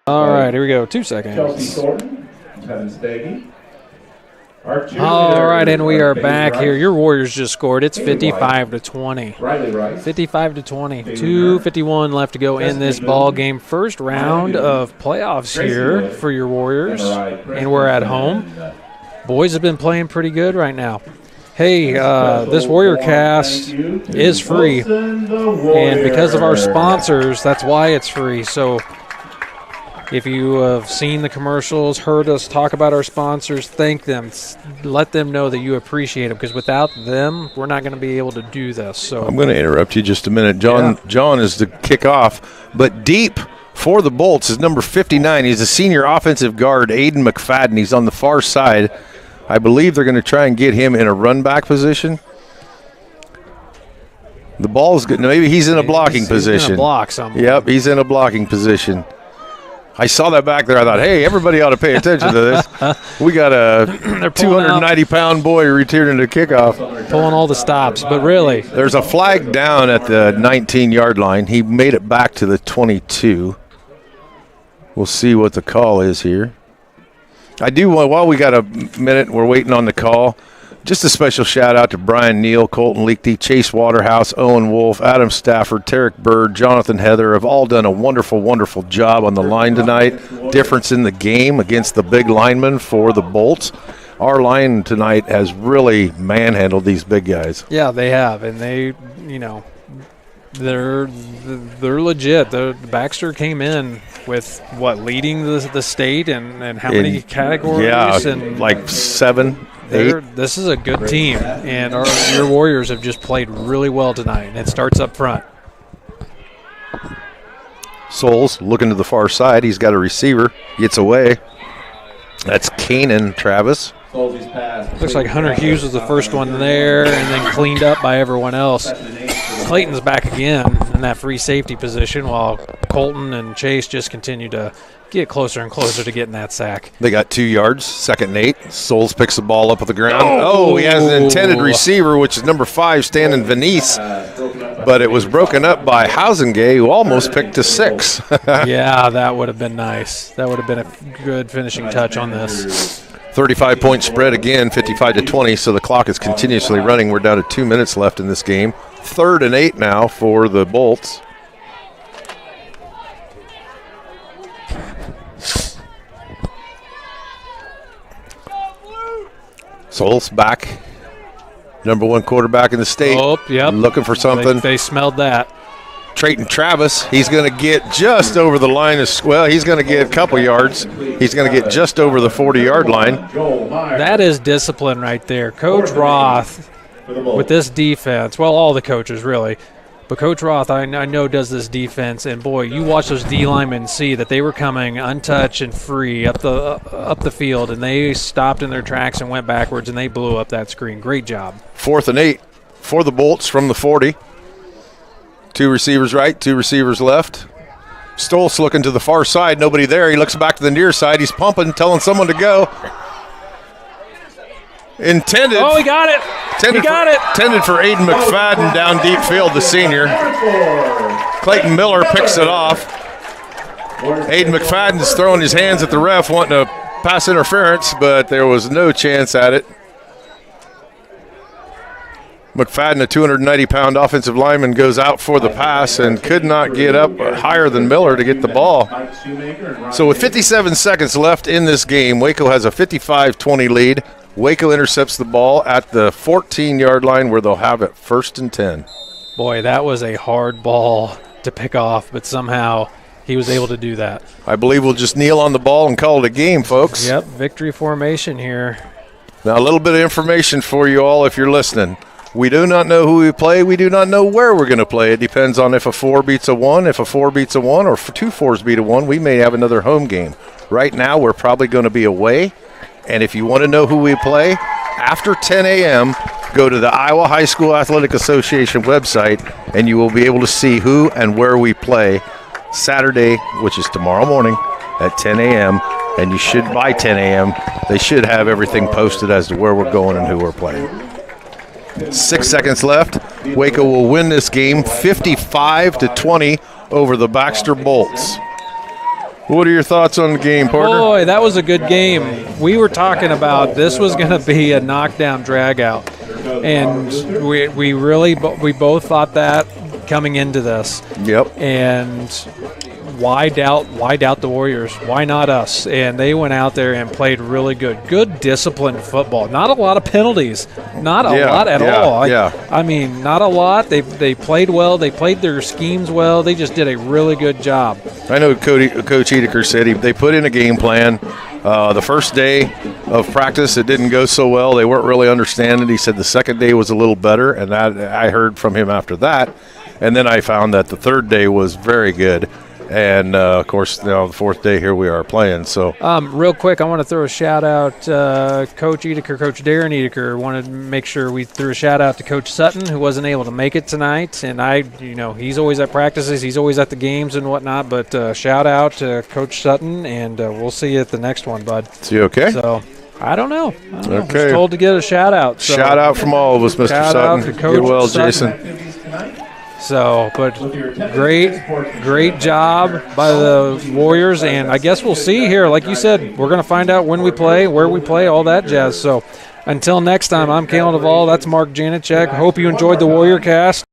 All right, here we go. 2 seconds. All right, and we are back here. Your Warriors just scored. It's 55-20. 55-20. 2:51 left to go in this ball game. First round of playoffs here for your Warriors, and we're at home. Boys have been playing pretty good right now. Hey, this Warrior cast is free, and because of our sponsors, that's why it's free. So if you have seen the commercials, heard us talk about our sponsors, thank them. Let them know that you appreciate them, because without them, we're not going to be able to do this. So I'm going to interrupt you just a minute. John is the kickoff, but deep for the Bolts is number 59. He's a senior offensive guard, Aiden McFadden. He's on the far side. I believe they're going to try and get him in a run-back position. The ball's good. Maybe he's in a blocking position. He's in a block somewhere. Yep, he's in a blocking position. I saw that back there. I thought, hey, everybody ought to pay attention to this. We got a 290-pound boy returning to kickoff. Pulling all the stops, but really. There's a flag down at the 19-yard line. He made it back to the 22. We'll see what the call is here. I do want, while we got a minute, we're waiting on the call, just a special shout-out to Brian Neal, Colton Leakty, Chase Waterhouse, Owen Wolf, Adam Stafford, Tarek Bird, Jonathan Heather have all done a wonderful, wonderful job on the line tonight. Difference in the game against the big linemen for the Bolts. Our line tonight has really manhandled these big guys. Yeah, they have, and they, they're legit. The Baxter came in with leading the state and how many categories? Yeah, and like 7. This is a good team, and your Warriors have just played really well tonight, and it starts up front. Souls looking to the far side. He's got a receiver. Gets away. That's Kanan Travis. Looks like Hunter Hughes was the first one there, and then cleaned up by everyone else. Clayton's back again in that free safety position, while Colton and Chase just continue to get closer and closer to getting that sack. They got 2 yards, 2nd and 8. Souls picks the ball up at the ground. Oh, he has an intended receiver, which is number 5, Stan Venice. But it was broken up by Housengate, who almost picked a 6. Yeah, that would have been nice. That would have been a good finishing touch on this. 35-point spread again, 55-20, so the clock is continuously running. We're down to 2 minutes left in this game. 3rd and 8 now for the Bolts. Souls back. Number 1 quarterback in the state. Oh, yep. Looking for something. They smelled that. Trayton Travis, he's going to get just over the line. He's going to get a couple yards. He's going to get just over the 40-yard line. That is discipline right there. Coach Roth with this defense, well, all the coaches really, but Coach Roth I know does this defense, and boy, you watch those D linemen see that they were coming untouched and free up the field, and they stopped in their tracks and went backwards, and they blew up that screen. Great job. 4th and 8 for the Bolts from the 40. 2 receivers right, 2 receivers left. Stoltz looking to the far side, nobody there. He looks back to the near side. He's pumping, telling someone to go. Intended. Oh, he got it. He got it. Intended for Aiden McFadden down deep field, the senior. Clayton Miller picks it off. Aiden McFadden's throwing his hands at the ref, wanting to pass interference, but there was no chance at it. McFadden, a 290-pound offensive lineman, goes out for the pass and could not get up higher than Miller to get the ball. So with 57 seconds left in this game, Waco has a 55-20 lead. Waco intercepts the ball at the 14-yard line where they'll have it 1st and 10. Boy, that was a hard ball to pick off, but somehow he was able to do that. I believe we'll just kneel on the ball and call it a game, folks. Yep, victory formation here. Now a little bit of information for you all if you're listening. We do not know who we play. We do not know where we're going to play. It depends on if a 4 beats a 1. If a 4 beats a 1 or 2 4s beat a 1, we may have another home game. Right now, we're probably going to be away. And if you want to know who we play, after 10 a.m., go to the Iowa High School Athletic Association website, and you will be able to see who and where we play Saturday, which is tomorrow morning at 10 a.m. And you should, by 10 a.m., they should have everything posted as to where we're going and who we're playing. 6 seconds left. Waco will win this game 55-20 over the Baxter Bolts. What are your thoughts on the game, Parker? Boy, that was a good game. We were talking about this was going to be a knockdown dragout, and we both thought that coming into this. Yep. And why doubt the Warriors? Why not us? And they went out there and played really good disciplined football. Not a lot of penalties. Not a lot at all. I mean, not a lot. They played well. They played their schemes well. They just did a really good job. I know Coach Edeker said they put in a game plan. The first day of practice, it didn't go so well. They weren't really understanding. He said the second day was a little better, and that I heard from him after that. And then I found that the third day was very good. And, of course, now the fourth day, here we are playing. So, real quick, I want to throw a shout-out Coach Edeker, Coach Darren Edeker. Wanted to make sure we threw a shout-out to Coach Sutton, who wasn't able to make it tonight. And he's always at practices. He's always at the games and whatnot. But shout-out to Coach Sutton, and we'll see you at the next one, bud. Is he okay? So, I don't know. Okay. I was told to get a shout-out. So shout-out from all of us, Mr. Sutton. Shout-out to Coach Get well, Sutton. Jason. So, but great job by the Warriors, and I guess we'll see here. Like you said, we're going to find out when we play, where we play, all that jazz. So, until next time, I'm Kalen Duvall. That's Mark Janicek. Hope you enjoyed the Warrior Cast.